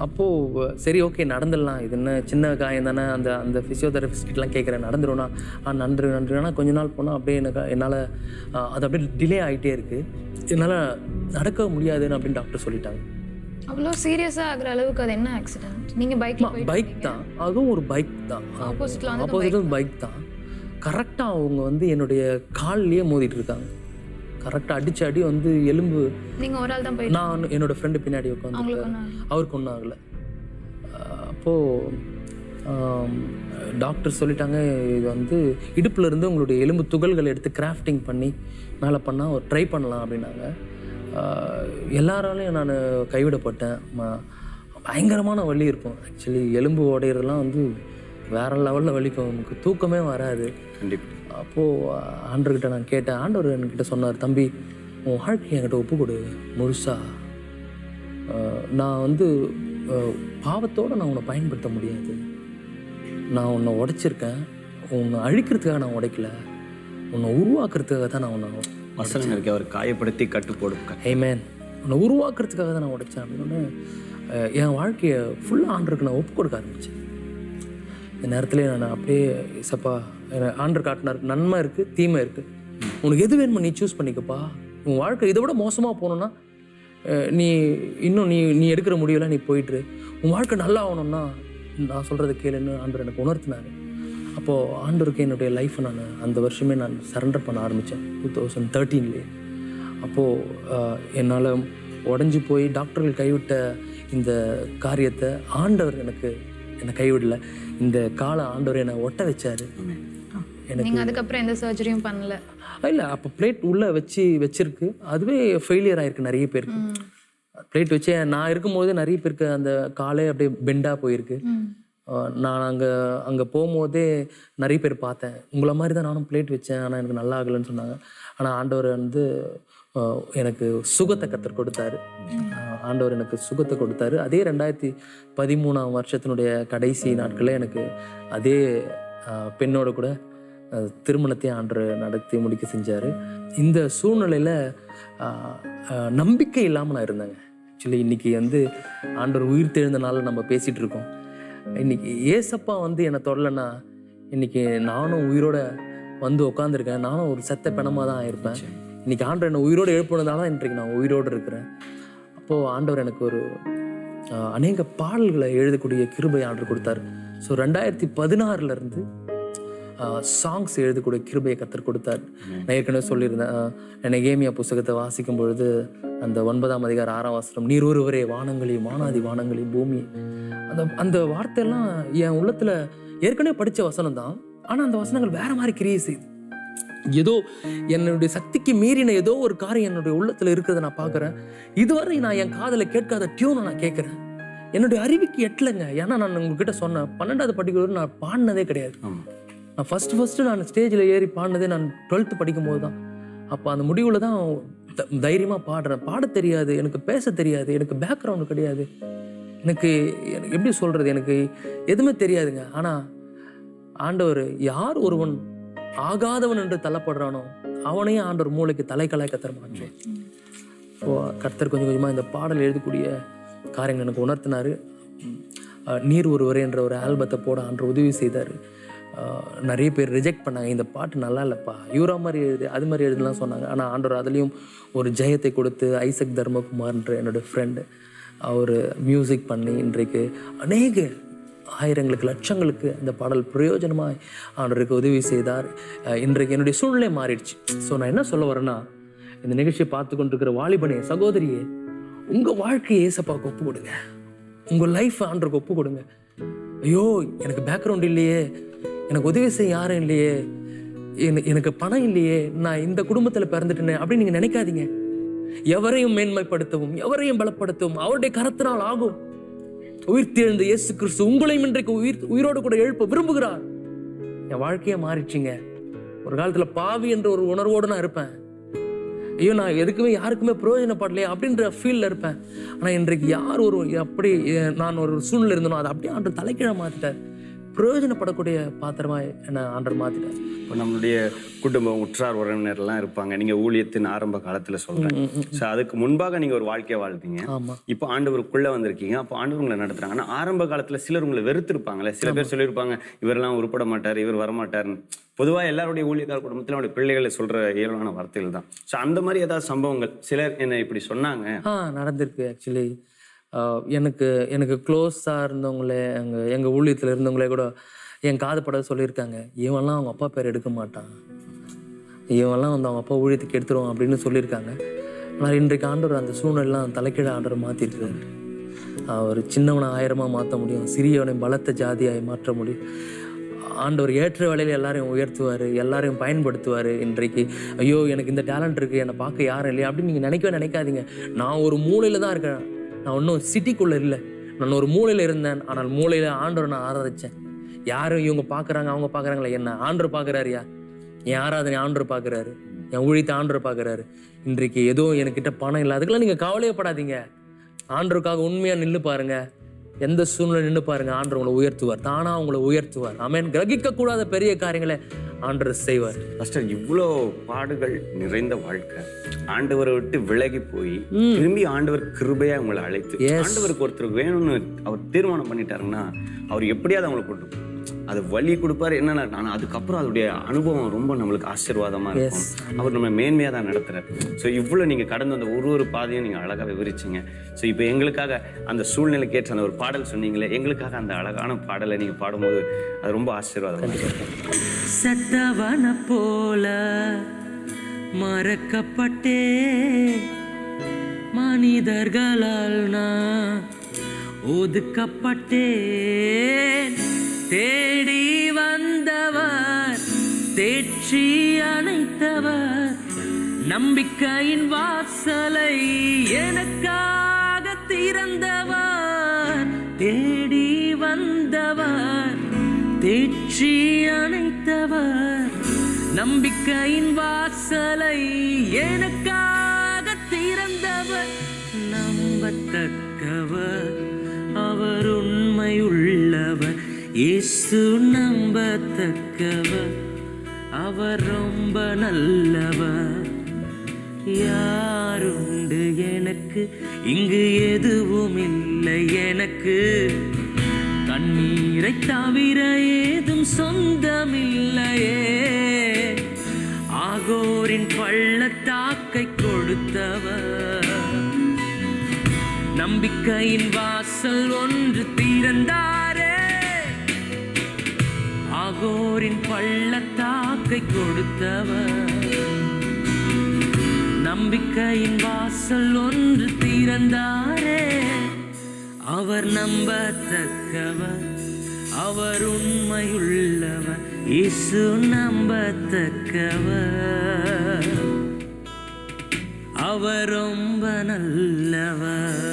அப்போது சரி ஓகே நடந்துடலாம், இது என்ன சின்ன காயம் தானே. அந்த ஃபிசியோதெரபிஸ்ட்லாம் கேட்குறேன், நடந்துருவோண்ணா? நன்றி. ஆனால் கொஞ்ச நாள் போனால் அப்படியே என்னால் அது அப்படியே டிலே ஆகிட்டே இருக்குது, என்னால் நடக்க முடியாதுன்னு அப்படின்னு டாக்டர் சொல்லிட்டாங்க. அவ்வளோ சீரியஸாக ஆகிற அளவுக்கு அது என்ன ஆக்சிடென்ட்? நீங்கள் பைக் தான், அதுவும் ஒரு பைக் தான், ஆப்போசிட்டில் பைக் தான். கரெக்டாக அவங்க வந்து என்னுடைய கால்லையே மோதிட்டு இருக்காங்க. கரெக்டாக அடிச்சு அடி வந்து எலும்பு. நீங்கள் ஒரு ஆள் தான் போய்? நான் என்னோடய ஃப்ரெண்டு பின்னாடி உட்காந்து. அவருக்கு ஒன்றும் ஆகலை. அப்போது டாக்டர் சொல்லிட்டாங்க, இது வந்து இடுப்பில் இருந்து உங்களுடைய எலும்பு துகள்களை எடுத்து கிராஃப்டிங் பண்ணி மேலே பண்ணால் ஒரு ட்ரை பண்ணலாம் அப்படின்னாங்க. எல்லாராலையும் நான் கைவிடப்பட்டேன். பயங்கரமான வலி இருக்கும். ஆக்சுவலி எலும்பு உடையிறதுலாம் வந்து வேறு லெவலில் வலிக்கும், நமக்கு தூக்கமே வராது. கண்டிப்பாக. அப்போது ஆண்டவர்கிட்ட நான் கேட்டேன். ஆண்டவர் என்கிட்ட சொன்னார், தம்பி உன் வாழ்க்கையை என்கிட்ட ஒப்பு கொடு முழுசா. நான் வந்து பாவத்தோடு நான் உன்னை பயன்படுத்த முடியாது. நான் உன்னை உடைச்சிருக்கேன், உன்னை அழிக்கிறதுக்காக நான் உடைக்கல, உன்னை உருவாக்குறதுக்காக தான் நான் உன்னை வசனம் இருக்கு, அவர் காயப்படுத்தி கட்டு போடும். ஆமென். உன்னை உருவாக்குறதுக்காக தான் நான் உடைச்சேன் அப்படின்னு என் வாழ்க்கையை ஃபுல்லாக ஆண்டருக்கு நான் ஒப்பு கொடுக்க ஆரம்பித்தேன். இந்த நேரத்துலேயே நான் அப்படியே சப்பா ஆண்டர் காட்டினார், நன்மை இருக்குது தீமை இருக்குது, உனக்கு எது வேணுமோ நீ சூஸ் பண்ணிக்கப்பா. உன் வாழ்க்கை இதை விட மோசமாக போகணுன்னா நீ இன்னும் நீ எடுக்கிற முடியல, நீ போயிட்டுரு. உன் வாழ்க்கை நல்லா ஆகணும்னா நான் சொல்கிறத கேளுன்னு ஆண்டர் எனக்கு உணர்த்தினார். அப்போது ஆண்டவருக்கு என்னுடைய லைஃப்பை நான் அந்த வருஷமே நான் சரண்டர் பண்ண ஆரம்பித்தேன் 2013. அப்போது என்னால் உடஞ்சி போய் டாக்டர்கள் கைவிட்ட இந்த காரியத்தை ஆண்டவர் என்னை கைவிடலை. இந்த காலை ஆண்டவர் என்னை ஒட்ட வச்சார். எனக்கு அதுக்கப்புறம் எந்த சர்ஜரியும் பண்ணல? இல்லை, அப்போ பிளேட் உள்ளே வச்சிருக்கு, அதுவே ஃபெயிலியர் ஆகிருக்கு நிறைய பேருக்கு. பிளேட் வச்சு நான் இருக்கும்போது நிறைய பேருக்கு அந்த காலே அப்படியே பெண்டாக போயிருக்கு. நான் அங்கே போகும்போதே நிறைய பேர் பார்த்தேன், உங்களை மாதிரி தான் நானும் பிளேட் வச்சேன், ஆனால் எனக்கு நல்லா ஆகலைன்னு சொன்னாங்க. ஆனால் ஆண்டவர் வந்து எனக்கு சுகத்தை கற்றுக் கொடுத்தாரு. ஆண்டவர் எனக்கு சுகத்தை கொடுத்தாரு. அதே 2013 வருஷத்தினுடைய கடைசி நாட்களில் எனக்கு அதே பெண்ணோட கூட திருமணத்தை ஆண்டவர் நடத்தி முடிக்க செஞ்சார். இந்த சூழ்நிலையில் நம்பிக்கை இல்லாமல் நான் இருந்தேங்க. ஆக்சுவலி இன்றைக்கி வந்து ஆண்டவர் உயிர் தெழுந்த நாளில் நம்ம பேசிகிட்டு இருக்கோம். இன்றைக்கி ஏசப்பா வந்து என்னை தொடலைன்னா இன்றைக்கி நானும் உயிரோடு வந்து உட்காந்துருக்கேன், நானும் ஒரு செத்த பிணமாக தான் ஆயிருப்பேன். இன்றைக்கி ஆண்டவர் என்னை உயிரோடு எழுப்புனதால தான் இன்றைக்கு நான் உயிரோடு இருக்கிறேன். அப்போது ஆண்டவர் எனக்கு ஒரு அநேக பாடல்களை எழுதக்கூடிய கிருபை ஆண்டவர் கொடுத்தாரு. ஸோ 2016 சாங்ஸ் எழுதக்கூடிய கிருபையை கற்றுக் கொடுத்தார். நான் ஏற்கனவே சொல்லியிருந்தேன், நெகேமியா புத்தகத்தை வாசிக்கும் பொழுது அந்த 9ஆம் அதிகாரம் 6ஆம் வசனம், நீர் ஒருவரே வானங்களையும் வானாதி வானங்களையும் பூமி, அந்த வார்த்தையெல்லாம் என் உள்ளத்தில் ஏற்கனவே படித்த வசனம் தான். ஆனால் அந்த வசனங்கள் வேற மாதிரி கிரியை செய்யுது. ஏதோ என்னுடைய சக்திக்கு மீறின ஏதோ ஒரு காரியம் என்னுடைய உள்ளத்தில் இருக்கிறத நான் பார்க்குறேன். இதுவரை நான் என் காதில் கேட்காத டியூனை நான் கேட்குறேன். என்னுடைய அறிவுக்கு எட்டலைங்க. ஏன்னா நான் உங்ககிட்ட சொன்னேன் 12வது படிக்கும்போது நான் பாடினதே கிடையாது. நான் ஃபஸ்ட்டு நான் ஸ்டேஜில் ஏறி பாடினதே நான் 12th படிக்கும் போது தான். அப்போ அந்த முடிவில் தான் தைரியமாக பாடுறேன். பாட தெரியாது, எனக்கு பேச தெரியாது, எனக்கு பேக்ரவுண்டு கிடையாது, எனக்கு எப்படி சொல்கிறது, எனக்கு எதுவுமே தெரியாதுங்க. ஆனால் ஆண்டவர் யார் ஒருவன் ஆகாதவன் என்று தள்ளப்படுறானோ அவனையும் ஆண்டவர் மூளைக்கு தலைக்கலாய் கத்தர் மாற்றேன். ஸோ கர்த்தர் கொஞ்சம் கொஞ்சமாக இந்த பாடல் எழுதக்கூடிய காரியங்கள் எனக்கு உணர்த்தினார். நீர் ஒருவரே என்ற ஒரு ஆல்பத்தை போட ஆண்டவர் உதவி செய்தார். நிறைய பேர் ரிஜெக்ட் பண்ணாங்க, இந்த பாட்டு நல்லா இல்லைப்பா, யூரா மாதிரி எழுது, அது மாதிரி எழுதுலாம் சொன்னாங்க. ஆனால் ஆண்டவர் அதுலேயும் ஒரு ஜெயத்தை கொடுத்து ஐசக் தர்மகுமார்ன்ற என்னோடய ஃப்ரெண்டு அவர் மியூசிக் பண்ணி இன்றைக்கு அநேக ஆயிரங்களுக்கு லட்சங்களுக்கு அந்த பாடல் பிரயோஜனமாக ஆண்டவருக்கு உதவி செய்தார். இன்றைக்கு என்னுடைய சூழ்நிலை மாறிடுச்சு. ஸோ நான் என்ன சொல்ல வரேன்னா, இந்த நிகழ்ச்சியை பார்த்து கொண்டிருக்கிற வாலிபனே, சகோதரியே, உங்கள் வாழ்க்கையை ஏசப்பாவுக்கு ஒப்பு கொடுங்க. உங்கள் லைஃப் ஆண்டவருக்கு ஒப்பு கொடுங்க. ஐயோ எனக்கு பேக்ரவுண்ட் இல்லையே, எனக்கு உதவி செய்ய யாரும் இல்லையே, எனக்கு பணம் இல்லையே, நான் இந்த குடும்பத்தில் பிறந்துட்டேனே அப்படின்னு நீங்கள் நினைக்காதீங்க. எவரையும் மேன்மைப்படுத்தவும் எவரையும் பலப்படுத்தவும் அவருடைய கரத்தினால் ஆகும். உயிர்த்தெழுந்த இயேசு கிறிஸ்து உங்களையும் இன்றைக்கு உயிரோடு கூட எழுப்ப விரும்புகிறார். என் வாழ்க்கையே மாறிடுச்சிங்க. ஒரு காலத்தில் பாவி என்ற ஒரு உணர்வோடு நான் இருப்பேன். ஐயோ நான் எதுக்குமே யாருக்குமே பிரயோஜனப்படலையே அப்படின்ற ஃபீல்டில் இருப்பேன். ஆனால் இன்றைக்கு யார் ஒரு அப்படி நான் ஒரு சூழ்நிலை இருந்தனோ அதை அப்படியே ஆண்டவர் தலைக்கீழ மாற்றிட்டார். பிரயோஜனப்படக்கூடிய பாத்திரமா என்ன ஆண்டவர் மாற்றிட்டார். இப்போ நம்மளுடைய குடும்பம், உற்றார் உறவினர்லாம் இருப்பாங்க. நீங்கள் ஊழியத்தின் ஆரம்ப காலத்தில் சொல்கிறேன். ஸோ அதுக்கு முன்பாக நீங்கள் ஒரு வாழ்க்கையை வாழ்த்தீங்க. இப்போ ஆண்டவருக்குள்ளே வந்திருக்கீங்க. அப்போ ஆண்டவர் உங்களை நடத்துகிறாங்க. ஆனால் ஆரம்ப காலத்தில் சிலர் உங்களை வெறுத்திருப்பாங்களே. சில பேர் சொல்லியிருப்பாங்க, இவரெல்லாம் உருப்பட மாட்டார், இவர் வரமாட்டார்னு. பொதுவாக எல்லாருடைய ஊழியக்கார குடும்பத்தில் அவருடைய பிள்ளைகளை சொல்கிற இயல்பான வார்த்தைகள் தான். ஸோ அந்த மாதிரி ஏதாவது சம்பவங்கள் சிலர் என்ன இப்படி சொன்னாங்க? நடந்திருக்கு. ஆக்சுவலி எனக்கு க்ளோஸாக இருந்தவங்களே, எங்கள் ஊழியத்தில் இருந்தவங்களே கூட என் காது பட சொல்லியிருக்காங்க, இவன்லாம் அவங்க அப்பா பேர் எடுக்க மாட்டான், இவன்லாம் வந்து அவங்க அப்பா ஊழியத்துக்கு எடுத்துருவான் அப்படின்னு சொல்லியிருக்காங்க. ஆனால் இன்றைக்கு ஆண்டவர் அந்த சூழ்நிலாம் தலைக்கீழ ஆண்டவர் மாற்றிருக்காரு. அவர் சின்னவனை 1000 மாற்ற முடியும், சிறியவனை பலத்த ஜாதியாய் மாற்ற முடியும். ஆண்டவர் ஏற்ற வேலையில் எல்லாரையும் உயர்த்துவார், எல்லாரையும் பயன்படுத்துவார். இன்றைக்கு ஐயோ எனக்கு இந்த டேலண்ட் இருக்குது, என்னை பார்க்க யாரும் இல்லையா அப்படின்னு நீங்கள் நினைக்காதீங்க. நான் ஒரு மூலையில் தான் இருக்கேன். நான் ஒன்றும் சிட்டிக்குள்ளே இல்லை, நான் ஒரு மூலையில் இருந்தேன். ஆனால் மூலையில் ஆண்டவர் நான் ஆராதித்தேன். யாரும் இவங்க பார்க்குறாங்க அவங்க பார்க்குறாங்களா, என்ன ஆண்டவர் பார்க்குறாருயா, என் ஆராதனை ஆண்டவர் பார்க்குறாரு, என் ஊழியத்தை ஆண்டவர் பார்க்குறாரு. இன்றைக்கு எதுவும் என்கிட்ட பணம் இல்லை, அதுக்கெல்லாம் நீங்கள் கவலையப்படாதீங்க. ஆண்டவருக்காக உண்மையாக நின்று பாருங்க. எந்த சூழ்நிலை நின்று பாருங்க, ஆண்டவர் உங்களை உயர்த்துவார், தானாக உங்களை உயர்த்துவார். ஆமென். கிரகிக்க கூடாத பெரிய காரியங்களை ஆண்டவர் செய்வார். பாஸ்டர், இவ்வளோ பாடுகள் நிறைந்த வாழ்க்கை, ஆண்டவரை விட்டு விலகி போய் திரும்பி ஆண்டவர் கிருபையா உங்களை அழைத்து ஆண்டவருக்கு ஒருத்தருக்கு வேணும்னு அவர் தீர்மானம் பண்ணிட்டாருன்னா அவர் எப்படியாவது அவங்களை கொண்டு அது வழி கொடுப்பாரு. என்னன்னா ஆனால் அதுக்கப்புறம் அதோடைய அனுபவம் ரொம்ப நம்மளுக்கு ஆசீர்வாதமா இருக்கும். அவர் நம்ம மேன்மையாக தான் நடத்துறாரு. ஸோ இவ்வளோ நீங்கள் கடந்து அந்த ஒரு பாதையும் நீங்கள் அழகாக விவரிச்சிங்க. ஸோ இப்போ எங்களுக்காக அந்த சூழ்நிலைக்கு ஏற்ற அந்த ஒரு பாடல் சொன்னீங்களே, எங்களுக்காக அந்த அழகான பாடலை நீங்கள் பாடும்போது அது ரொம்ப ஆசீர்வாதம். சத்தவன போல மறக்கப்பட்டே மனிதர்களால் நான் ஒதுக்கப்பட்டேன். தேடி வந்தவர் தேற்றி அணைத்தவர், நம்பிக்கையின் வாசலை எனக்காக திறந்தவர். தேடி வந்தவர் தேற்றி அணைத்தவர், நம்பிக்கையின் வாசலை எனக்காக திறந்தவர். நம்பத்தக்கவர் அவர், உண்மையுள்ளவர் இயேசு, நம்பத்தக்கவர் அவர், ரொம்ப நல்லவர். யாருண்டு எனக்கு, இங்கு எதுவும் இல்லை எனக்கு, கண்ணீரை தவிர ஏதும் சொந்தமில்லையே. ஆகோரின் பள்ளத்தாக்கை கொடுத்தவர், நம்பிக்கையின் வாசல் ஒன்று திறந்தாரே. ஆகோரின் பள்ளத்தாக்கை கொடுத்தவர், நம்பிக்கையின் வாசல் ஒன்று திறந்தாரே. அவர் நம்பத்தக்கவர், அவர் உண்மையுள்ளவர் இயேசு, நம்பத்தக்கவர் அவர், ரொம்ப நல்லவர்.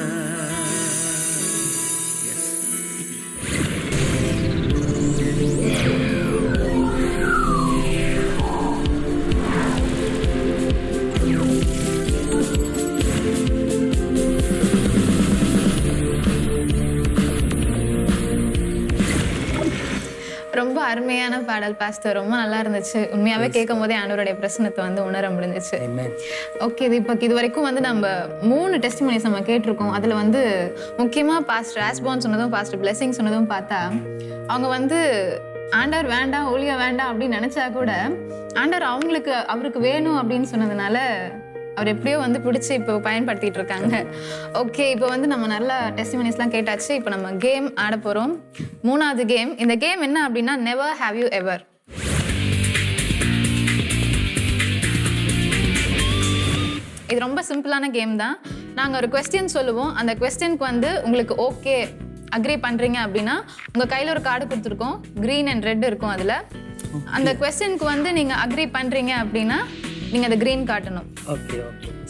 அருமையான பாடல் பாஸ்டர், ரொம்ப நல்லா இருந்துச்சு. உண்மையாவே கேட்கும் போதே ஆண்டவருடைய பிரசன்னத்தை வந்து உணர முடிஞ்சிச்சு. ஓகே, இது வரைக்கும் வந்து நம்ம 3 டெஸ்டிமோனிஸ் நம்ம கேட்டிருக்கோம். அதுல வந்து முக்கியமா பாஸ்டர் ராஸ்பான் சொன்னதும் பாஸ்டர் பிளெஸிங் சொன்னதும் பார்த்தா, அவங்க வந்து ஆண்டவர் வேண்டாம், ஊழியம் வேண்டாம் அப்படின்னு நினைச்சா கூட ஆண்டவர் அவருக்கு வேணும் அப்படின்னு சொன்னதுனால அவர் எப்படியோ வந்து பிடிச்சி இப்போ பயன்படுத்திட்டு இருக்காங்க. ஓகே, இப்போ வந்து நம்ம நல்ல டெஸ்டிமோனிஸ்லாம் கேட்டாச்சு. இப்போ நம்ம கேம் ஆட போகிறோம். 3வது கேம். இந்த கேம் என்ன அப்படின்னா நெவர் ஹேவ் யூ எவர். இது ரொம்ப சிம்பிளான கேம் தான். நாங்கள் ஒரு கொஸ்டின் சொல்லுவோம். அந்த கொஸ்டினுக்கு வந்து உங்களுக்கு ஓகே அக்ரி பண்ணுறீங்க அப்படின்னா உங்கள் கையில் ஒரு கார்டு கொடுத்துருக்கோம், க்ரீன் அண்ட் ரெட் இருக்கும். அதில் அந்த கொஸ்டினுக்கு வந்து நீங்கள் அக்ரி பண்ணுறீங்க அப்படின்னா நீங்கள் அந்த க்ரீன் காட்டணும். ஓகே.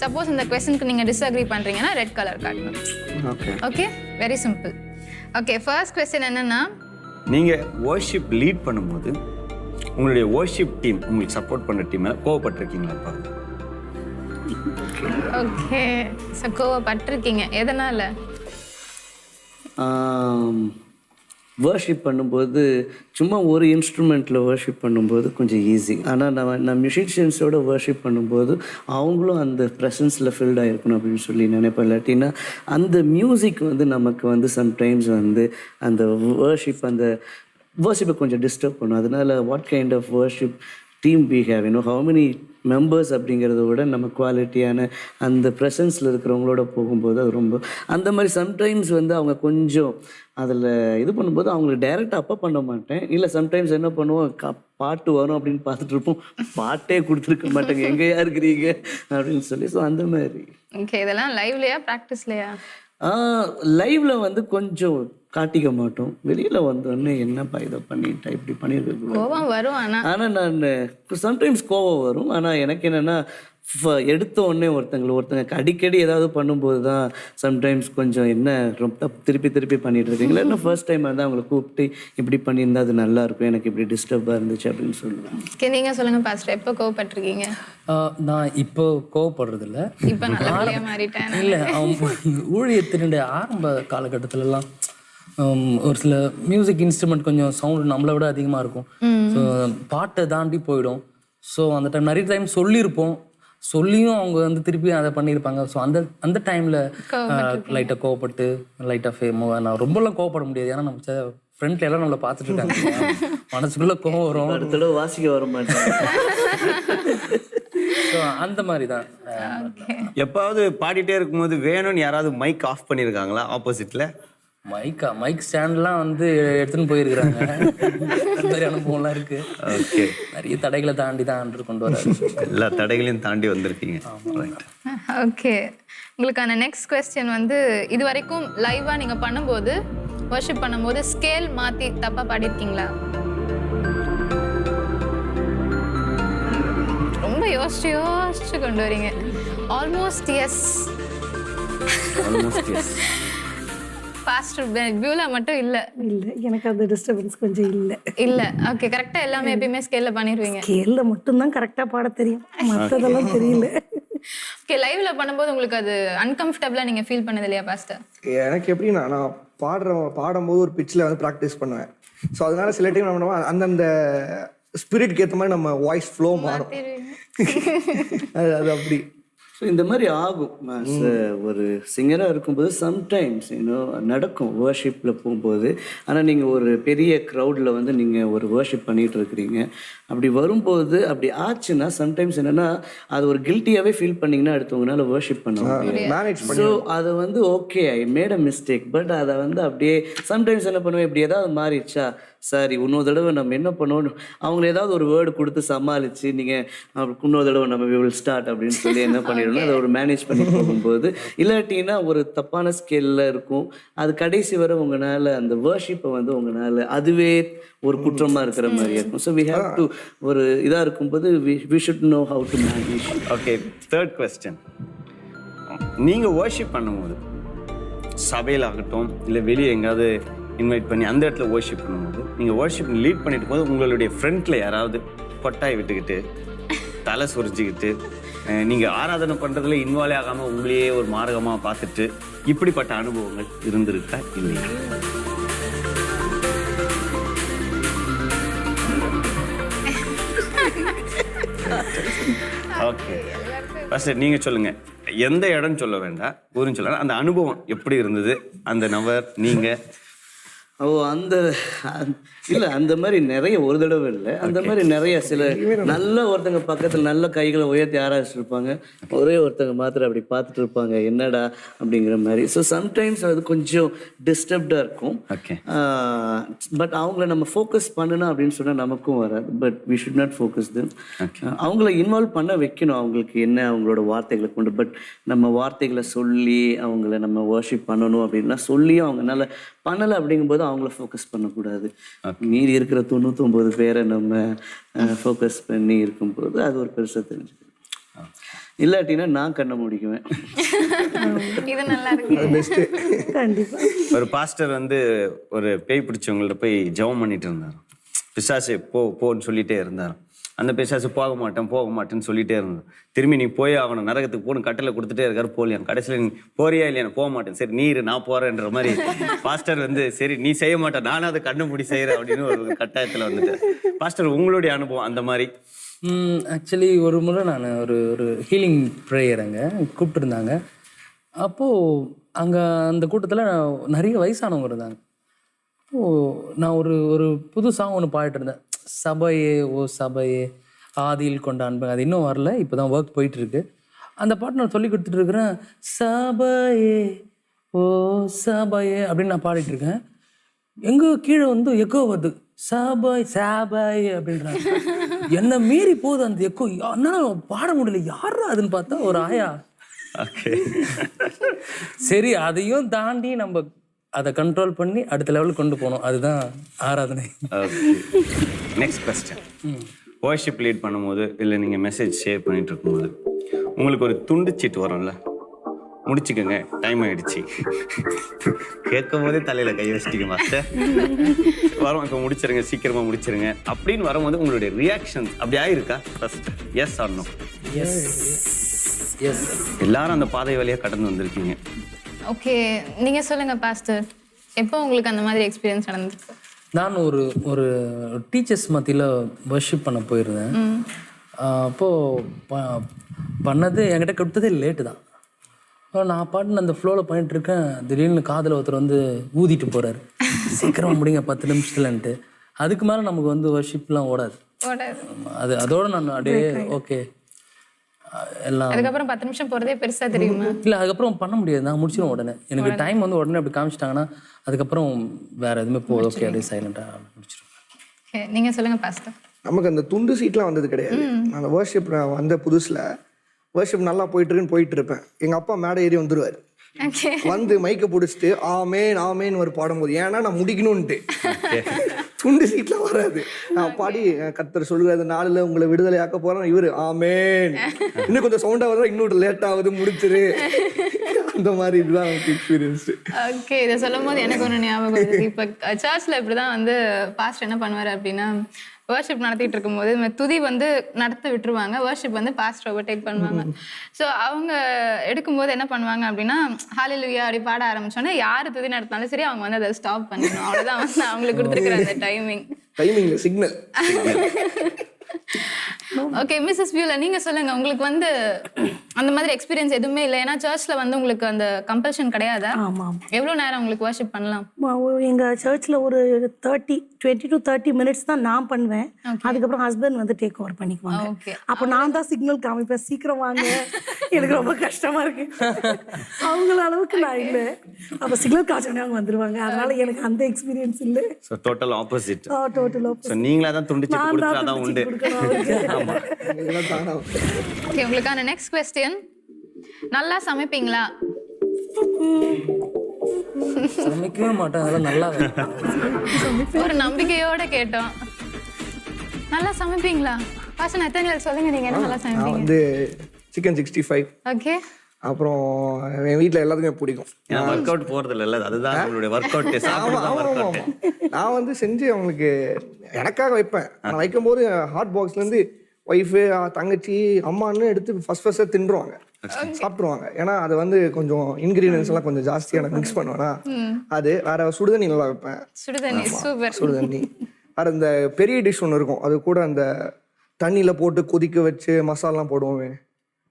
சப்போஸ் இந்த கொஸ்டினுக்கு நீங்கள் டிஸ்அக்ரி பண்ணுறீங்கன்னா ரெட் கலர் காட்டணும். Okay, very simple. Okay, first question என்னன்னா, நீங்கள் வர்ஷிப் லீட் பண்ணும்போது உங்களுடைய வர்ஷிப் டீம் உங்களுக்கு சப்போர்ட் பண்ணுற டீம் மேலே கோவப்பட்டிருக்கீங்களா? Okay, so கோவப்பட்டிருக்கீங்க. எதனால்? வர்ஷிப் பண்ணும்போது சும்மா ஒரு இன்ஸ்ட்ருமெண்ட்டில் வர்ஷிப் பண்ணும்போது கொஞ்சம் ஈஸி. ஆனால் நான் மியூசிஷியன்ஸோட வர்ஷிப் பண்ணும்போது அவங்களும் அந்த ப்ரெசன்ஸில் ஃபில்ட் ஆகிருக்கணும் அப்படின்னு சொல்லி நினைப்பேன். இல்லாட்டினா அந்த மியூசிக் வந்து நமக்கு வந்து சம்டைம்ஸ் வந்து அந்த வர்ஷிப்பை கொஞ்சம் டிஸ்டர்ப் பண்ணும். அதனால what kind of worship team we have, how many members அப்படிங்கிறத விட நம்ம குவாலிட்டியான அந்த ப்ரெசன்ஸில் இருக்கிறவங்களோட போகும்போது அது ரொம்ப அந்த மாதிரி சம்டைம்ஸ் வந்து அவங்க கொஞ்சம் அதில் இது பண்ணும்போது அவங்களை டைரெக்டாக அப்போ பண்ண மாட்டேன். இல்லை சம்டைம்ஸ் என்ன பண்ணுவோம், பாட்டு வரும் அப்படின்னு பார்த்துட்டு இருப்போம், பாட்டே கொடுத்துருக்க மாட்டேங்க, எங்கேயா இருக்கிறீங்க அப்படின்னு சொல்லி. ஸோ அந்த மாதிரி. ஓகே, இதெல்லாம் லைவ்லையா ப்ராக்டிஸ்லையா? லைவ்ல வந்து கொஞ்சம் காட்டிக்க மாட்டோம். வெளியில வந்தோடனே என்னப்பா இதை பண்ணிட்டேன், இப்படி பண்ணியிருக்க கோவம் வரும். ஆனால் நான் சம்டைம்ஸ் கோவம் வரும். ஆனால் எனக்கு என்னென்னா எடுத்த உடனே ஒருத்தங்க அடிக்கடி ஏதாவது பண்ணும்போது தான் சம்டைம்ஸ் கொஞ்சம் என்ன ரொம்ப திருப்பி பண்ணிட்டு இருக்கீங்களா, இல்லை ஃபர்ஸ்ட் டைம் வந்து அவங்களை கூப்பிட்டு இப்படி பண்ணியிருந்தா அது நல்லா இருக்கும், எனக்கு இப்படி டிஸ்டர்பாக இருந்துச்சு அப்படின்னு சொல்லுவேன். நீங்கள் சொல்லுங்க பாஸ்டர், எப்போ கோவப்பட்டிருக்கீங்க? நான் இப்போ கோவப்படுறதில்ல, இப்போ நல்லா மாறிட்டேன். இல்லை, ஊழியத்தினுடைய ஆரம்ப காலகட்டத்திலலாம் ஒரு சில மியூசிக் இன்ஸ்ட்ருமெண்ட் கொஞ்சம் சவுண்ட் நம்மளை விட அதிகமாக இருக்கும். ஸோ பாட்டை தாண்டி போயிடும். ஸோ அந்த டைம் நிறைய டைம் சொல்லியும் அவங்க வந்து திருப்பி அதை பண்ணியிருப்பாங்க. ஸோ அந்த டைமில் லைட்டாக கோவப்பட்டு லைட்டாக நான் ரொம்பலாம் கோவப்பட முடியாது. ஏன்னா நம்ம ஃப்ரெண்ட்ல எல்லாம் நம்மளை பார்த்துட்டு இருக்காங்க, மனசுக்குள்ளே கோவம் வரும், அடுத்த வாசிக்க வர மாட்டேன். ஸோ அந்த மாதிரி தான். எப்பாவது பாடிட்டே இருக்கும்போது வேணும்னு யாராவது மைக் ஆஃப் பண்ணியிருக்காங்களா ஆப்போசிட்ல? மைக் ஸ்டாண்ட்லாம் வந்து எடுத்துன்னு போயிருக்கிறாங்க. அந்த மாதிரி அனுபவம்லாம் இருக்கு. ஓகே, நிறைய தடைகளை தாண்டி தான் கொண்டு வர எல்லா தடைகளையும் தாண்டி வந்திருக்கீங்க. ஓகே, உங்களுக்கான நெக்ஸ்ட் கொஸ்டின் வந்து, இது வரைக்கும் லைவா நீங்க பண்ணும்போது வர்ஷிப் பண்ணும்போது ஸ்கேல் மாத்தி தப்பா பாடிருக்கீங்களா? ரொம்ப யோசிச்சு கொண்டு வரீங்க. Almost S. பாஸ்டர் பியூலா மட்டும் இல்ல எனக்கு அந்த டிஸ்டர்பன்ஸ் கொஞ்சம் இல்ல. ஓகே, கரெக்டா எல்லாமே எப்பயுமே ஸ்கேல்ல பண்ணிடுவீங்க. ஸ்கேல்ல மட்டும் தான் கரெக்டா பாட தெரியும், மற்றதெல்லாம் தெரியல. ஓகே, லைவ்ல பண்ணும்போது உங்களுக்கு அது அன்கம்ஃபர்டபுளா நீங்க ஃபீல் பண்ணது இல்லையா பாஸ்டர்? எனக்கு எப்படின்னா, நான் பாடும்போது ஒரு பிட்ச்ல வந்து ப்ராக்டிஸ் பண்ணுவேன். ஸோ அதனால சில டைம் நம்ம அந்தந்த ஸ்பிரிட்க்கு ஏற்ற மாதிரி நம்ம வாய்ஸ் ஃப்ளோ மாறும். அது அப்படி. ஸோ இந்த மாதிரி ஆகும். ஒரு சிங்கராக இருக்கும்போது சம்டைம்ஸ் நடக்கும் வர்ஷிப்பில் போகும்போது. ஆனால் நீங்கள் ஒரு பெரிய க்ரௌடில் வந்து நீங்கள் ஒரு வர்ஷிப் பண்ணிகிட்டு இருக்கிறீங்க, அப்படி வரும்போது அப்படி ஆச்சுன்னா சம்டைம்ஸ் என்னென்னா அது ஒரு கில்ட்டியாகவே ஃபீல் பண்ணிங்கன்னா அடுத்தவங்களால வர்ஷிப் பண்ண முடியும். ஸோ அதை வந்து okay I made a mistake, but அதை வந்து அப்படியே சம்டைம்ஸ் என்ன பண்ணுவேன், இப்படி ஏதாவது மாறிடுச்சா, சரி இன்னொரு தடவை நம்ம என்ன பண்ணுவோம், அவங்களை ஏதாவது ஒரு வேர்டு கொடுத்து சமாளித்து நீங்கள் இன்னொரு தடவை நம்ம வில் ஸ்டார்ட் அப்படின்னு சொல்லி என்ன பண்ணிடணும், அதை ஒரு மேனேஜ் பண்ணி போகும்போது. இல்லாட்டின்னா ஒரு தப்பான ஸ்கேலில் இருக்கும், அது கடைசி வரை உங்களால் அந்த வர்ஷிப்பை வந்து உங்களால் அதுவே ஒரு குற்றமாக இருக்கிற மாதிரி இருக்கும். ஸோ வி ஹேவ் டு ஒரு இதாக இருக்கும்போது we should know how to manage. Okay, third question. நீங்கள் வர்ஷிப் பண்ணும்போது சபையில் ஆகட்டும் இல்லை வெளியே எங்கேயாவது இன்வைட் பண்ணி அந்த இடத்துல வர்ஷிப் பண்ணும்போது, நீங்கள் வர்ஷிப் லீட் பண்ணிட்டு போது உங்களுடைய ஃப்ரெண்டில் யாராவது கொட்டாய் விட்டுக்கிட்டு தலை சொரிஞ்சிக்கிட்டு நீங்கள் ஆராதனை பண்ணுறதுல இன்வால்வ் ஆகாமல் உங்களையே ஒரு மார்க்கமாக பார்த்துட்டு இப்படிப்பட்ட அனுபவங்கள் இருந்திருக்கா இல்லையா? ஓகே ஃபர்ஸ்ட் நீங்க சொல்லுங்க, எந்த இடம் சொல்ல வேண்டாம், ஊரும் சொல்ல வேண்டாம், அந்த அனுபவம் எப்படி இருந்தது, அந்த நபர் நீங்க. ஓ அந்த இல்லை அந்த மாதிரி நிறைய ஒரு தடவை இல்லை, அந்த மாதிரி நிறைய சில நல்ல ஒருத்தங்க பக்கத்தில் நல்ல கைகளை உயர்த்தி ஆராய்ச்சிருப்பாங்க, ஒரே ஒருத்தங்க மாத்திரம் அப்படி பார்த்துட்டு இருப்பாங்க என்னடா அப்படிங்கிற மாதிரி. ஸோ சம்டைம்ஸ் அது கொஞ்சம் டிஸ்டர்ப்டாக இருக்கும். ஓகே. பட் அவங்கள நம்ம ஃபோக்கஸ் பண்ணணும் அப்படின்னு சொன்னால் நமக்கும் வராது. But we should not focus them. அவங்கள இன்வால்வ் பண்ண வைக்கணும், அவங்களுக்கு என்ன அவங்களோட வார்த்தைகளை கொண்டு. பட் நம்ம வார்த்தைகளை சொல்லி அவங்கள நம்ம வர்ஷிப் பண்ணணும் அப்படின்னா சொல்லியும் அவங்கனால பண்ணலை அப்படிங்கும்போது அவங்கள ஃபோக்கஸ் பண்ணக்கூடாது. மீறி இருக்கிற 99 பேரை நம்ம ஃபோக்கஸ் பண்ணி இருக்கும்போது அது ஒரு பெருசாக தெரிஞ்சுக்கணும். இல்லாட்டினா நான் கண்ணை முடிக்குவேன். இது நல்லா இருக்கு. கண்டிப்பாக ஒரு பாஸ்டர் வந்து ஒரு பேய் பிடிச்சவங்கள்ட்ட போய் ஜெபம் பண்ணிட்டு இருந்தார். பிசாசு போன்னு சொல்லிட்டே இருந்தார். அந்த பிசாசு போக மாட்டேன்னு சொல்லிட்டே இருந்தார். திரும்பி நீ போய் அவனை நரகத்துக்கு போன்னு கட்டளை கொடுத்துட்டே இருக்காரு. போலியான் கடைசியில் நீ போறியா இல்லையா, போக மாட்டேன், சரி நீ இரு நான் போறேன்ற மாதிரி பாஸ்டர் வந்து சரி நீ செய்ய மாட்டேன் நானும் அதை கண்டுபிடி செய்யறேன் அப்படின்னு ஒரு கட்டாயத்தில் வந்துட்டு. பாஸ்டர் உங்களுடைய அனுபவம் அந்த மாதிரி? ஆக்சுவலி ஒரு முறை நான் ஒரு ஹீலிங் ப்ரேயர் அங்கே கூப்பிட்டுருந்தாங்க. அப்போது அங்கே அந்த கூட்டத்தில் நிறைய வயசானவங்க இருந்தாங்க. அப்போது நான் ஒரு புது சாங் ஒன்று பாடிட்டு இருந்தேன். சபையே ஓ சபையே ஆதியில் கொண்ட அன்பு, அது இன்னும் வரல, இப்போ தான் ஒர்க் போயிட்டுருக்கு. அந்த பாட்டு நான் சொல்லி கொடுத்துட்டு இருக்கிறேன். சபையே ஓ சபையே அப்படின்னு நான் பாடிட்டு இருக்கேன். எங்கே கீழே வந்து எக்கோ வருது, சபாய் சாபாய் அப்படின்றாங்க. என்ன மீறி போகுது அந்த எக்கோ, அதனால பாட முடியல, யாரா அதுன்னு பார்த்தா ஒரு ஆயா. சரி அதையும் தாண்டி நம்ம அதை கண்ட்ரோல் பண்ணி அடுத்த லெவலுக்கு கொண்டு போகணும், அதுதான் ஆராதனை. Next question. வர்ஷிப் லீட் பண்ணும்போது இல்லை நீங்கள் மெசேஜ் ஷேர் பண்ணிட்டு இருக்கும்போது உங்களுக்கு ஒரு துண்டு சீட்டு வரும்ல, முடிச்சுக்கோங்க டைம் ஆயிடுச்சு கேட்கும் போதே தலையில் கை வச்சிட்டீங்க மாஸ்டர் வரும், இப்போ முடிச்சிருங்க சீக்கிரமாக முடிச்சிருங்க அப்படின்னு வரும்போது உங்களுடைய ரியாக்ஷன் அப்படி ஆயிருக்கா? First yes or no? Yes. எல்லாரும் அந்த பாதை வழியாக கடந்து வந்திருக்கீங்க. ஓகே, நீங்க சொல்லுங்க பாஸ்டர், எப்போ உங்களுக்கு அந்த மாதிரி எக்ஸ்பீரியன்ஸ் நடந்திருக்கு? நான் ஒரு டீச்சர்ஸ் மத்தியில் வர்ஷிப் பண்ண போயிருந்தேன். அப்போது பண்ணது என்கிட்ட கொடுத்ததே லேட்டு தான். நான் பாட்டுன்னு அந்த ஃப்ளோவில் பண்ணிட்டுருக்கேன். திடீர்னு காதில் ஒருத்தர் வந்து ஊதிட்டு போகிறாரு, சீக்கிரமாக முடிங்க 10 நிமிஷத்துலன்ட்டு. அதுக்கு மேலே நமக்கு வந்து வர்ஷிப்லாம் ஓடாது. அதோட நான் அப்படியே ஓகே எல்லாம். அதுக்கப்புறம் 10 நிமிஷம் போகிறதே பெருசாக தெரியுமா? இல்லை அதுக்கப்புறம் பண்ண முடியாது, நான் முடிச்சிடும் உடனே. எனக்கு டைம் வந்து உடனே அப்படி காமிச்சிட்டாங்கன்னா அதுக்கப்புறம் வேறு எதுவுமே போகுது, ஓகே அப்படியே சைலண்டாக முடிச்சிடும். நீங்கள் சொல்லுங்கள் பாஸ்டர். நமக்கு அந்த துண்டு சீட்லாம் வந்தது கிடையாது. அந்த வர்ஷிப் வந்த புதுசில் வர்ஷிப் நல்லா போயிட்டு இருப்பேன். எங்கள் அப்பா மேடை ஏறி வந்துடுவார், வந்து மைக்கை பிடிச்சிட்டு ஆமேன் ஆமேன்னு ஒரு பாடும்போது, ஏன்னா நான் முடிக்கணும்ன்ட்டு துண்டு சீட்லாம் வராது. நான் பாடி கர்த்தர் சொல்லுறது நாளில் உங்களை விடுதலை ஆக்க போறேன், இவரு ஆமேன் இன்னும் கொஞ்சம் சவுண்டா வர, இன்னும் லேட் ஆகுது முடிச்சிரு, அந்த மாதிரி இதுதான் எனக்கு எக்ஸ்பீரியன்ஸ். ஓகே, இதை சொல்லும் போது எனக்கு ஒன்று ஞாபகம் வருது. இப்போ சர்ச்சில் இப்படிதான் வந்து பாஸ்டர் என்ன பண்ணுவார் அப்படின்னா, வர்ஷிப் நடத்திட்டு இருக்கும்போது துதி வந்து நடத்த விட்டுருவாங்க, வர்ஷிப் வந்து பாஸ்டர் ஓவர்டேக் பண்ணுவாங்க. ஸோ அவங்க எடுக்கும்போது என்ன பண்ணுவாங்க அப்படின்னா, ஹalleluya அப்படி பாட ஆரம்பிச்சோன்னா யார் துதி நடத்தினாலும் சரி அவங்க வந்து அதை ஸ்டாப் பண்ணிடணும். அவ்வளோதான் வந்து அவங்களுக்கு கொடுத்துருக்குற அந்த டைமிங் சிக்னல். ஓகே, மிஸ்ஸஸ் வியூலா நீங்க சொல்லுங்க, உங்களுக்கு வந்து அந்த மாதிரி எக்ஸ்பீரியன்ஸ் எதுவுமே இல்லை? ஏன்னா சர்ச்ல வந்து உங்களுக்கு அந்த கம்பல்ஷன் கிடையாதா? ஆமாம். எவ்வளோ நேரம் உங்களுக்கு வர்ஷிப் பண்ணலாம்? எங்கள் சர்ச்சில் ஒரு 20 to 30 மினிட்ஸ் தான் நான் பண்ணுவேன். அதுக்கப்புறம் ஹஸ்பண்ட் வந்து டேக் ஓவர் பண்ணிக்குவாங்க. அப்போ நான் தான் சிக்னல் காமிப்பேன், சீக்கிரம் வாங்க, எனக்கு ரொம்ப கஷ்டமா இருக்கு. அவங்கள அளவுக்கு நான் இல்லை. அப்போ சிக்னல் காய்ச்சோடனே அவங்க வந்துருவாங்க. அதனால எனக்கு அந்த எக்ஸ்பீரியன்ஸ் இல்லை. So total opposite. Total opposite. நீங்களா தான் துண்டிச்சு கொடுத்தாதான் உண்டு. ஓகே, உங்களுக்கான நெக்ஸ்ட் क्वेश्चन, நல்லா சமைப்பீங்களா? சமைக்கவே மாட்டேன், அதெல்லாம் நல்லா ஒரு நம்பிக்கையோட கேட்டோம். நல்லா சமைப்பீங்களா பாசன்? எத்தனை சொல்லுங்க, நீங்க என்ன நல்லா சமைப்பீங்க? வந்து சிக்கன் 65. ஓகே. அப்புறம் என் வீட்டில் எல்லாத்துக்குமே பிடிக்கும். ஒர்க் அவுட் போறது இல்லை, அதுதான் உங்களுடைய ஒர்க் அவுட். நான் வந்து செஞ்சு அவங்களுக்கு எனக்காக வைப்பேன். நான் வைக்கும்போது ஹாட் பாக்ஸ்லேருந்து ஒய்ஃபு தங்கச்சி அம்மான்னு எடுத்து ஃபர்ஸ்ட் தின்றுவாங்க, சாப்பிட்ருவாங்க. ஏன்னா அது வந்து கொஞ்சம் இன்கிரீடியன்ஸ் எல்லாம் கொஞ்சம் ஜாஸ்தியாக எனக்கு மிக்ஸ் பண்ணுவேன்னா அது வேற. சுடுதண்ணி நல்லா வைப்பேன். சுடுதண்ணி சூப்பர். சுடுதண்ணி வேற இந்த பெரிய டிஷ் ஒன்று இருக்கும், அது கூட அந்த தண்ணியில் போட்டு கொதிக்க வச்சு மசாலாம் போடுவோமே,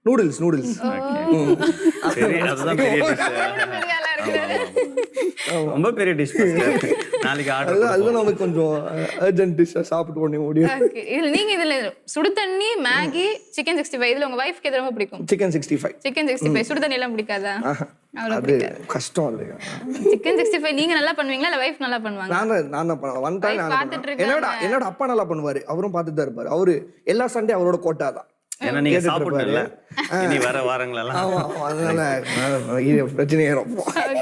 நூடுல்ஸ். சரி, அதுதான் பெரிய dish. ரொம்ப பெரிய டிஷ். நாளைக்கு ஆர்டர். அதுதான் நமக்கு கொஞ்சம் அர்ஜென்ட் டிஷ்ஷாக சாப்பிட்டு உடனே முடியும். இதுல நீங்க இதுல சுடு தண்ணி, மேகி, சிக்கன் 65 இதுல உங்க வைஃப்க்கு எது ரொம்ப பிடிக்கும்? சிக்கன் 65. சிக்கன் 65 சுடு தண்ணி எல்லாம் பிடிக்காதா? அவ்வளவு அது பிடிக்காது. கஷ்டம். அது சிக்கன் 65 நீங்க நல்லா பண்ணுவீங்களா இல்ல வைஃப் நல்லா பண்ணுவாங்க? நான் தான் பண்ணுவேன். ஒன் டைம் Wife பார்த்துட்டு இருக்காங்க. என்னோட அப்பா நல்லா பண்ணுவாரு. அவரும் பார்த்துட்டு தான் இருப்பாரு. அவரு எல்லா சண்டே அவரோட கோட்டா தான். ஏன்னா நீங்க சாப்பிடணும்ல இனி வர வாரங்களெல்லாம். ஆமா, அதனால பிரச்சனை ஏறும்.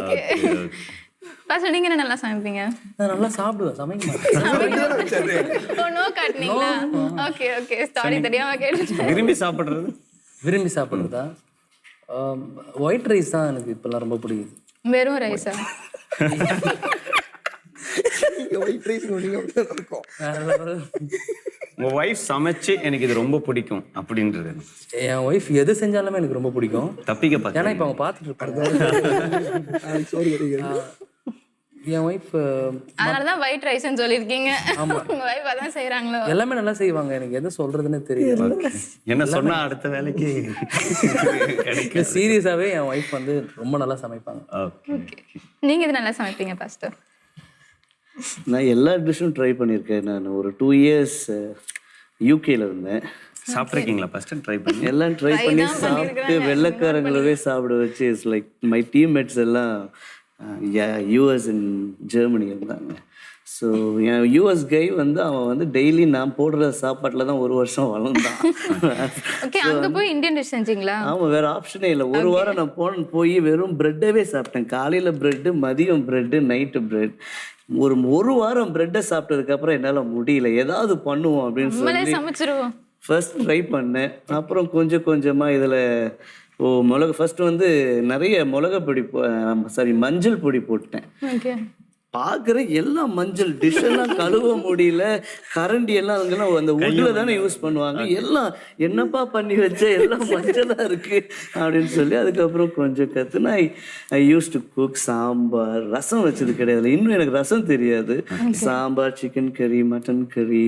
ஓகே. பாஸ்டர் நீங்க என்ன நல்லா சமைப்பீங்க? நான் நல்லா சாப்பிடுவேன், சமைக்க மாட்டேன். ஓ நோ காட்னீங்களா? ஓகே ஓகே, சாரி தெரியாம கேட்டுட்டேன். விரும்பி சாப்பிடுறது? விரும்பி சாப்பிட்றதா? ஒயிட் ரைஸ் தான் எனக்கு இப்போல்லாம் ரொம்ப பிடிக்குது. வெறும் ரைஸா? ஒயிட் ரைஸ் இருக்கும். உங்க வைஃப் சமைச்சு எனக்கு இது ரொம்ப பிடிக்கும் அப்படின்றது. என் ஒய்ஃப் எது செஞ்சாலுமே எனக்கு ரொம்ப பிடிக்கும். தப்பிக்க பார்த்தா ஏன்னா இப்போ அவங்க பார்த்துட்டு இருப்பாங்க. சோறு கிடையாது. என் ஒய்ஃப் அதனாலதான் ஒயிட் ரைஸ்னு சொல்லிருக்கீங்க. உங்க வைஃப் அதான் செய்யறாங்களோ? எல்லாமே நல்லா செய்வாங்க. எனக்கு எது சொல்றதுன்னு தெரியல. என்ன சொன்னா அடுத்த வேலைக்கு கிடைக்கும். சீரியஸாவே என் ஒய்ஃப் வந்து ரொம்ப நல்லா சமைப்பாங்க. நீங்க இது நல்லா சமைப்பீங்க பாஸ்டர்? நான் எல்லா டிஷ்ஷும் ட்ரை பண்ணியிருக்கேன். நான் ஒரு 2 years யூகேல இருந்தேன். சாப்பிட்ருக்கீங்களா? ஃபர்ஸ்ட் ட்ரை பண்ணி எல்லாம் ட்ரை பண்ணி சாப்பிட்டு வெள்ளைக்காரங்களவே சாப்பிட வச்சு இட்ஸ் லைக் மை டீம்மேட்ஸ் எல்லாம் யூஎஸ் அண்ட் ஜெர்மனி இருந்தாங்க. ஸோ என் யூஎஸ் கை வந்து அவன் வந்து டெய்லி நான் போடுற சாப்பாட்டில் தான் 1 வருஷம் வளர்ந்தான். ஓகே, அங்க போய் இந்தியன் டிஷ் செஞ்சீங்களா? ஆமாம், வேறு ஆப்ஷனே இல்லை. ஒரு வாரம் நான் போய் வெறும் ப்ரெட்டவே சாப்பிட்டேன். காலையில் ப்ரெட்டு, மதியம் ப்ரெட்டு, நைட்டு ப்ரெட். ஒரு வாரம் ப்ரெட்டை சாப்பிட்டதுக்கப்புறம் என்னால் முடியல, ஏதாவது பண்ணுவோம் அப்படின்னு சொல்லி சமைச்சிருவோம். ஃபர்ஸ்ட் ட்ரை பண்ணேன். அப்புறம் கொஞ்சம் கொஞ்சமாக இதில் ஃபர்ஸ்ட் வந்து நிறைய மிளகா பொடி, மஞ்சள் பொடி போட்டேன். ஓகே. பார்க்குற எல்லாம் மஞ்சள், டிஷ் எல்லாம் கழுவ முடியல. கரண்டி எல்லாம் அவங்கெல்லாம் அந்த உட்ல தானே யூஸ் பண்ணுவாங்க. எல்லாம் என்னப்பா பண்ணி வச்ச, எல்லாம் மஞ்சளாக இருக்கு அப்படின்னு சொல்லி அதுக்கப்புறம் கொஞ்சம் கற்றுனா ஐ யூஸ் டு குக். சாம்பார், ரசம் வச்சது கிடையாது. இன்னும் எனக்கு ரசம் தெரியாது. சாம்பார், சிக்கன் கறி, மட்டன் கறி,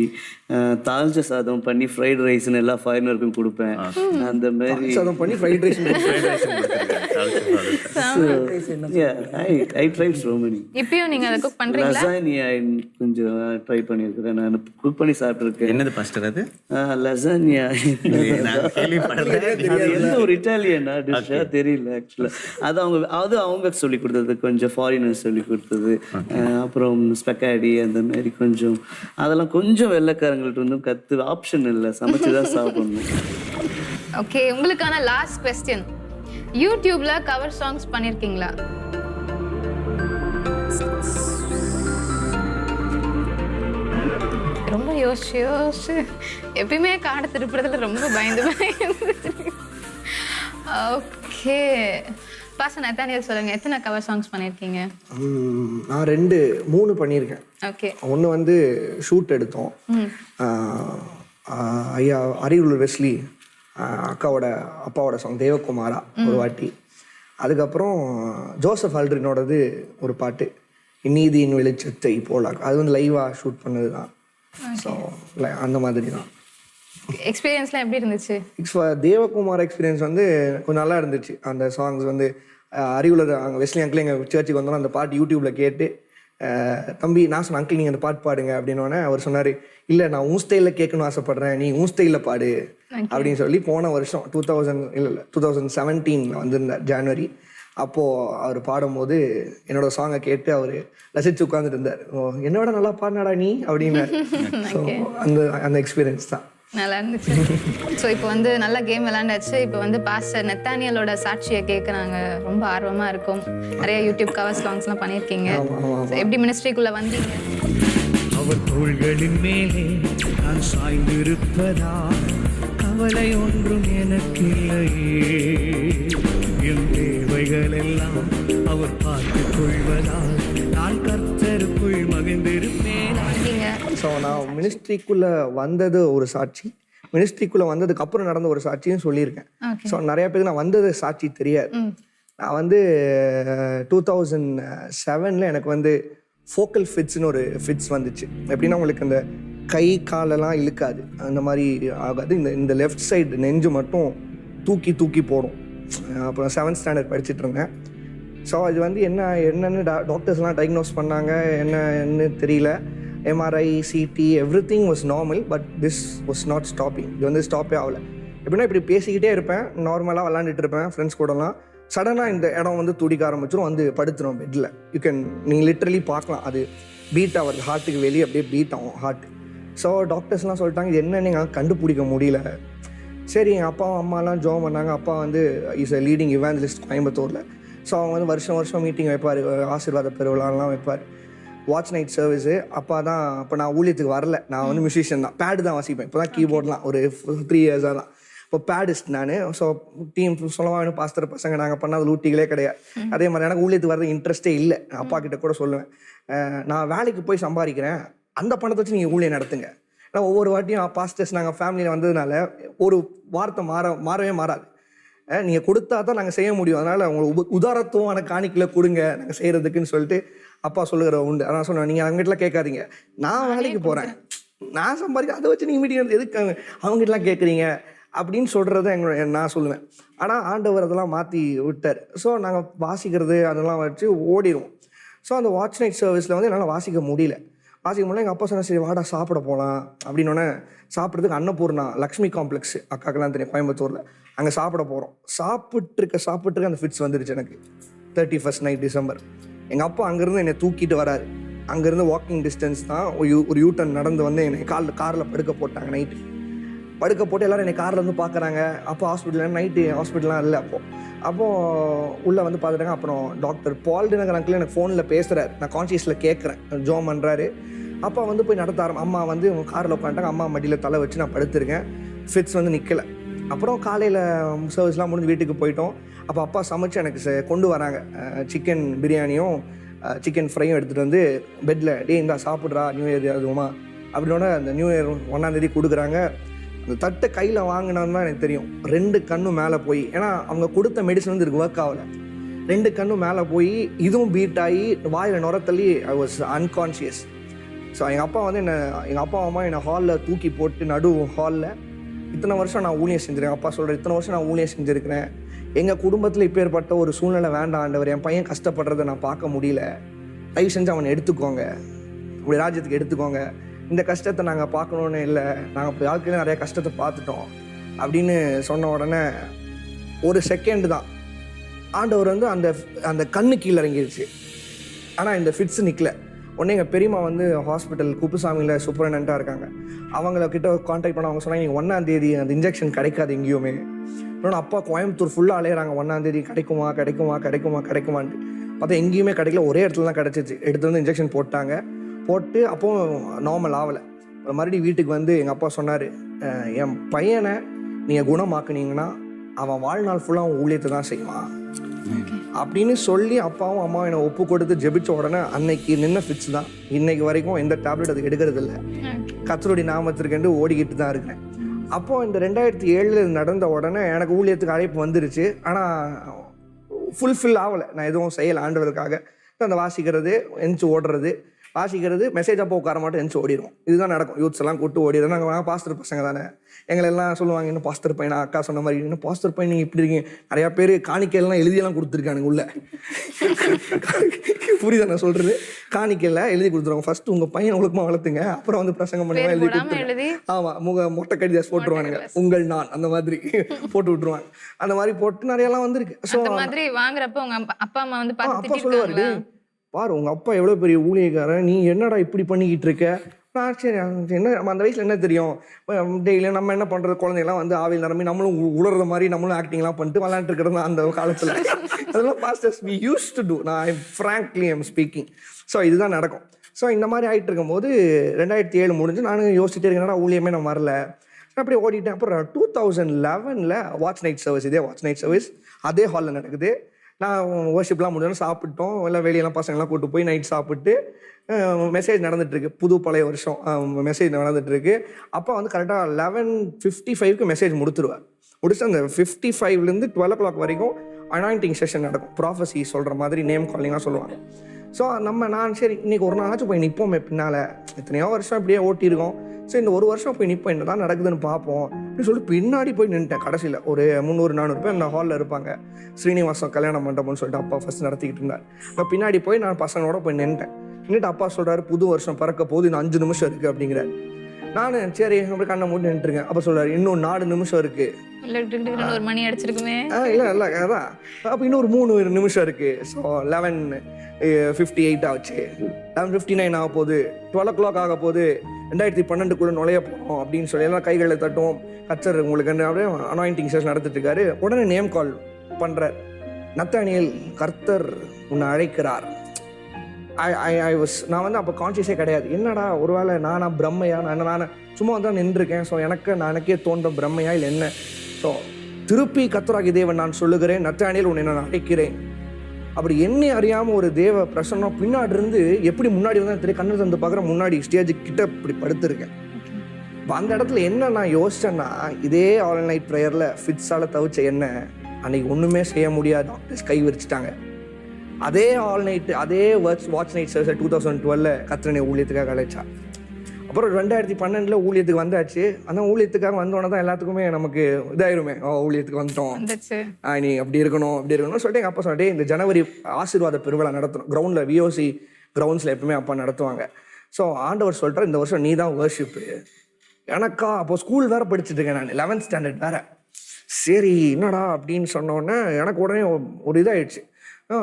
தால்ச்ச சாதம் பண்ணி ஃப்ரைட் ரைஸ்ன்னு எல்லா ஃபாரினருக்கும் கொடுப்பேன். அந்த மாதிரி சாதம் பண்ணி fried rice. I tried so many. இப்பயும் நீங்க அதை குக் பண்றீங்களா? லசானியா கொஞ்சம் ட்ரை பண்ணியிருக்கிறேன். நான் குக் பண்ணி சாப்பிட்டுருக்கேன். என்னது பாஸ்டர் அது? லசானியா. கேள்விப்பட்டேன். என்ன ஒரு இட்டாலியனா டிஷ்ஷா தெரியல ஆக்சுவலாக. அது அவங்க சொல்லி கொடுத்தது, கொஞ்சம் ஃபாரினர்ஸ் சொல்லி கொடுத்தது. அப்புறம் ஸ்பெக்காடி அந்த மாதிரி கொஞ்சம் அதெல்லாம் கொஞ்சம் வெள்ளைக்காரங்கள்ட்ட இருந்தும் கற்று ஆப்ஷன் இல்லை, சமைச்சு தான் சாப்பிடணும். ஓகே, உங்களுக்கான லாஸ்ட் क्वेश्चन. யூடியூப்ல கவர் சாங்ஸ் பண்ணிருக்கீங்களா? ரொம்ப யோசிச்சு எப்பயுமே காடை திருப்புறதுல ரொம்ப பயந்து. ஓகே, பாஸ்டர் நத்தானியல் சொல்லுங்க, எத்தனை கவர் சாங்ஸ் பண்ணிருக்கீங்க? நான் 2-3 பண்ணியிருக்கேன். ஓகே. ஒன்று வந்து ஷூட் எடுத்தோம். ஐயா அரியலூர் வெஸ்லி அப்பாவோட சாங் தேவகுமாரா ஒரு வாட்டி. அதுக்கப்புறம் ஜோசப் ஆல்ட்ரினோடது ஒரு பாட்டு, நீதியின் வெளிச்சத்தை போல. அது வந்து லைவாக ஷூட் பண்ணது தான். ஸோ அந்த மாதிரி தான். எக்ஸ்பீரியன்ஸ்லாம் எப்படி இருந்துச்சு? தேவகுமார் எக்ஸ்பீரியன்ஸ் வந்து கொஞ்சம் நல்லா இருந்துச்சு. அந்த சாங்ஸ் வந்து அரியலூர் அங்கே வெஸ்லி அங்கிள் எங்கள் சர்ச்சுக்கு வந்தோம். அந்த பாட்டு யூடியூப்பில் கேட்டு, தம்பி நான் சொன்ன அங்கிள் நீங்கள் அந்த பாட்டு பாடுங்க அப்படின்னோடனே அவர் சொன்னார், இல்லை நான் உன் ஸ்டைலில் கேட்கணும்னு ஆசைப்பட்றேன், நீ உன் ஸ்டைலில் பாடு அப்படின்னு சொல்லி போன வருஷம் 2017 வந்திருந்தார் ஜனவரி. அப்போது அவர் பாடும்போது என்னோட சாங்கை கேட்டு அவர் ரசித்து உட்காந்துட்டு இருந்தார். என்னோட நல்லா பாடினாடா நீ அப்படின்னு. ஸோ அந்த எக்ஸ்பீரியன்ஸ் தான் நல்லா இருந்துச்சு. ஸோ இப்போ வந்து நல்லா கேம் விளையாண்டாச்சு. இப்போ வந்து பாஸ்டர் நத்தானியலோட சாட்சியை கேட்க நாங்கள் ரொம்ப ஆர்வமாக இருக்கோம். நிறைய யூடியூப் கவர் சாங்ஸ்லாம் பண்ணியிருக்கீங்க. எப்படி மினிஸ்ட்ரிக்குள்ளே வந்தீங்க? அவர் தோள்களின் மேலே நான் சாய்ந்திருப்பதா கவலை ஒன்றும் எனக்கு இல்லையே. என் தேவைகள் எல்லாம் அவர் பார்த்துக் கொள்வதால் நான் கர்த்தருக்குள் மகிழ்ந்திருப்பேன். ஸோ நான் மினிஸ்ட்ரிக்குள்ளே வந்தது ஒரு சாட்சி, மினிஸ்ட்ரிக்குள்ளே வந்ததுக்கு அப்புறம் நடந்த ஒரு சாட்சியும் சொல்லியிருக்கேன். ஸோ நிறைய பேருக்கு நான் வந்தது சாட்சி தெரியாது. நான் வந்து 2007 எனக்கு வந்து ஃபோக்கல் ஃபிட்ஸ்னு ஒரு ஃபிட்ஸ் வந்துச்சு. எப்படின்னா உங்களுக்கு அந்த கை காலெல்லாம் இழுக்காது, அந்த மாதிரி ஆகாது. இந்த லெஃப்ட் சைடு நெஞ்சு மட்டும் தூக்கி தூக்கி போடும். அப்புறம் 7th ஸ்டாண்டர்ட் படிச்சுட்டு இருந்தேன். ஸோ அது வந்து என்னென்னு டாக்டர்ஸ்லாம் டயக்னோஸ் பண்ணாங்க, என்னன்னு தெரியல. MRI, CT everything was normal, but this was not stopping. இது வந்து ஸ்டாப்பே ஆகலை. எப்படின்னா இப்படி பேசிக்கிட்டே இருப்பேன், நார்மலாக விளாண்டுட்டு இருப்பேன் ஃப்ரெண்ட்ஸ் கூடலாம். சடனாக இந்த இடம் வந்து துடிக்க ஆரம்பிச்சிடும், வந்து படுத்துரும் பெட்டில். நீங்கள் லிட்ரலி பார்க்கலாம், அது பீட் ஆகுது, ஹார்ட்டுக்கு வெளியே அப்படியே பீட் ஆகும் ஹார்ட். ஸோ டாக்டர்ஸ்லாம் சொல்லிட்டாங்க இது என்னன்னு எங்கள் கண்டுபிடிக்க முடியல. சரி, எங்கள் அப்பாவும் அம்மாலாம் ஜோம் பண்ணாங்க. அப்பா வந்து இஸ் அ லீடிங் இவாஞ்சலிஸ்ட் கோயம்புத்தூரில். ஸோ அவங்க வந்து வருஷம் மீட்டிங் வைப்பார், ஆசீர்வாத பெருவிழாலாம் வைப்பார். Watch night service. அப்பா தான். அப்போ நான் ஊழியத்துக்கு வரல, நான் வந்து மியூசிஷியன் தான், பேடு தான் வாசிப்பேன். இப்போ தான் கீபோர்ட்லாம் ஒரு 3 இயர்ஸாக தான். இப்போ பேடிஸ்ட் நான். ஸோ டீம் சொல்லவா வேணும், பாஸ்டர் பசங்க நாங்கள் பண்ணால் லூட்டிகளே கிடையாது. அதே மாதிரி எனக்கு ஊழியத்துக்கு வரது இன்ட்ரெஸ்ட்டே இல்லை. அப்பா கிட்ட கூட சொல்லுவேன், நான் வேலைக்கு போய் சம்பாதிக்கிறேன், அந்த பணத்தை வச்சு நீங்கள் ஊழியம் நடத்துங்க. ஏன்னா ஒவ்வொரு வாட்டியும் பாஸ்டர்ஸ் நாங்கள் ஃபேமிலியில் வந்ததுனால ஒரு வார்த்தை மாறவே மாறாது. நீங்கள் கொடுத்தா தான் நாங்கள் செய்ய முடியும், அதனால் உங்களுக்கு உதாரத்துவம் காணிக்கல கொடுங்க நாங்கள் செய்கிறதுக்குன்னு சொல்லிட்டு அப்பா சொல்லுகிற உண்டு. அதான் சொன்னேன், நீங்கள் அவங்ககிட்டலாம் கேட்காதீங்க, நான் வேலைக்கு போகிறேன், நான் சம்பாதிக்க, அதை வச்சு நீங்கள் மீட்டிங் எதுக்கு அவங்ககிட்டலாம் கேட்குறீங்க அப்படின்னு சொல்கிறது நான் சொல்லுவேன். ஆனால் ஆண்டவர் அதெல்லாம் மாற்றி விட்டார். ஸோ நாங்கள் வாசிக்கிறது அதெல்லாம் வச்சு ஓடிடுவோம். ஸோ அந்த வாட்ச் நைட் சர்வீஸில் வந்து என்னால் வாசிக்க முடியல. எங்கள் அப்பா சொன்னால் சரி வாடா சாப்பிட போகலாம் அப்படின்னோடனே, சாப்பிட்றதுக்கு அன்னபூர்ணா லக்ஷ்மி காம்ப்ளெக்ஸ் அக்காக்கெல்லாம் தெரியும் கோயம்புத்தூரில், அங்கே சாப்பிட போகிறோம். சாப்பிட்ருக்க அந்த ஃபிட்ஸ் வந்துருச்சு எனக்கு. 31st night December. எங்கள் அப்பா அங்கேருந்து என்னை தூக்கிட்டு வராரு. அங்கேருந்து வாக்கிங் டிஸ்டன்ஸ் தான், ஒரு யூட்டன் நடந்து வந்து என்னை காரில் படுக்க போட்டாங்க. நைட்டு படுக்க போட்டு எல்லோரும் என்னை காரில் வந்து பார்க்குறாங்க. அப்போ ஹாஸ்பிட்டலில் நைட்டு ஹாஸ்பிட்டல்லாம் இல்லை. அப்போது உள்ளே வந்து பார்த்துட்டாங்க. அப்புறம் டாக்டர் பால் டினகர் அங்கிள் எனக்கு ஃபோனில் பேசுகிறாரு, நான் கான்ஷியஸில் கேட்குறேன், ஜோம் பண்ணுறாரு. அப்பா வந்து போய் நடத்த அம்மா வந்து காரில் உட்காந்துட்டாங்க. அம்மா மடியில் தலை வச்சு நான் படுத்திருக்கேன். ஃபிட்ஸ் வந்து நிற்கலை. அப்புறம் காலையில் சர்வீஸ்லாம் முடிஞ்சு வீட்டுக்கு போயிட்டோம். அப்போ அப்பா சமைச்சு எனக்கு கொண்டு வராங்க. சிக்கன் பிரியாணியும் சிக்கன் ஃப்ரையும் எடுத்துகிட்டு வந்து பெட்டில், இந்தா சாப்பிட்றா, நியூ இயர் அதுவுமா அப்படின்னோட அந்த நியூ இயர் 1ஆம் தேதி கொடுக்குறாங்க. அந்த தட்டை கையில் வாங்கினோன்னு தான் எனக்கு தெரியும், 2 கண்ணும் மேலே போய், ஏன்னா அவங்க கொடுத்த மெடிசன் வந்து இதுக்கு ஒர்க் ஆகலை. 2 கண்ணும் மேலே போய் இதுவும் பீட் ஆகி வாயில் நுரத்தள்ளி ஐ வாஸ் அன்கான்ஷியஸ். ஸோ எங்கள் அப்பா அம்மா என்னை ஹாலில் தூக்கி போட்டு ஹாலில், இத்தனை வருஷம் நான் ஊழியம் செஞ்சுருக்கேன், அப்பா சொல்கிறேன், இத்தனை வருஷம் நான் ஊழியம் செஞ்சுருக்கிறேன், எங்கள் குடும்பத்தில் இப்போ ஏற்பட்ட ஒரு சூழ்நிலை வேண்டாம் ஆண்டவர், என் பையன் கஷ்டப்படுறதை நான் பார்க்க முடியல, தயவு செஞ்சு அவனை எடுத்துக்கோங்க, இப்படி ராஜ்யத்துக்கு எடுத்துக்கோங்க, இந்த கஷ்டத்தை நாங்கள் பார்க்கணுன்னு இல்லை, நாங்கள் இப்போ வாழ்க்கையில் நிறைய கஷ்டத்தை பார்த்துட்டோம் அப்படின்னு சொன்ன உடனே ஒரு செகண்ட் தான் ஆண்டவர் வந்து அந்த கண்ணு கீழே இறங்கிடுச்சு. ஆனால் இந்த ஃபிட்ஸ் நிற்கல. உடனே எங்கள் பெரியம்மா வந்து ஹாஸ்பிட்டல் குப்புசாமியில் சூப்பரண்டாக இருக்காங்க. அவங்கக்கிட்ட கான்டாக்ட் பண்ண அவங்க சொன்னாங்க, நீங்கள் 1ஆம் தேதி அந்த இன்ஜெக்ஷன் கிடைக்காது எங்கேயுமே. இன்னொன்று அப்பா கோயம்புத்தூர் ஃபுல்லாக அலையிறாங்க, 1ஆம் தேதி கிடைக்குமான்ட்டு. பார்த்தா எங்கேயுமே கிடைக்கல, ஒரே இடத்துல தான் கிடச்சிச்சு. எடுத்து வந்து இன்ஜெக்ஷன் போட்டு அப்போது நார்மல் ஆகலை. மறுபடியும் வீட்டுக்கு வந்து எங்கள் அப்பா சொன்னார், என் பையனை நீங்கள் குணமாக்குனீங்கன்னா அவன் வாழ்நாள் ஃபுல்லாக அவன் ஊழியத்தை தான் செய்வான் அப்படின்னு சொல்லி அப்பாவும் அம்மாவும் என்னை ஒப்பு கொடுத்து ஜெபிச்ச உடனே அன்னைக்கு நின்ன ஃபிட்ஸ் தான். இன்னைக்கு வரைக்கும் எந்த டேப்லெட் அது எடுக்கிறது இல்லை. கர்த்தருடைய நாமத்திற்கென்று ஓடிக்கிட்டு தான் இருக்கிறேன். அப்போது இந்த 2007 நடந்த உடனே எனக்கு ஊழியத்துக்கு அழைப்பு வந்துருச்சு. ஆனால் ஃபுல்ஃபில் ஆகலை, நான் எதுவும் செய்யலை ஆண்டவருக்காக. அந்த வாசிக்கிறது, எந்திச்சு ஓடுறது, வாசிக்கிறது, மெசேஜ் அப்போ உட்கார மாட்டோம், எந்திச்சு ஓடிடுவோம். இதுதான் நடக்கும். யூத்ஸ் எல்லாம் கூட்டு ஓடிடுறோம். நாங்கள் பாஸ்டர் பசங்க தானே, எங்களெல்லாம் சொல்லுவாங்க, இன்னும் பாஸ்டர் பையனா, அக்கா சொன்ன மாதிரி இன்னும் பாஸ்டர் பையன் நீங்கள் இப்படி இருக்கீங்க. நிறையா பேர் காணிக்கையெல்லாம் எழுதியெல்லாம் கொடுத்துருக்கானுங்க உள்ள. புரியுதா நான் சொல்கிறது? காணிக்கையில் எழுதி கொடுத்துருவாங்க. ஃபர்ஸ்ட் உங்கள் பையன் ஒழுக்கமாக வளர்த்துங்க, அப்புறம் வந்து பிரசங்கம் பண்ணி எழுதி கொடுத்துருவாங்க. ஆமாம், மொட்டை கடிதா போட்டுருவானுங்க, உங்கள் நான் அந்த மாதிரி போட்டு விட்டுருவாங்க. அந்த மாதிரி போட்டு நிறையெல்லாம் வந்துருக்கு. ஸோ மாதிரி வாங்குறப்ப உங்க அப்பா அம்மா வந்து அப்பா சொல்லுவாரு, பாரு உங்கள் அப்பா எவ்வளோ பெரிய ஊழியக்காரன், நீ என்னடா இப்படி பண்ணிக்கிட்டு இருக்க. நான் சரி என்ன அந்த வயசில் என்ன தெரியும், டெய்லியும் நம்ம என்ன பண்ணுறது, குழந்தைங்களாம் வந்து ஆவியில் நிரம்பி நம்மளும் உளர்ற மாதிரி நம்மளும் ஆக்டிங்லாம் பண்ணிட்டு விளாண்டுட்டு இருக்கிறது அந்த காலத்தில். அதெல்லாம் pastors we use to do. நான் ஃப்ராங்க்லி ஐம் ஸ்பீக்கிங். ஸோ இதுதான் நடக்கும். ஸோ இந்த மாதிரி ஆகிட்டு இருக்கும்போது 2007 முடிஞ்சு நான் யோசிச்சுட்டே இருக்கேன்னா ஊழியமே நான் வரல, அப்படியே ஓடிட்டேன். அப்புறம் 2011 வாட்ச் நைட் சர்வீஸ், இதே வாட்ச் நைட் சர்வீஸ் அதே ஹாலில் நடக்குது. நான் வர்ஷிப்லாம் முடிஞ்சோன்னு சாப்பிட்டோம், எல்லாம் வெளியெல்லாம் பசங்கள்லாம் கூப்பிட்டு போய் நைட் சாப்பிட்டு மெசேஜ் நடந்துகிட்ருக்கு. புது பழைய வருஷம் மெசேஜ் நடந்துகிட்ருக்கு. அப்போ வந்து கரெக்டாக 11:55 மெசேஜ் முடிச்சு அந்த 55 12 o'clock வரைக்கும் அனாயிண்டிங் செஷன் நடக்கும். ப்ராஃபஸி சொல்கிற மாதிரி நேம் காலிங்லாம் சொல்லுவாங்க. ஸோ நான் சரி இன்னைக்கு ஒரு நாளாச்சும் போய் நிற்போமே பின்னால், எத்தனையோ வருஷம் இப்படியே ஓட்டியிருக்கோம், சரி இந்த ஒரு வருஷம் போய் நிற்போம், என்ன தான் நடக்குதுன்னு பார்ப்போம் அப்படின்னு சொல்லிட்டு பின்னாடி போய் நின்ட்டேன். கடைசியில் ஒரு 300-400 பேர் அந்த ஹாலில் இருப்பாங்க. ஸ்ரீனிவாசம் கல்யாண மண்டபம்னு சொல்லிட்டு அப்பா ஃபஸ்ட் நடத்திக்கிட்டு இருந்தார். நான் பின்னாடி போய் நான் பசங்களோட போய் நின்ட்டேன். நின்றுட்டு அப்பா சொல்கிறாரு, புது வருஷம் பிறக்க போகுது, இன்னும் 5 நிமிஷம் இருக்குது அப்படிங்கிறார். நான் சரி அப்படி கண்ணை மூடி நின்றுருக்கேன். அப்போ சொல்கிறாரு, இன்னும் 4 நிமிஷம் இருக்குது. ஒரு மணி அடிச்சிருக்குமே. இல்லை அதான். அப்போ இன்னொரு 3 நிமிஷம் இருக்குது. ஸோ 11:58 ஆச்சு, 11:59 ஆக போகுது, 12 o'clock ஆக போகுது, 2012 நுழைய போகிறோம் அப்படின்னு சொல்லி எல்லாம் கைகளை தட்டும். கர்த்தர் உங்களுக்கு அப்படியே அனாயிண்டிங் செஷன் நடத்திட்டு இருக்காரு. உடனே நேம் கால் பண்ணுறார். நத்தானியேல், கர்த்தர் உன்னை அழைக்கிறார். நான் வந்து அப்போ கான்சியஸே கிடையாது. என்னடா ஒருவேளை நானா பிரம்மையா, நான் சும்மா வந்து நின்றுருக்கேன். ஸோ எனக்கே தோன்ற பிரம்மையா இல்லை என்ன? ஸோ திருப்பி கர்த்தராகிய தேவன் நான் சொல்லுகிறேன், நத்தானியேல் உன்னை நான் அழைக்கிறேன். அப்படி என்னை அறியாமல் ஒரு தேவ பிரசன்னம் பின்னாடி இருந்து எப்படி முன்னாடி வந்து தெரியும், கண்ணு தந்து பார்க்குற முன்னாடி ஸ்டேஜ் கிட்ட இப்படி படுத்திருக்கேன். இப்போ அந்த இடத்துல என்ன நான் யோசிச்சேன்னா, இதே ஆல் நைட் ப்ரேயரில் ஃபிட்ஸால் தவிச்ச என்ன அன்னைக்கு ஒன்றுமே செய்ய முடியாது, டாக்டர்ஸ் கை விரிச்சிட்டாங்க. அதே ஆல் நைட்டு, அதே வாட்ச் நைட் சர்வீஸ் 2012 கர்த்தரை ஊழியத்துக்காக அழைச்சா. அப்புறம் 2012 ஊழியத்துக்கு வந்தாச்சு. அந்த ஊழியத்துக்காக வந்தோன்னே தான் எல்லாத்துக்குமே நமக்கு இதாயிருமே, ஊழியத்துக்கு வந்துட்டோம், நீ அப்படி இருக்கணும் சொல்லிட்டு எங்கள் அப்பா சொல்லிட்டு இந்த ஜனவரி ஆசீர்வாத பெருவிழா நடத்தணும். கிரவுண்டில் VOC கிரவுண்ட்ஸில் எப்பவுமே அப்பா நடத்துவாங்க. ஸோ ஆண்டவர் சொல்லிட்டார், இந்த வருஷம் நீ தான் வர்ஷிப்பு. எனக்கா அப்போ ஸ்கூல் வேறு படிச்சுட்டு இருக்கேன் நான், 11th standard வேறு. சரி என்னடா அப்படின்னு சொன்னோன்னே எனக்கு உடனே ஒரு இதாகிடுச்சு.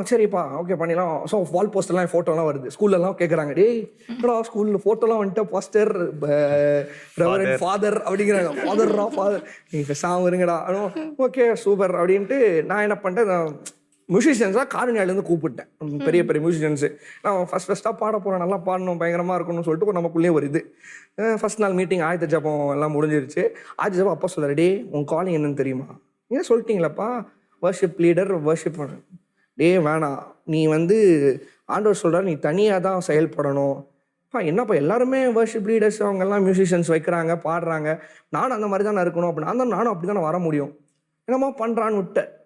சரிப்பா ஓகே பண்ணிடலாம். ஸோ வால் போஸ்டர்லாம் ஃபோட்டோலாம் வருது. ஸ்கூல்லலாம் கேட்குறாங்க, டேய் என்னடா ஸ்கூலில் ஃபோட்டோலாம் வந்துட்டு பாஸ்டர் ரெவரண்ட் ஃபாதர் அப்படிங்கிறாங்க. ஃபாதர் நீ பேசாமல் இருங்கடா. ஓகே சூப்பர் அப்படின்ட்டு நான் என்ன பண்ணிட்டேன், மியூசிஷியன்ஸாக காரணியாலேருந்து கூப்பிட்டேன். பெரிய மியூசிஷியன்ஸு. நான் ஃபஸ்ட்டாக பாட போகிறேன், நல்லா பாடணும், பயங்கரமாக இருக்கணும்னு சொல்லிட்டு நமக்குள்ளேயே ஒரு இது. ஃபஸ்ட் நாள் மீட்டிங் ஆயத்த ஜபம் எல்லாம் முடிஞ்சிருச்சு. ஆயத்த ஜபம் அப்பா சொல்கிறார், டே உன் காலிங் என்னன்னு தெரியுமா? ஏன் சொல்லிட்டீங்களாப்பா, வர்ஷிப் லீடர் வர்ஷிப். டே வேணாம், நீ வந்து ஆண்டவர் சொல்கிறார் நீ தனியாக தான் செயல்படணும். என்னப்பா எல்லாருமே வர்ஷிப் லீடர்ஸ் அவங்கெல்லாம் மியூசிஷியன்ஸ் வைக்கிறாங்க, பாடுறாங்க, நானும் அந்த மாதிரி தானே இருக்கணும் அப்படின்னா நானும் அப்படி தானே வர முடியும். என்னம்மா பண்ணுறான்னு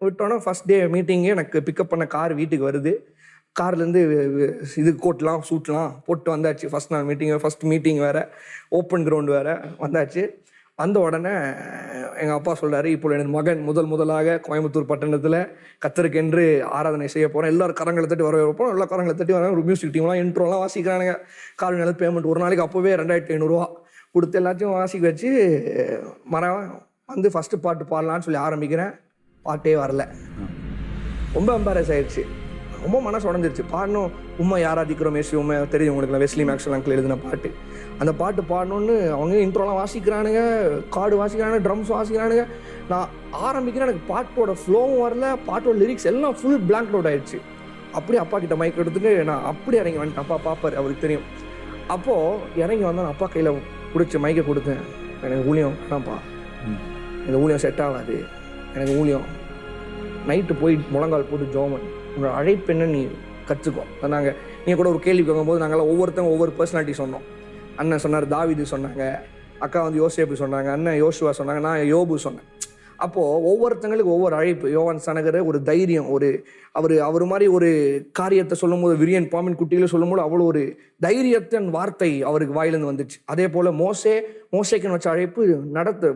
விட்டோன்னே ஃபஸ்ட் டே மீட்டிங்கே எனக்கு பிக்கப் பண்ண கார் வீட்டுக்கு வருது. கார்லேருந்து இது கோட்லாம் சூட்லாம் போட்டு வந்தாச்சு. ஃபஸ்ட் நாள் ஃபஸ்ட் மீட்டிங் வேறு, ஓப்பன் கிரவுண்டு வேறு வந்தாச்சு. வந்த உடனே எங்கள் அப்பா சொல்கிறாரு, இப்போ என் மகன் முதலாக கோயம்புத்தூர் பட்டணத்தில் கர்த்தருக்கென்று ஆராதனை செய்ய போகிறேன், எல்லாரும் கரங்களை தட்டி வர வைப்போம். எல்லா கரங்களை தட்டி வர ஒரு மியூசிக் டீம்லாம் இன்ட்ரோலாம் வாசிக்கிறானுங்க. கால் நிலத்து பேமெண்ட் ஒரு நாளைக்கு அப்போவே 2500 கொடுத்து எல்லாத்தையும் வாசிக்க வச்சு வந்து ஃபஸ்ட்டு பாட்டு பாடலான்னு சொல்லி ஆரம்பிக்கிறேன். பாட்டே வரல. ரொம்ப எம்பாரஸ் ஆயிடுச்சு, ரொம்ப மனசு உடஞ்சிருச்சு. பாடணும், உண்மை ஆராதிக்கிறோம் மேசி உண்மை தெரியும் உங்களுக்கு, வெஸ்லி மேக்ஸ்வெல் அங்கிள் எழுதின பாட்டு. அந்த பாட்டு பாடணுன்னு அவங்க இன்ட்ரோலாம் வாசிக்கிறானுங்க, கார்டு வாசிக்கிறானுங்க, ட்ரம்ஸ் வாசிக்கிறானுங்க. நான் ஆரம்பிக்கிறேன், எனக்கு பாட்டோட ஃப்ளோவும் வரல, பாட்டோட லிரிக்ஸ் எல்லாம் ஃபுல் பிளாங்க் அவுட் ஆயிடுச்சு. அப்படியே அப்பா கிட்ட மைக் எடுத்துட்டு நான் அப்படியே இறங்கி வந்துட்டேன். அப்பா பார்ப்பார், அவருக்கு தெரியும். அப்போது இறங்கி வந்தேன், அப்பா கையில் பிடிச்சி மைக்கை கொடுத்தேன். எனக்கு ஊழியம் வேணாம்ப்பா, இந்த ஊழியம் செட் ஆகாது, எனக்கு ஊழியம் நைட்டு போய் முழங்கால் போட்டு ஜோமன் உங்களோட அழைப்பு என்ன நீ கற்றுக்கோ. நாங்கள் நீங்கள் கூட ஒரு கேள்வி கேட்கும்போது நாங்கள்லாம் ஒவ்வொருத்தவங்க ஒவ்வொரு பர்சனாலிட்டி சொன்னோம். அண்ணன் சொன்னார் தாவீது சொன்னாங்க, அக்கா வந்து யோசேப்பு சொன்னாங்க, அண்ணன் யோசுவா சொன்னாங்க, நான் யோபு சொன்னேன். அப்போது ஒவ்வொருத்தங்களுக்கு ஒவ்வொரு அழைப்பு. யோவான் ஸ்நானகர் ஒரு தைரியம், அவர் மாதிரி ஒரு காரியத்தை சொல்லும்போது, விரியன் பாமின் குட்டிகளை சொல்லும்போது அவ்வளோ ஒரு தைரியத்தின் வார்த்தை அவருக்கு வாயிலிருந்து வந்துச்சு. அதே போல் மோசேக்குன்னு வச்ச அழைப்பு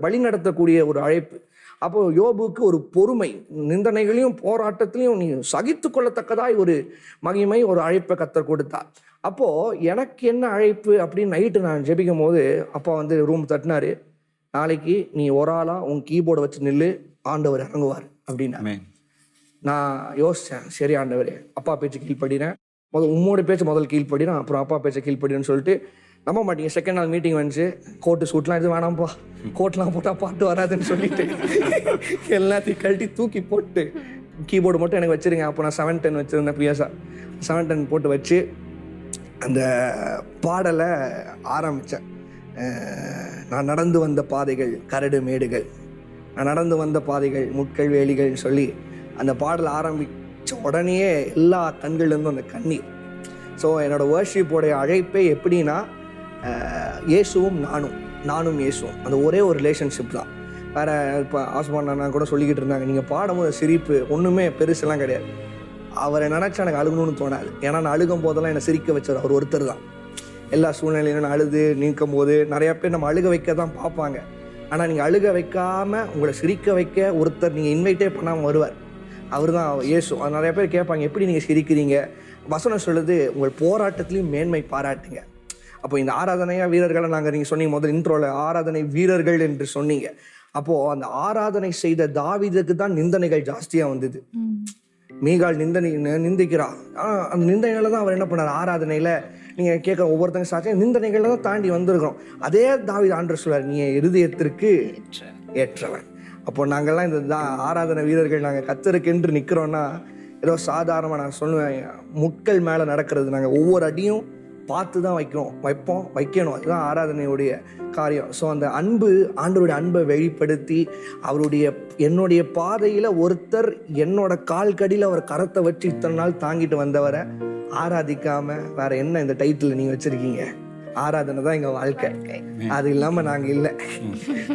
வழி நடத்தக்கூடிய ஒரு அழைப்பு. அப்போது யோபுக்கு ஒரு பொறுமை, நிந்தனைகளையும் போராட்டத்திலையும் நீ சகித்து கொள்ளத்தக்கதாய் ஒரு மகிமை, ஒரு அழைப்பை கர்த்தர் கொடுத்தார். அப்போது எனக்கு என்ன அழைப்பு அப்படின்னு நைட்டு நான் ஜெபிக்கும் போது அப்பா வந்து ரூம் தட்டினாரு, நாளைக்கு நீ ஒரு ஆளாக உன் கீபோர்டை வச்சு நில்லு, ஆண்டவர் இறங்குவார் அப்படின்னா. நான் யோசித்தேன், சரி ஆண்டவரே, அப்பா பேச்சு கீழ்படினேன். உம்மோட பேச்சு முதல் கீழ்படினேன், அப்புறம் அப்பா பேச்சை கீழ்படினு சொல்லிட்டு, நம்ப மாட்டீங்க, செகண்ட் நாள் மீட்டிங் வந்துச்சு. கோட்டு சூட்லாம் எதுவும் வேணாம்ப்பா, கோட்லாம் போட்டால் பாட்டு வராதுன்னு சொல்லிட்டு எல்லாத்தையும் கழட்டி தூக்கி போட்டு கீபோர்டு மட்டும் எனக்கு வச்சுருங்க. அப்போ நான் 710 வச்சுருந்தேன், பிஎஸ்ஆர் 710 போட்டு வச்சு அந்த பாடலை ஆரம்பித்தேன். நான் நடந்து வந்த பாதைகள் கரடு மேடுகள், நான் நடந்து வந்த பாதைகள் முட்கள் வேலிகள்னு சொல்லி அந்த பாடலை ஆரம்பித்த உடனேயே எல்லா கண்கள்லேருந்தும் அந்த கண்ணீர். ஸோ என்னோடய வர்ஷிப்போடைய அழைப்பே எப்படின்னா, இயேசுவும் நானும் இயேசுவும் அந்த ஒரே ஒரு ரிலேஷன்ஷிப் தான். வேறு இப்போ ஆஸ்மான் அண்ணா கூட சொல்லிக்கிட்டு இருந்தாங்க, நீங்கள் பாடும்போது சிரிப்பு ஒன்றுமே பெருசெல்லாம் கிடையாது. அவரை நினச்சா எனக்கு அழுகணும்னு தோணாது. ஏன்னா நான் அழுகும் போதெல்லாம் என்னை சிரிக்க வச்சது அவர் ஒருத்தர் தான். எல்லா சூழ்நிலையிலும் நான் அழுது நீக்கும் போது நிறையா பேர் நம்ம அழுக வைக்க தான் பார்ப்பாங்க. ஆனால் நீங்கள் அழுக வைக்காமல் உங்களை சிரிக்க வைக்க ஒருத்தர் நீங்கள் இன்வைட்டே பண்ணாமல் வருவார். அவர் தான் இயேசு. அது நிறைய பேர் கேட்பாங்க, எப்படி நீங்கள் சிரிக்கிறீங்க? வசனம் சொல்லுது, உங்கள் போராட்டத்திலையும் மேன்மை பாராட்டுங்க. அப்போ இந்த ஆராதனையாக வீரர்களை நீங்கள் சொன்னீங்க முதல் இன்ட்ரோல, ஆராதனை வீரர்கள் என்று சொன்னீங்க. அப்போது அந்த ஆராதனை செய்த தாவீதுக்கு தான் நிந்தனைகள் ஜாஸ்தியாக வந்தது. மீகால் நிந்திக்கிறா. அந்த நிந்தனைகளை தான் அவர் என்ன பண்ணார், ஆராதனையில் நீங்கள் கேட்குற ஒவ்வொருத்தங்க சாட்சியம் நிந்தனைகளை தான் தாண்டி வந்திருக்கிறோம். அதே தாவீது ஆண்டவர் சொல்வார், நீ இருதயத்திற்கு ஏற்றவன். அப்போ நாங்கள்லாம் இந்த ஆராதனை வீரர்கள் நாங்கள் கர்த்தருக்கென்று நிற்கிறோன்னா ஏதோ சாதாரணமாக நான் சொல்லுவேன், முட்கள் மேலே நடக்கிறது. நாங்கள் ஒவ்வொரு அடியும் பார்த்து தான் வைக்கணும். அதுதான் ஆராதனையுடைய காரியம். ஸோ அந்த அன்பு, ஆண்டவருடைய அன்பை வெளிப்படுத்தி என்னுடைய பாதையில் ஒருத்தர் என்னோட கால் கடியில் அவர் கரத்தை வச்சு இத்தனை நாள் தாங்கிட்டு வந்தவரை ஆராதிக்காமல் வேற என்ன இந்த டைட்டில் நீங்கள் வச்சுருக்கீங்க? ஆராதனை தான் எங்கள் வாழ்க்கை. அது இல்லாமல் நாங்கள் இல்லை.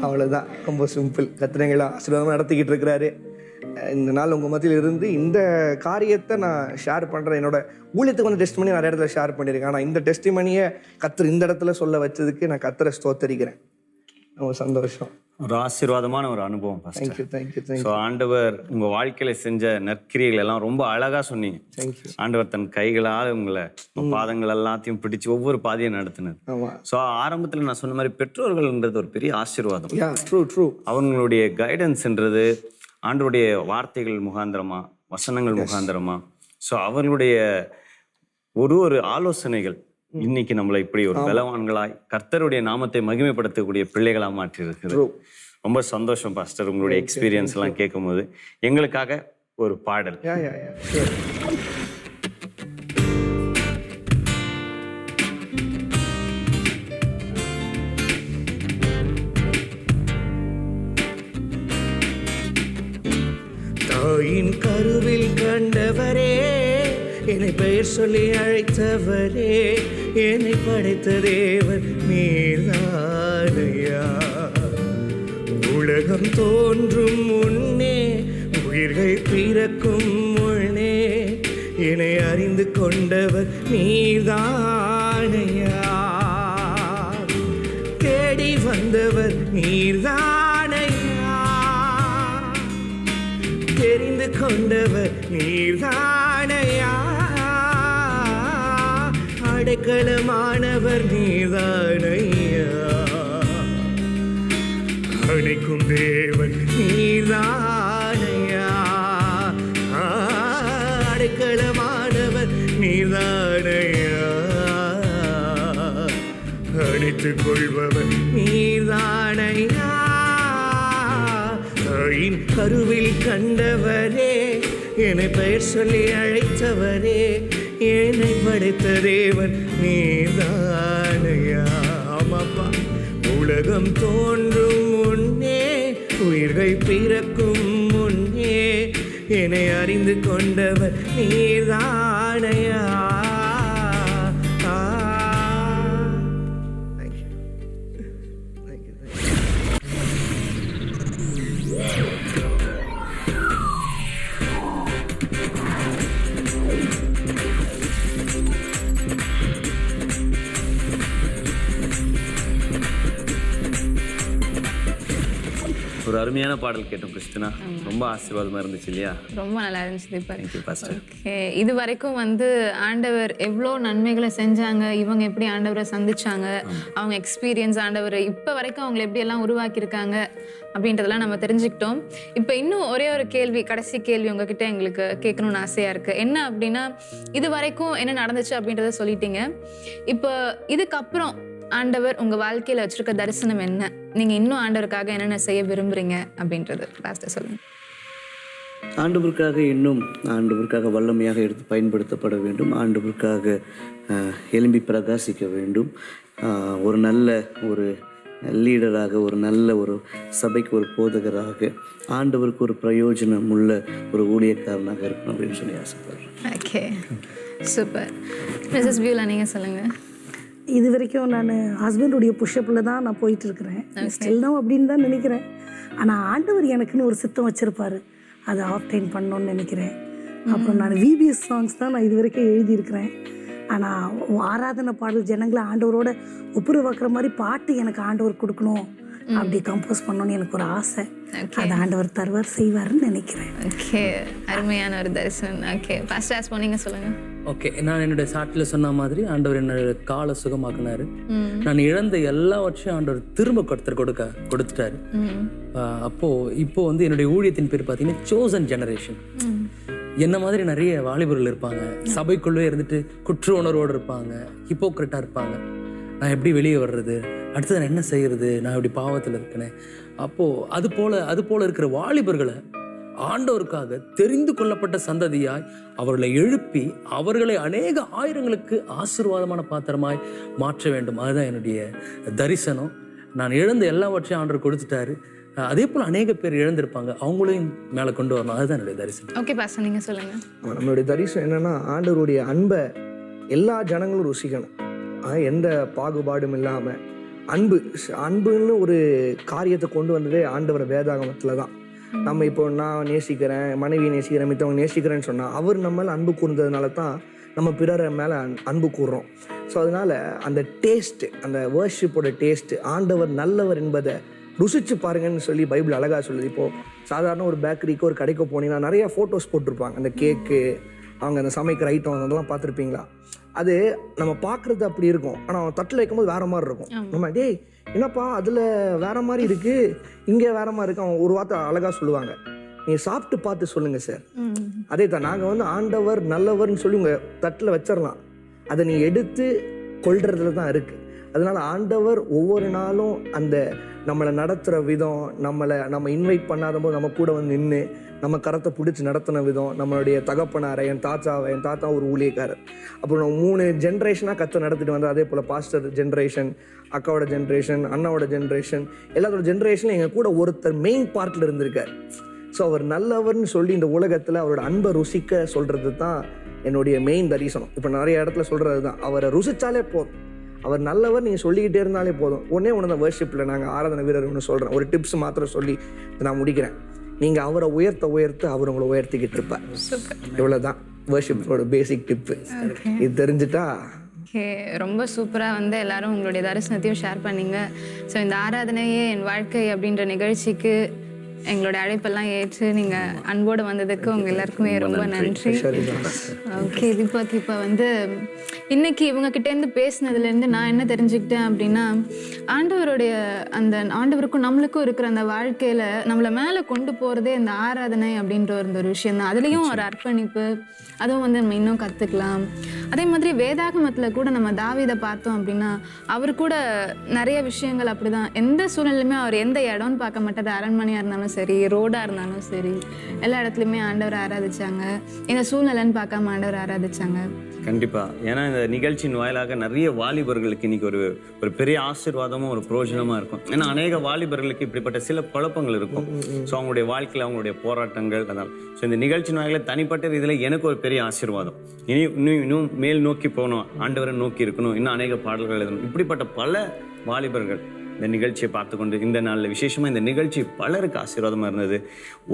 அவ்வளோதான். ரொம்ப சிம்பிள். கர்த்தர் ஆசீர்வாதமாக நடத்திக்கிட்டு இருக்கிறாரு. இந்த நாள் உங்கள் மத்தியில் இருந்து இந்த காரியத்தை நான் ஷேர் பண்ணுறேன். என்னோட ஊழியத்துக்கு வந்து டெஸ்டிமனி நிறைய இடத்துல ஷேர் பண்ணியிருக்கேன். ஆனால் இந்த டெஸ்டிமனியை கர்த்தர் இந்த இடத்துல சொல்ல வச்சதுக்கு நான் கர்த்தரை ஸ்தோத்தரிக்கிறேன். ரொம்ப சந்தோஷம். ஒரு ஆசீர்வாதமான ஒரு அனுபவம். தேங்க்யூ. ஸோ ஆண்டவர் உங்கள் வாழ்க்கையில் செஞ்ச நற்கிரியைகள் எல்லாம் ரொம்ப அழகாக சொன்னீங்க. ஆண்டவர் தன் கைகளால் உங்களை பாதங்கள் எல்லாத்தையும் பிடிச்சி ஒவ்வொரு பாதையும் நடத்தினது. ஸோ ஆரம்பத்தில் நான் சொன்ன மாதிரி பெற்றோர்கள்ன்றது ஒரு பெரிய ஆசீர்வாதம். அவங்களுடைய கைடன்ஸ்ன்றது ஆண்டவருடைய வார்த்தைகள் முகாந்திரமா, வசனங்கள் முகாந்திரமா, ஸோ அவர்களுடைய ஒரு ஆலோசனைகள் இன்னைக்கு நம்மளை இப்படி ஒரு பலவான்களாய் கர்த்தருடைய நாமத்தை மகிமைப்படுத்தக்கூடிய பிள்ளைகளாக மாற்றி இருக்கிறது. ரொம்ப சந்தோஷம் பாஸ்டர், உங்களுடைய எக்ஸ்பீரியன்ஸ் எல்லாம் கேட்கும் போது. எங்களுக்காக ஒரு பாடல். தாயின் கருவில் கண்டவரே, என்னை பெயர் சொல்லி அழைத்தவரே, என்னை படைத்த தேவன் நீர்தானையா. உலகம் தோன்றும் முன்னே, உயிர்கள் பிறக்கும் முன்னே, என்னை அறிந்து கொண்டவர் நீர்தானையா. தேடி வந்தவர் நீர்தானையா, தெரிந்து கொண்டவர் நீர்தானையா. அடைக்கலமானவர் நீர்தானையா, அணைக்கும் தேவன் நீர்தானையா. அடைக்கலமானவர் நீர்தானையா, அணைத்துக் கொள்பவர் நீர்தானையா. தாயின் கருவில் கண்டவரே, என்னை பெயர் சொல்லி அழைத்தவரே, என்னை படைத்த தேவன் நீர்தானையா. ஆமாப்பா. உலகம் தோன்றும் முன்னே, உயிர்கள் பிறக்கும் முன்னே, என்னை அறிந்து கொண்டவர் நீர்தானையா. ஒரு அருமையான பாடல் கேட்டோம் கிறிஸ்டினா. ரொம்ப ஆசீர்வாதமா இருந்துச்சு இல்லையா? ரொம்ப நல்லா இருந்துச்சு Deepak. Thank you, Pastor. Okay, இது வரைக்கும் வந்து ஆண்டவர் எவ்வளோ நன்மைகளை செஞ்சாங்க, இவங்க எப்படி ஆண்டவரை சந்திச்சாங்க, அவங்க எக்ஸ்பீரியன்ஸ், ஆண்டவர் இப்போ வரைக்கும் அவங்களை எப்படி எல்லாம் உருவாக்கியிருக்காங்க அப்படின்றதெல்லாம் நம்ம தெரிஞ்சுக்கிட்டோம். இப்போ இன்னும் ஒரே ஒரு கேள்வி, கடைசி கேள்வி உங்ககிட்ட எங்களுக்கு கேட்கணும்னு ஆசையாக இருக்குது. என்ன அப்படின்னா, இது வரைக்கும் என்ன நடந்துச்சு அப்படின்றத சொல்லிட்டீங்க. இப்போ இதுக்கப்புறம் ஆண்டவர் உங்க வாழ்க்கையில வச்சிருக்க தரிசனம் என்ன? நீங்க இன்னும் ஆண்டவருக்காக என்னென்ன செய்ய விரும்புறீங்க அப்படின்றது பாஸ்டர் சொல்லுங்க. ஆண்டவருக்காக வல்லமையாக எடுத்து பயன்படுத்தப்பட வேண்டும். ஆண்டவருக்காக எழும்பி பிரகாசிக்க வேண்டும். ஒரு நல்ல ஒரு லீடராக, ஒரு நல்ல ஒரு சபைக்கு ஒரு போதகராக, ஆண்டவருக்கு ஒரு பிரயோஜனம் உள்ள ஒரு ஊழியக்காரனாக இருக்கணும் அப்படின்னு சொல்லி ஆசைப்படுறேன். Okay, super. மிஸ்ஸஸ் பியூலா, நீங்க சொல்லுங்க. இது வரைக்கும் நான் ஹஸ்பண்டுடைய புஷ்அப்பில் தான் நான் போயிட்டுருக்கிறேன். ஸ்டில் தான் அப்படின்னு தான் நினைக்கிறேன். ஆனால் ஆண்டவர் எனக்குன்னு ஒரு சித்தம் வச்சுருப்பார், அதை ஆப்டைன் பண்ணணுன்னு நினைக்கிறேன். அப்புறம் நான் விபிஎஸ் சாங்ஸ் தான் நான் இது வரைக்கும் எழுதியிருக்கிறேன். ஆனால் ஆராதனை பாடல் ஜனங்களை ஆண்டவரோட ஒப்புரவாக்குற மாதிரி பாட்டு எனக்கு ஆண்டவர் கொடுக்கணும், அப்படி கம்போஸ் பண்ணணும்னு எனக்கு ஒரு ஆசை. அது ஆண்டவர் தருவார், செய்வார்னு நினைக்கிறேன். ஓகே, அருமையான ஒரு தரிசனம். ஓகே, பாஸ்டர் ஆஸ்போ நீங்க சொல்லுங்க. ஓகே, நான் என்னுடைய சாட்டில் சொன்ன மாதிரி ஆண்டவர் என்னோட காலை சுகமாக்குனாரு. நான் இழந்த எல்லாவற்றையும் ஆண்டவர் திரும்ப கொடுத்துட்டாரு. இப்போ வந்து என்னுடைய ஊழியத்தின் பேர் பார்த்தீங்கன்னா சோசன் ஜெனரேஷன். என்ன மாதிரி நிறைய வாலிபர்கள் இருப்பாங்க, சபைக்குள்ளே இருந்துட்டு குற்ற உணர்வோடு இருப்பாங்க, ஹிப்போக்ரட்டா இருப்பாங்க. நான் எப்படி வெளியே வர்றது, அடுத்தது நான் என்ன செய்யறது, நான் இப்படி பாவத்தில் இருக்கேன். அது போல இருக்கிற வாலிபர்களை ஆண்டவருக்காக தெரிந்து கொள்ளப்பட்ட சந்ததியாய் அவர்களை எழுப்பி அவர்களை அநேக ஆயிரங்களுக்கு ஆசீர்வாதமான பாத்திரமாய் மாற்ற வேண்டும். அதுதான் என்னுடைய தரிசனம். நான் இழந்த எல்லாவற்றையும் ஆண்டவர் கொடுத்துட்டாரு. அதே போல் அநேக பேர் இழந்திருப்பாங்க, அவங்களையும் மேலே கொண்டு வரணும். அதுதான் என்னுடைய தரிசனம். ஓகே பாஸ்டர், நீங்க சொல்லுங்க. நம்மளுடைய தரிசனம் என்னன்னா, ஆண்டவருடைய அன்பை எல்லா ஜனங்களும் ருசிக்கணும். எந்த பாகுபாடும் இல்லாமல் அன்புன்னு ஒரு காரியத்தை கொண்டு வந்ததே ஆண்டவர் வேதாகமத்தில் தான். நம்ம இப்போ நான் நேசிக்கிறேன், மனைவியை நேசிக்கிறேன், மித்தவங்க நேசிக்கிறேன்னு சொன்னால் அவர் நம்மள அன்பு கூர்ந்ததுனால தான் நம்ம பிறரை மேலே அன்பு கூறுறோம். ஸோ அதனால் அந்த டேஸ்ட்டு, அந்த வர்ஷிப்போட டேஸ்ட்டு, ஆண்டவர் நல்லவர் என்பதை ருசிச்சு பாருங்கன்னு சொல்லி பைபிள் அழகாக சொல்லுது. இப்போது சாதாரண ஒரு பேக்கரிக்கோ ஒரு கடைக்கோ போனீங்கன்னா நிறையா ஃபோட்டோஸ் போட்டிருப்பாங்க. அந்த கேக்கு, அவங்க அந்த சமைக்கிற ஐட்டம் அதெல்லாம் பார்த்துருப்பீங்களா? அது நம்ம பார்க்குறது அப்படி இருக்கும், ஆனால் அவன் தட்டில் வைக்கும்போது வேறு மாதிரி இருக்கும். நம்ம டேய் என்னப்பா அதில் வேறு மாதிரி இருக்குது, இங்கே வேறு மாதிரி இருக்கு, அவன் ஒரு வார்த்தை அழகாக சொல்லுவாங்க, நீங்கள் சாப்பிட்டு பார்த்து சொல்லுங்கள் சார். அதே தான் நாங்கள் வந்து ஆண்டவர் நல்லவர்னு சொல்லி உங்கள் தட்டில் வச்சிடலாம், அதை நீ எடுத்து கொள்றதுல தான் இருக்குது. அதனால் ஆண்டவர் ஒவ்வொரு நாளும் அந்த நம்மளை நடத்துகிற விதம், நம்ம இன்வைட் பண்ணாத போது நம்ம கூட வந்து நின்று நம்ம கரத்தை பிடிச்சி நடத்தின விதம், நம்மளுடைய தகப்பனாரை, என் தாத்தா ஒரு ஊழியக்காரர், அப்புறம் 3 ஜென்ரேஷனாக கற்று நடத்திட்டு வந்தார். அதே போல் பாஸ்டர் ஜென்ரேஷன், அக்காவோட ஜென்ரேஷன், அண்ணாவோட ஜென்ரேஷன், எல்லாத்தோட ஜென்ரேஷனில் எங்கள் கூட ஒருத்தர் மெயின் பார்ட்டில் இருந்திருக்கார். ஸோ அவர் நல்லவர்னு சொல்லி இந்த உலகத்தில் அவரோட அன்பை ருசிக்க சொல்கிறது தான் என்னுடைய மெயின் தரிசனம். இப்போ நிறைய இடத்துல சொல்கிறது தான், அவரை ருசித்தாலே போதும், அவர் நல்லவர் நீங்கள் சொல்லிக்கிட்டே இருந்தாலே போதும். ஒன்று தான் வர்ஷிப்பில் நாங்கள் ஆராதனை வீரர் ஒன்று சொல்கிறேன், ஒரு டிப்ஸ் மாத்திரம் சொல்லி நான் முடிக்கிறேன். நீங்கள் அவரை உயர்த்த அவர் உங்களை உயர்த்திக்கிட்டு இருப்பார். இவ்வளோதான் வர்ஷிப்போட பேசிக் டிப்பு. இது தெரிஞ்சுட்டா ஓகே, ரொம்ப சூப்பராக வந்து எல்லாரும் உங்களுடைய தரிசனத்தையும் ஷேர் பண்ணீங்க. ஸோ இந்த ஆராதனையே என் வாழ்க்கை அப்படின்ற நிகழ்ச்சிக்கு எங்களோட அழைப்பெல்லாம் ஏற்று நீங்கள் அன்போடு வந்ததுக்கு உங்கள் எல்லாருக்குமே ரொம்ப நன்றி. ஓகே தீபக், இப்போ வந்து இன்னைக்கு இவங்க கிட்டேருந்து பேசினதுலேருந்து நான் என்ன தெரிஞ்சுக்கிட்டேன் அப்படின்னா, ஆண்டவருக்கும் நம்மளுக்கும் இருக்கிற அந்த வாழ்க்கையில் நம்மளை மேலே கொண்டு போகிறதே இந்த ஆராதனை அப்படின்ற ஒரு விஷயம் தான். அதுலேயும் ஒரு அர்ப்பணிப்பு, அதுவும் வந்து நம்ம இன்னும் கற்றுக்கலாம். அதே மாதிரி வேதாகமத்தில் கூட நம்ம தாவீதை பார்த்தோம் அப்படின்னா, அவர் கூட நிறைய விஷயங்கள் அப்படி தான். எந்த சூழ்நிலையுமே அவர் எந்த இடம்னு பார்க்க மாட்டார். அரண்மனையாக இருந்தாலும் சரி, ரோடாக இருந்தாலும் சரி, எல்லா இடத்துலையுமே ஆண்டவர் ஆராதிச்சாங்க. இந்த சூழ்நிலைன்னு பார்க்காம ஆண்டவர் ஆராதிச்சாங்க. கண்டிப்பா. ஏன்னா இந்த நிகழ்ச்சியின் வாயிலாக நிறைய வாலிபர்களுக்கு இன்னைக்கு ஒரு பெரிய ஆசீர்வாதமும் ஒரு பிரயோஜனமா இருக்கும். ஏன்னா அநேக வாலிபர்களுக்கு இப்படிப்பட்ட சில குழப்பங்கள் இருக்கும். ஸோ அவங்களுடைய வாழ்க்கையில் அவங்களுடைய போராட்டங்கள் அதனால். ஸோ இந்த நிகழ்ச்சியின் வாயிலாக தனிப்பட்ட இதில் எனக்கு ஒரு பெரிய ஆசீர்வாதம். இன்னும் மேல் நோக்கி போகணும், ஆண்டவரை நோக்கி இருக்கணும், இன்னும் அநேக பாடல்கள் எழுதணும். இப்படிப்பட்ட பல வாலிபர்கள் இந்த நிகழ்ச்சியை பார்த்து கொண்டு இந்த நாளில் விசேஷமாக இந்த நிகழ்ச்சி பலருக்கு ஆசீர்வாதமாக இருந்தது.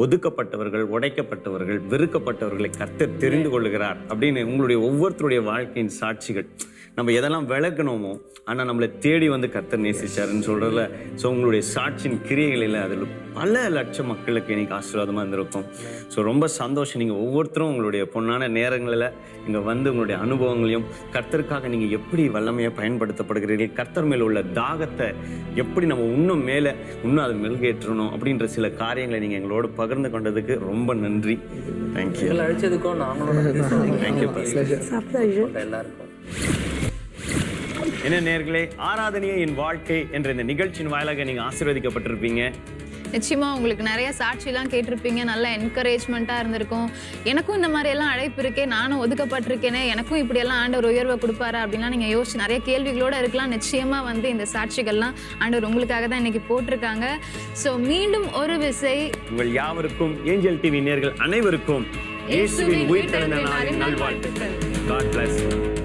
ஒதுக்கப்பட்டவர்கள், உடைக்கப்பட்டவர்கள், வெறுக்கப்பட்டவர்களை கர்த்தர் தெரிந்து கொள்ளுகிறார் அப்படின்னு உங்களுடைய ஒவ்வொருத்தருடைய வாழ்க்கையின் சாட்சிகள். நம்ம எதெல்லாம் விளக்கணுமோ ஆனால் நம்மளை தேடி வந்து கர்த்தர் நேசிச்சாருன்னு சொல்கிறதுல, ஸோ உங்களுடைய சாட்சியின் கிரியைகளில் அதில் பல லட்சம் மக்களுக்கு இன்னைக்கு ஆசீர்வாதமாக இருந்திருக்கும். ஸோ ரொம்ப சந்தோஷம். நீங்கள் ஒவ்வொருத்தரும் உங்களுடைய பொன்னான நேரங்களில் இங்கே வந்து உங்களுடைய அனுபவங்களையும் கர்த்தருக்காக நீங்கள் எப்படி வல்லமையாக பயன்படுத்தப்படுகிறீர்கள், கர்த்தர் மேல் உள்ள தாகத்தை எப்படி நம்ம இன்னும் அதை மெல்கேற்றணும் அப்படின்ற சில காரியங்களை நீங்கள் எங்களோட பகிர்ந்து கொண்டதுக்கு ரொம்ப நன்றி. தேங்க்யூ. அழைச்சதுக்கும் தேங்க்யூ. எல்லாருக்கும் என்ன நேயர்களே, ஆராதனையே என் வாழ்க்கை என்ற இந்த நிகழ்ச்சியின் வாயிலாக நீங்கள் ஆசீர்வதிக்கப்பட்டிருப்பீங்க. நிச்சயமாக உங்களுக்கு நிறைய சாட்சிலாம் கேட்டிருப்பீங்க, நல்ல என்கரேஜ்மெண்ட்டாக இருந்திருக்கும். எனக்கும் இந்த மாதிரியெல்லாம் அழைப்பு இருக்கே, நானும் ஒதுக்கப்பட்டிருக்கேனே, எனக்கும் இப்படியெல்லாம் ஆண்டவர் உயர்வை கொடுப்பாரா அப்படின்லாம் நீங்கள் யோசிச்சு நிறைய கேள்விகளோடு இருக்கலாம். நிச்சயமாக வந்து இந்த சாட்சிகள்லாம் ஆண்டவர் உங்களுக்காக தான் இன்னைக்கு போட்டிருக்காங்க. ஸோ மீண்டும் ஒரு விசை உங்கள் யாவருக்கும் ஏஞ்சல் டிவி நேயர்கள் அனைவருக்கும் இயேசுவின் உயிர்த்தெழுந்த நாளின் நல்வாழ்த்துக்கள். God bless you.